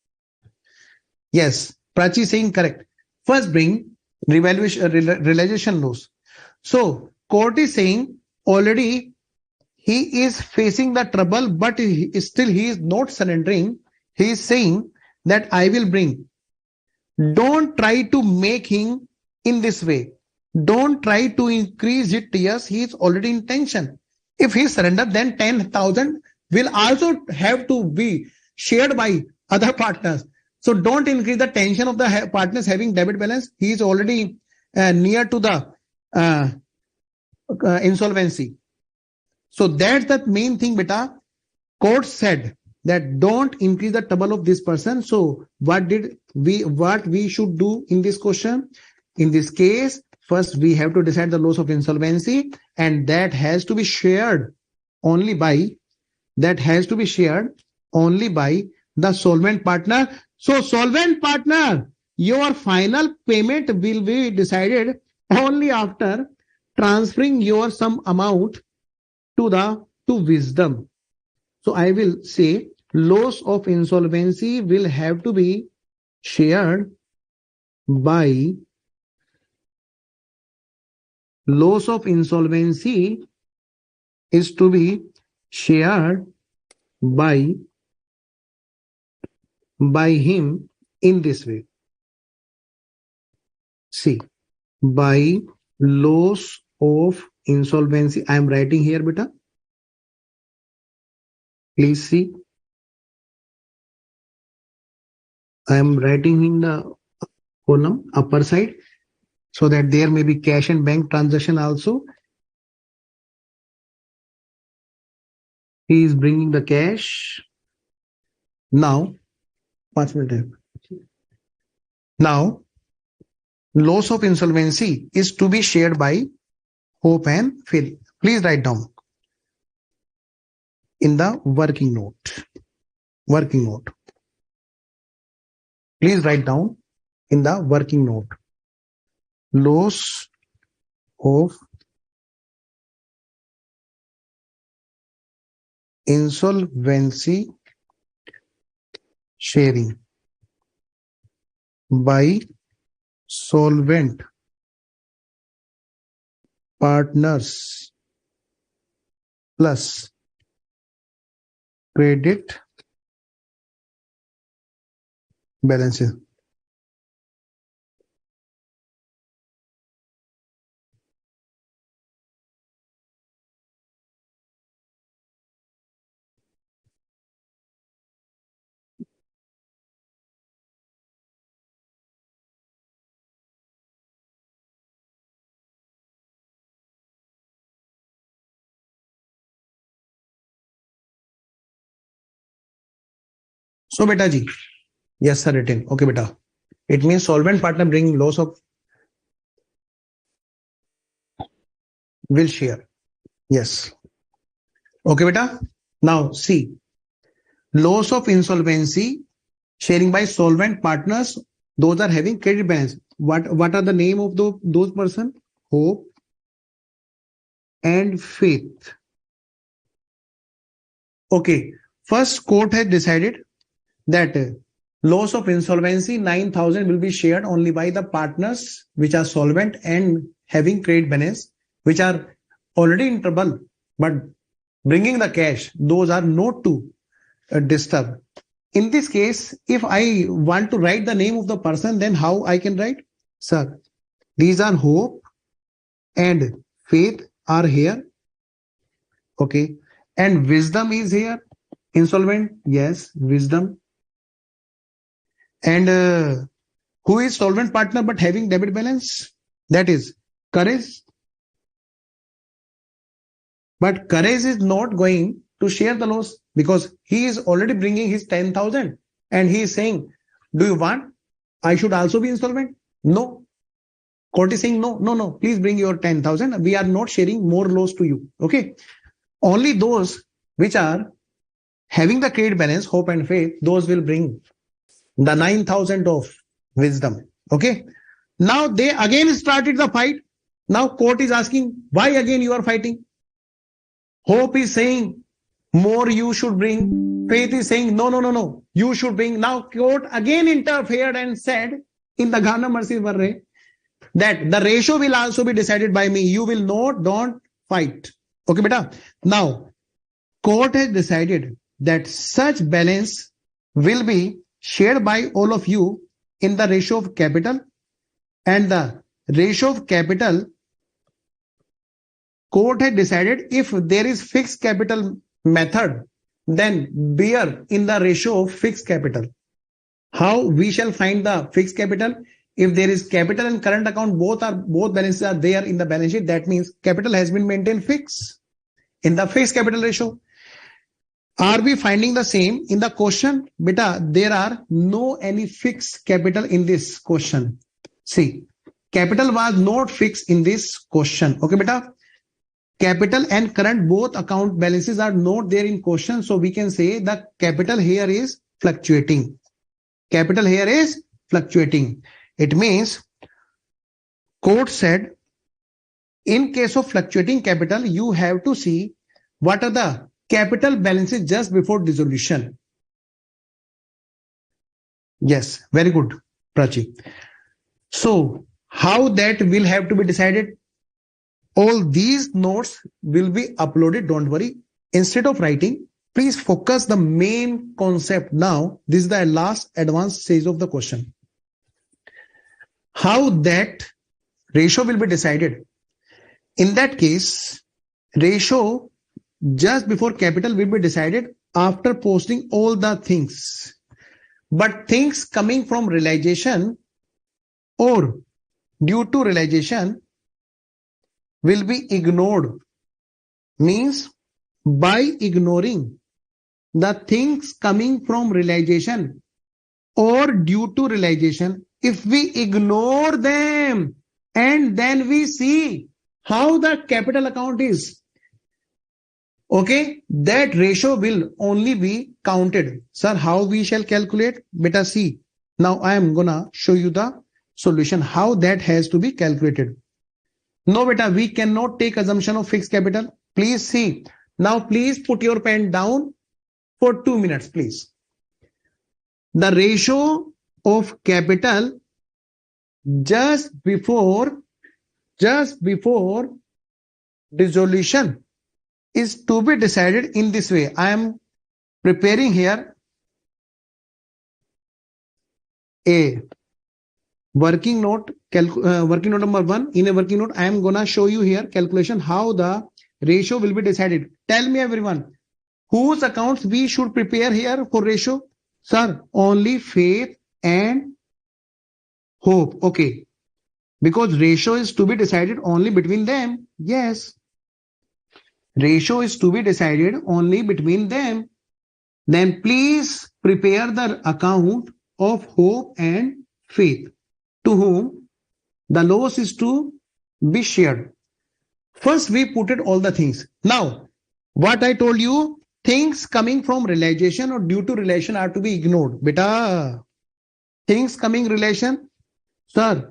S1: Prachi is saying correct. First bring realization loss. So court is saying already he is facing the trouble, but he is not surrendering. He is saying that I will bring. Don't try to make him in this way. Don't try to increase it. Yes, he is already in tension. If he surrender, then 10,000 will also have to be shared by other partners. So don't increase the tension of the partners having debit balance. He is already near to the insolvency. So that's the main thing, beta. Court said that don't increase the trouble of this person. So what we should do in this question? In this case, first we have to decide the loss of insolvency, and that has to be shared only by the solvent partner. So solvent partner, your final payment will be decided only after transferring your some amount to wisdom. So I will say loss of insolvency will have to be shared by loss of insolvency is to be shared by him in this way. See, by loss of insolvency, I am writing here, beta. Please see. I am writing in the column upper side so that there may be cash and bank transaction also. He is bringing the cash. Now, 5 minutes. Now, loss of insolvency is to be shared by hope and faith. Please write down in the working note. Please write down in the working note. Loss of insolvency sharing by solvent partners plus credit balances. So beta ji, yes sir, written. Okay beta. It means solvent partner bring loss of will share. Yes. Okay beta. Now see, loss of insolvency sharing by solvent partners, those are having credit balance. What are the name of those person? Hope and faith. Okay. First, court has decided that loss of insolvency 9,000 will be shared only by the partners which are solvent and having credit balance, which are already in trouble but bringing the cash. Those are not to disturb. In this case, if I want to write the name of the person, then how I can write? Sir, these are hope and faith are here. Okay. And wisdom is here. Insolvent, yes, wisdom. And Who is solvent partner but having debit balance? That is Courage. But Courage is not going to share the loss because he is already bringing his 10,000 and he is saying, do you want? I should also be insolvent? No. Court is saying, no, please bring your 10,000. We are not sharing more loss to you. Okay. Only those which are having the credit balance, hope and faith, those will bring the 9,000 of wisdom. Okay. Now they again started the fight. Now court is asking, why again you are fighting? Hope is saying, more you should bring. Faith is saying, no, you should bring. Now court again interfered and said in the Ghana Mercy Varre that the ratio will also be decided by me. You will not, don't fight. Okay, beta. Now, court has decided that such balance will be shared by all of you in the ratio of capital, and the ratio of capital, court had decided if there is fixed capital method, then bear in the ratio of fixed capital. How we shall find the fixed capital? If there is capital and current account, both balances are there in the balance sheet. That means capital has been maintained fixed in the fixed capital ratio. Are we finding the same in the question? Beta, there are no any fixed capital in this question. See, capital was not fixed in this question. Okay, beta. Capital and current both account balances are not there in question. So we can say the capital here is fluctuating. Capital here is fluctuating. It means court said in case of fluctuating capital, you have to see what are the capital balances just before dissolution. Yes, very good, Prachi. So how that will have to be decided? All these notes will be uploaded. Don't worry. Instead of writing, please focus the main concept now. This is the last advanced stage of the question. How that ratio will be decided? In that case, ratio just before capital will be decided after posting all the things. But things coming from realization or due to realization will be ignored. Means by ignoring the things coming from realization or due to realization, if we ignore them and then we see how the capital account is, okay, that ratio will only be counted. Sir, how we shall calculate? Beta, see. Now I am gonna show you the solution, how that has to be calculated. No, beta, we cannot take assumption of fixed capital. Please see. Now please put your pen down for 2 minutes, please. The ratio of capital just before dissolution is to be decided in this way. I am preparing here a working note, working note number 1. In a working note, I am gonna show you here calculation how the ratio will be decided. Tell me everyone, whose accounts we should prepare here for ratio? Sir, only faith and hope. Okay. Because ratio is to be decided only between them. Yes. Ratio is to be decided only between them. Then please prepare the account of hope and faith, to whom the loss is to be shared. First, we put it all the things. Now, what I told you, things coming from realization or due to relation are to be ignored. Beta, things coming relation, sir,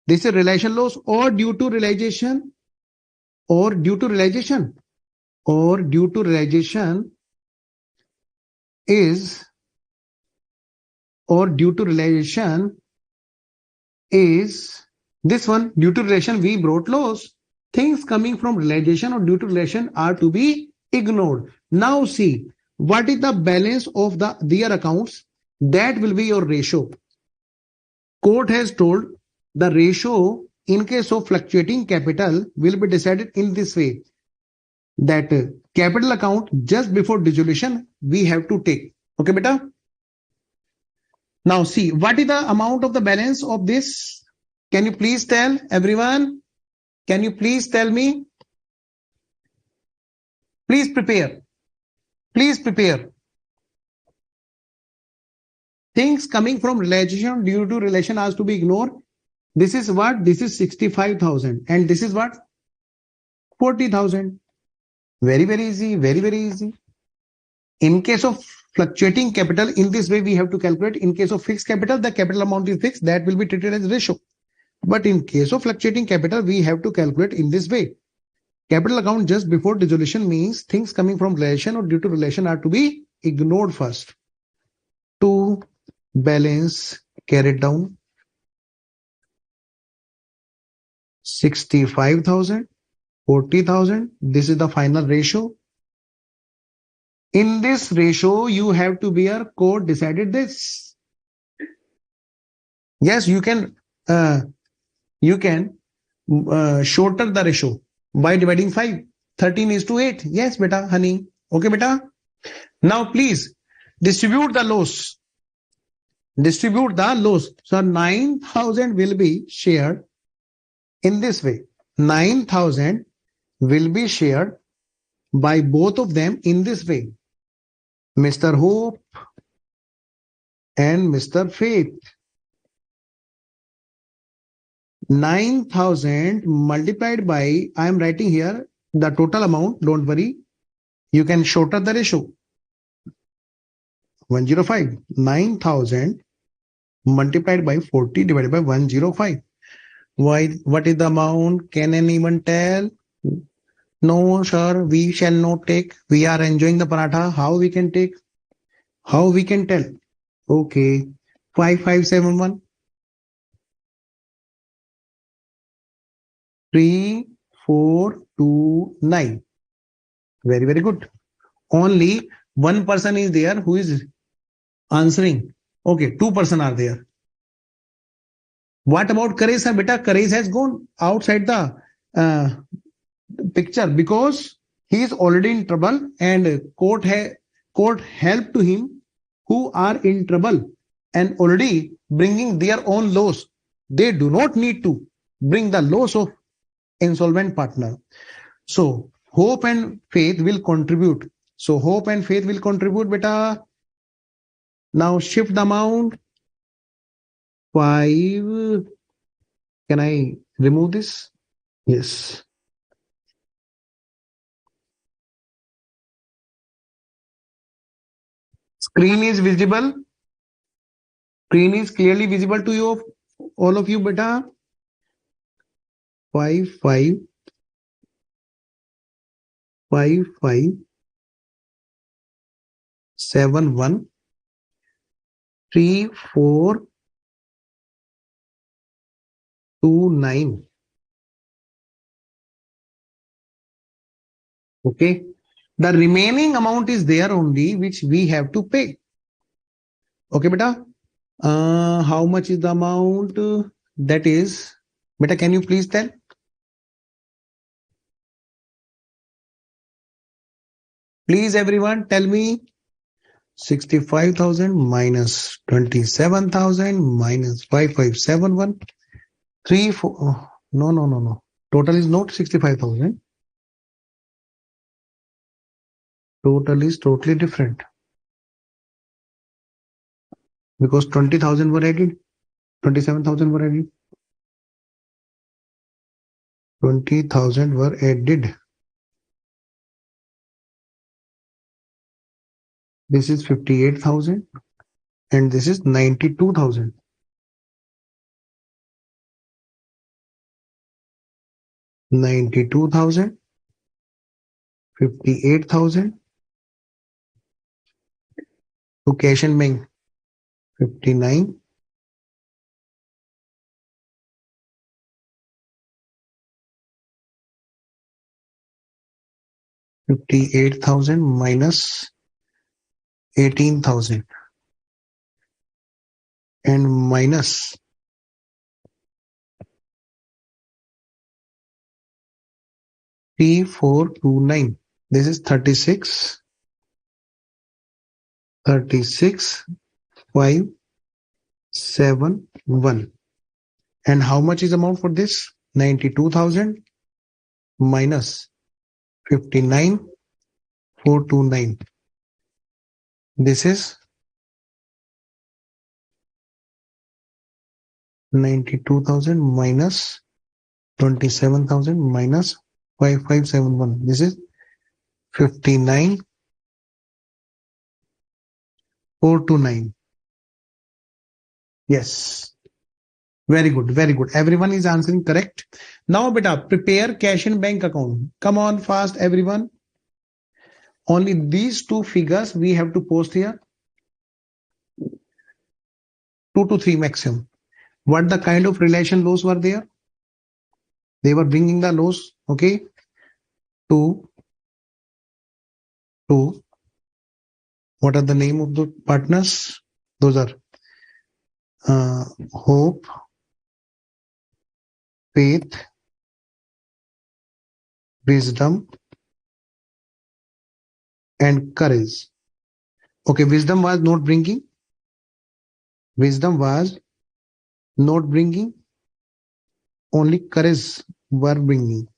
S1: this is relation loss or due to realization or due to realization or due to realization is or due to realization is this one. Due to relation we brought loss. Things coming from realization or due to relation are to be ignored. Now see, what is the balance of their accounts? That will be your ratio. Court has told the ratio in case of fluctuating capital will be decided in this way, that capital account just before dissolution we have to take. Okay, beta. Now see, what is the amount of the balance of this? Can you please tell everyone? Can you please tell me? Please prepare. Please prepare. Things coming from relation due to relation has to be ignored. This is what? This is 65,000. And this is what? 40,000. Very, very easy. Very, very easy. In case of fluctuating capital, in this way we have to calculate. In case of fixed capital, the capital amount is fixed. That will be treated as ratio. But in case of fluctuating capital, we have to calculate in this way. Capital account just before dissolution means things coming from relation or due to relation are to be ignored first. To balance carried down 65,000, 40,000. This is the final ratio. In this ratio, you have to bear court decided this. Yes, you can shorter the ratio by dividing 5. 13:8. Yes, beta, honey. Okay, beta. Now, please distribute the loss. Distribute the loss. So 9,000 will be shared in this way. 9,000 will be shared by both of them in this way. Mr. Hope and Mr. Faith. 9,000 multiplied by, I am writing here the total amount. Don't worry. You can shorten the ratio. 105. 9,000 multiplied by 40 divided by 105. Why? What is the amount? Can anyone tell? No, sir, we shall not take. We are enjoying the paratha. How we can take? How we can tell? Okay. 5571. 3429. Very, very good. Only one person is there who is answering. Okay, 2 persons are there. What about Karesh, sir? Beta, Karesh has gone outside the picture because he is already in trouble and court help to him who are in trouble and already bringing their own loss. They do not need to bring the loss of insolvent partner. So hope and faith will contribute. So hope and faith will contribute, beta. Now shift the amount. 5. Can I remove this? Yes. Screen is visible. Screen is clearly visible to you, all of you, beta. 5, 5, 5, 5, 7, 1, 3, 4, 2, 9. Okay. The remaining amount is there only, which we have to pay. Okay, beta. How much is the amount? That is, beta, can you please tell? Please, everyone, tell me. 65,000 minus 27,000 minus 5571. 3, 4. Oh, no. Total is not 65,000. Total is totally different. Because 20,000 were added. 27,000 were added. 20,000 were added. This is 58,000 and this is 92,000. 92,000, 58,000 to cash and bank 59, 58,000 minus 18,000 and minus 3429. This is 36, 5, 4,571. And how much is amount for this? 92,000 minus 59,429. This is 92,000 minus 27,000 minus 5,571. This is 59,429. Yes. Very good. Very good. Everyone is answering correct. Now, beta, prepare cash in bank account. Come on fast, everyone. Only these two figures we have to post here. 2 to 3 maximum. What the kind of relation loss were there? They were bringing the loss, okay, to what are the name of the partners? Those are hope, faith, wisdom, and courage. Okay, wisdom was not bringing. Wisdom was not bringing. Only courage were bringing.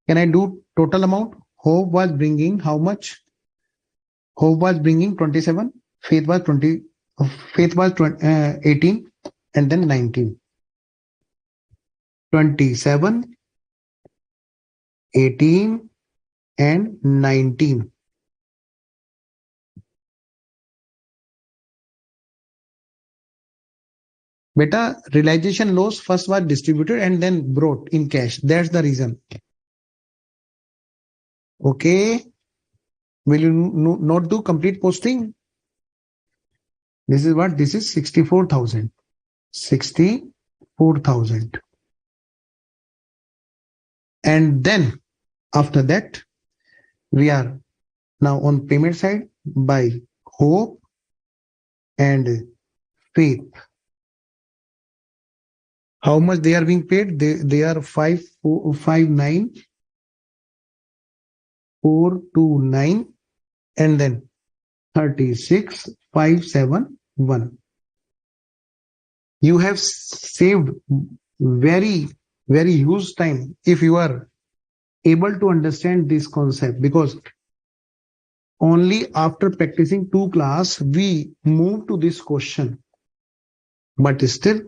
S1: Can I do total amount? Hope was bringing how much? Hope was bringing 27. Faith was 20. Faith was 18, and then 19. 27, 18, and 19. Beta, realization loss first was distributed and then brought in cash. That's the reason. Okay. Will you not do complete posting? This is what? This is 64,000. 64,000. And then after that, we are now on payment side by hope and faith. How much they are being paid? They are 59,429 and then 36,571. You have saved very huge time if you are able to understand this concept, because only after practicing 2 class we move to this question. But still,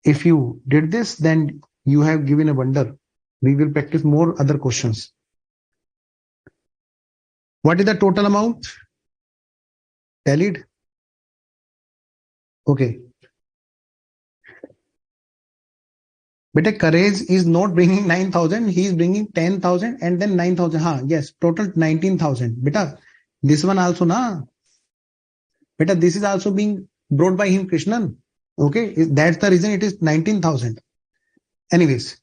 S1: if you did this, then you have given a wonder. We will practice more other questions. What is the total amount? Tallied? Okay. But courage is not bringing 9,000. He is bringing 10,000 and then 9,000. Yes, total 19,000. Beta, this one also na. Beta, this is also being brought by him, Krishnan. Okay, that's the reason it is 19,000. Anyways,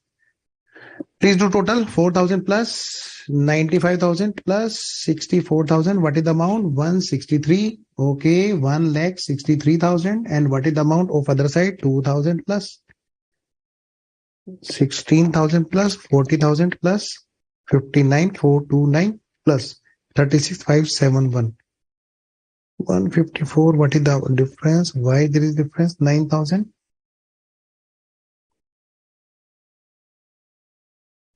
S1: please do total 4,000 plus 95,000 plus 64,000. What is the amount? 163. Okay, 1,63,000. And what is the amount of other side? 2,000 plus 16,000 plus 40,000 plus 59,429 plus 36,571. 154. What is the difference? Why there is difference? 9,000.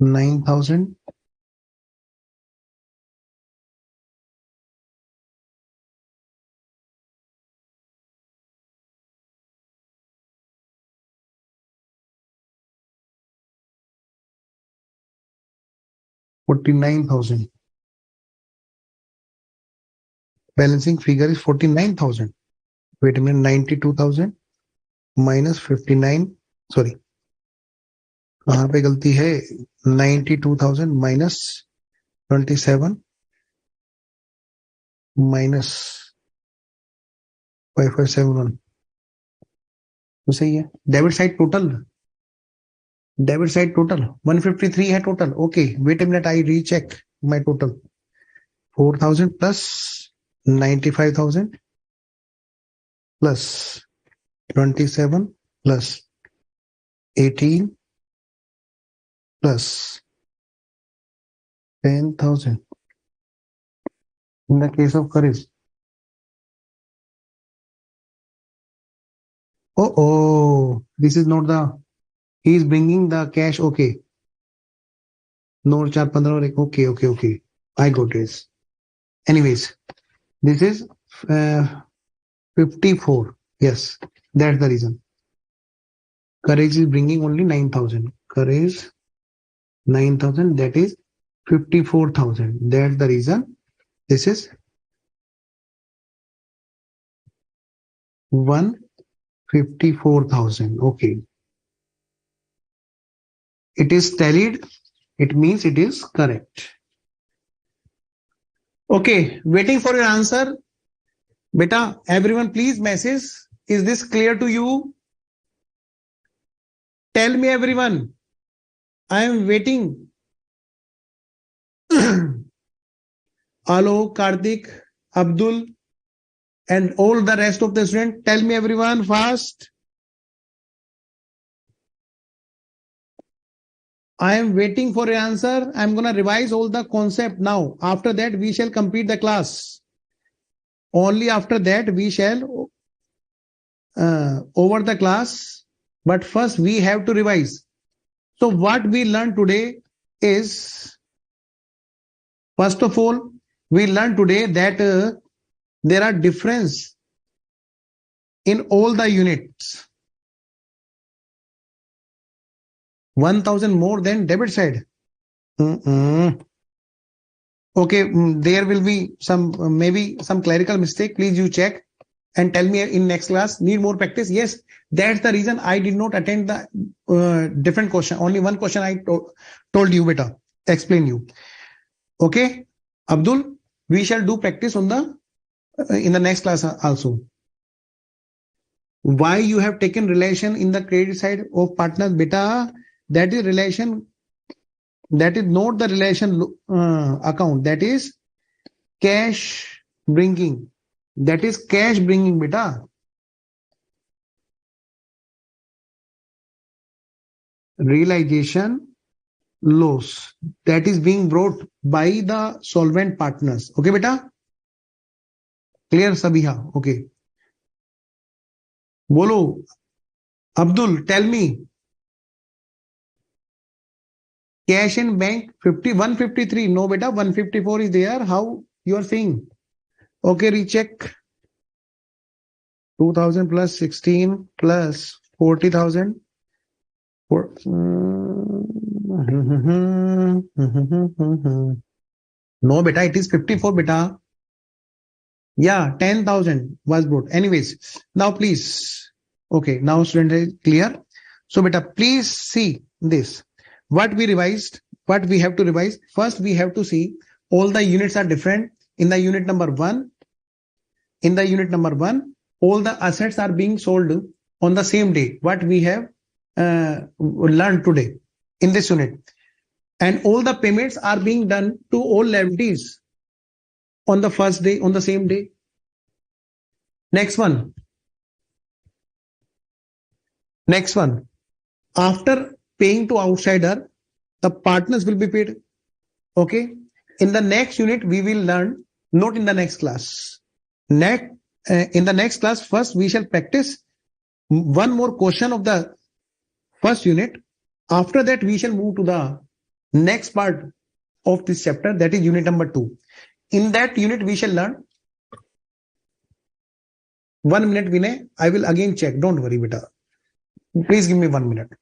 S1: 9,000. $49,000. Balancing figure is 49,000. Wait a minute, 92,000 minus 59. Sorry, कहाँ पे गलती है? 92,000 minus 27 minus 5571. तो सही है. Debit side total 153 है total. Okay, wait a minute, I recheck my total. 4,000 plus 95,000 plus 27 plus 18 plus 10,000. In the case of courage, Oh, this is not the, he is bringing the cash. Okay. No, 4, 15 और एक. Okay. I got this. Anyways, this is 54. Yes, that's the reason. Courage is bringing only 9,000. Courage 9,000. That is 54,000. That's the reason. This is 154,000. Okay. It is tallied. It means it is correct. Okay. Waiting for your answer. Beta, everyone please message. Is this clear to you? Tell me everyone. I am waiting. Alo, Karthik, Abdul, and all the rest of the students. Tell me everyone fast. I am waiting for your answer. I'm going to revise all the concept now. After that, we shall complete the class. Only after that, we shall over the class. But first, we have to revise. So what we learned today is, first of all, we learned today that there are difference in all the units. 1,000 more than debit side. Okay, there will be some maybe some clerical mistake. Please you check and tell me in next class. Need more practice? Yes, that's the reason I did not attend the different question. Only one question I told you, beta. Explain you. Okay, Abdul, we shall do practice on the in the next class also. Why you have taken relation in the credit side of partners, beta? That is relation. That is not the relation account. That is cash bringing. That is cash bringing, beta. Realization loss. That is being brought by the solvent partners. Okay, beta? Clear, Sabiha? Okay. Bolo, Abdul, tell me. Cash in bank 153. No, beta, 154 is there. How you are saying? Okay, recheck. 2,000 plus 16 plus 40,000. No, beta, it is 54, beta. Yeah, 10,000 was brought. Anyways, now please. Okay, now student is clear. So, beta, please see this. What we revised, what we have to revise. First, we have to see all the units are different. In the unit number 1, all the assets are being sold on the same day. What we have learned today in this unit. And all the payments are being done to all liabilities on the first day, on the same day. Next one. After paying to outsider, the partners will be paid. Okay. In the next unit, we will learn, not in the next class. In the next class, first we shall practice one more question of the first unit. After that, we shall move to the next part of this chapter, that is unit number 2. In that unit, we shall learn. 1 minute, Vinay. I will again check. Don't worry, beta. Please give me 1 minute.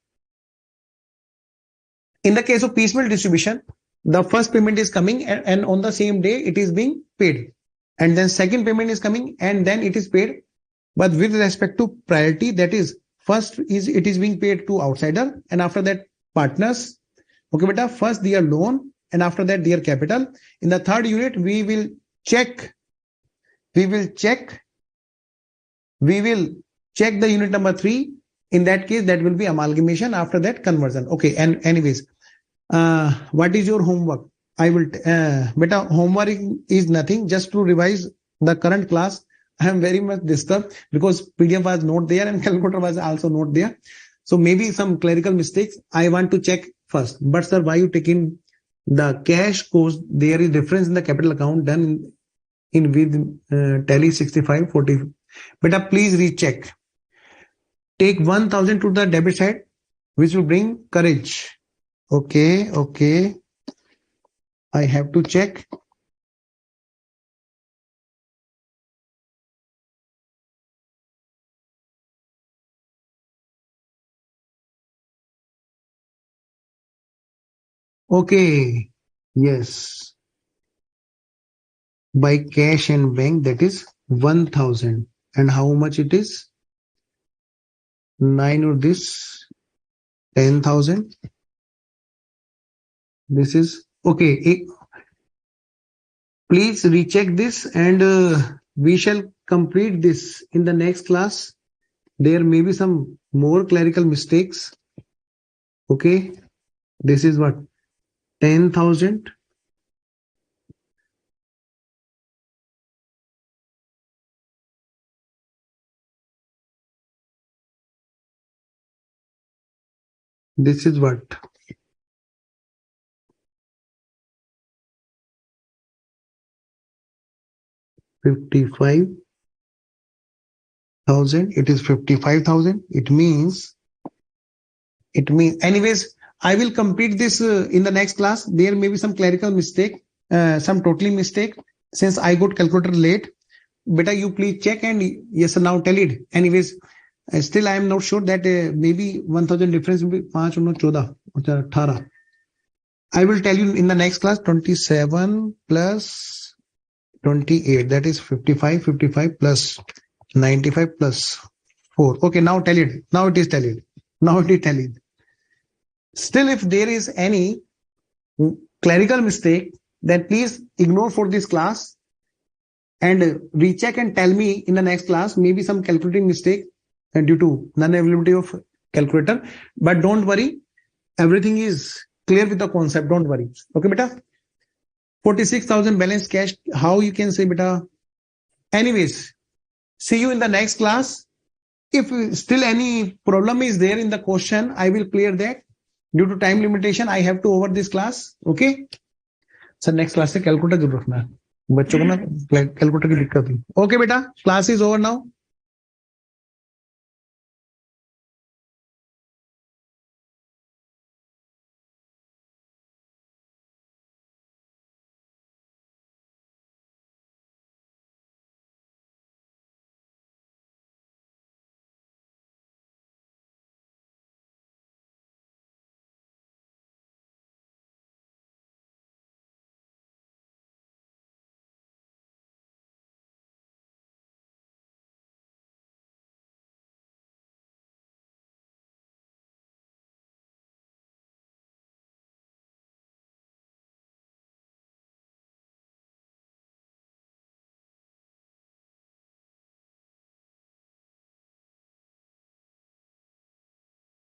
S1: In the case of piecemeal distribution, the first payment is coming and on the same day it is being paid. And then second payment is coming and then it is paid. But with respect to priority, that is first is it is being paid to outsider and after that partners. Okay, beta, first their loan and after that their capital. In the third unit, we will check the unit number 3. In that case, that will be amalgamation. After that, conversion. Okay. And anyways, what is your homework? I will, beta, homework is nothing. Just to revise the current class. I am very much disturbed because PDF was not there and calculator was also not there. So maybe some clerical mistakes. I want to check first. But sir, why you taking the cash cost? There is difference in the capital account done in with Tally 6540. Beta, please recheck. take 1000 to the debit side, which will bring courage. Okay. I have to check. Okay. Yes. By cash and bank, that is 1000. And how much it is? 9 or this 10,000. This is okay. Please recheck this, and we shall complete this in the next class. There may be some more clerical mistakes. Okay. This is what? 10,000. This is what? 55,000. It is 55,000. It means, anyways, I will complete this in the next class. There may be some clerical mistake, some totally mistake, since I got calculator late. Beta, you please check and yes, now tell it. Anyways, still I am not sure that maybe 1000 difference will be 5 or 14 or 18. I will tell you in the next class. 27 plus 28, that is 55 plus 95 plus 4. Okay, now tell it. Now it is tallied. Still, if there is any clerical mistake, then please ignore for this class and recheck and tell me in the next class. Maybe some calculating mistake due to non-availability of calculator. But don't worry, everything is clear with the concept. Don't worry. Okay, beta. 46,000 balance cash. How you can say, beta? Anyways, see you in the next class. If still any problem is there in the question, I will clear that. Due to time limitation, I have to over this class. Okay. Sir next class से calculator जरूर रखना है बच्चों को ना calculator की दिक्कत हुई ओके बेटा क्लास इज ओवर नाउ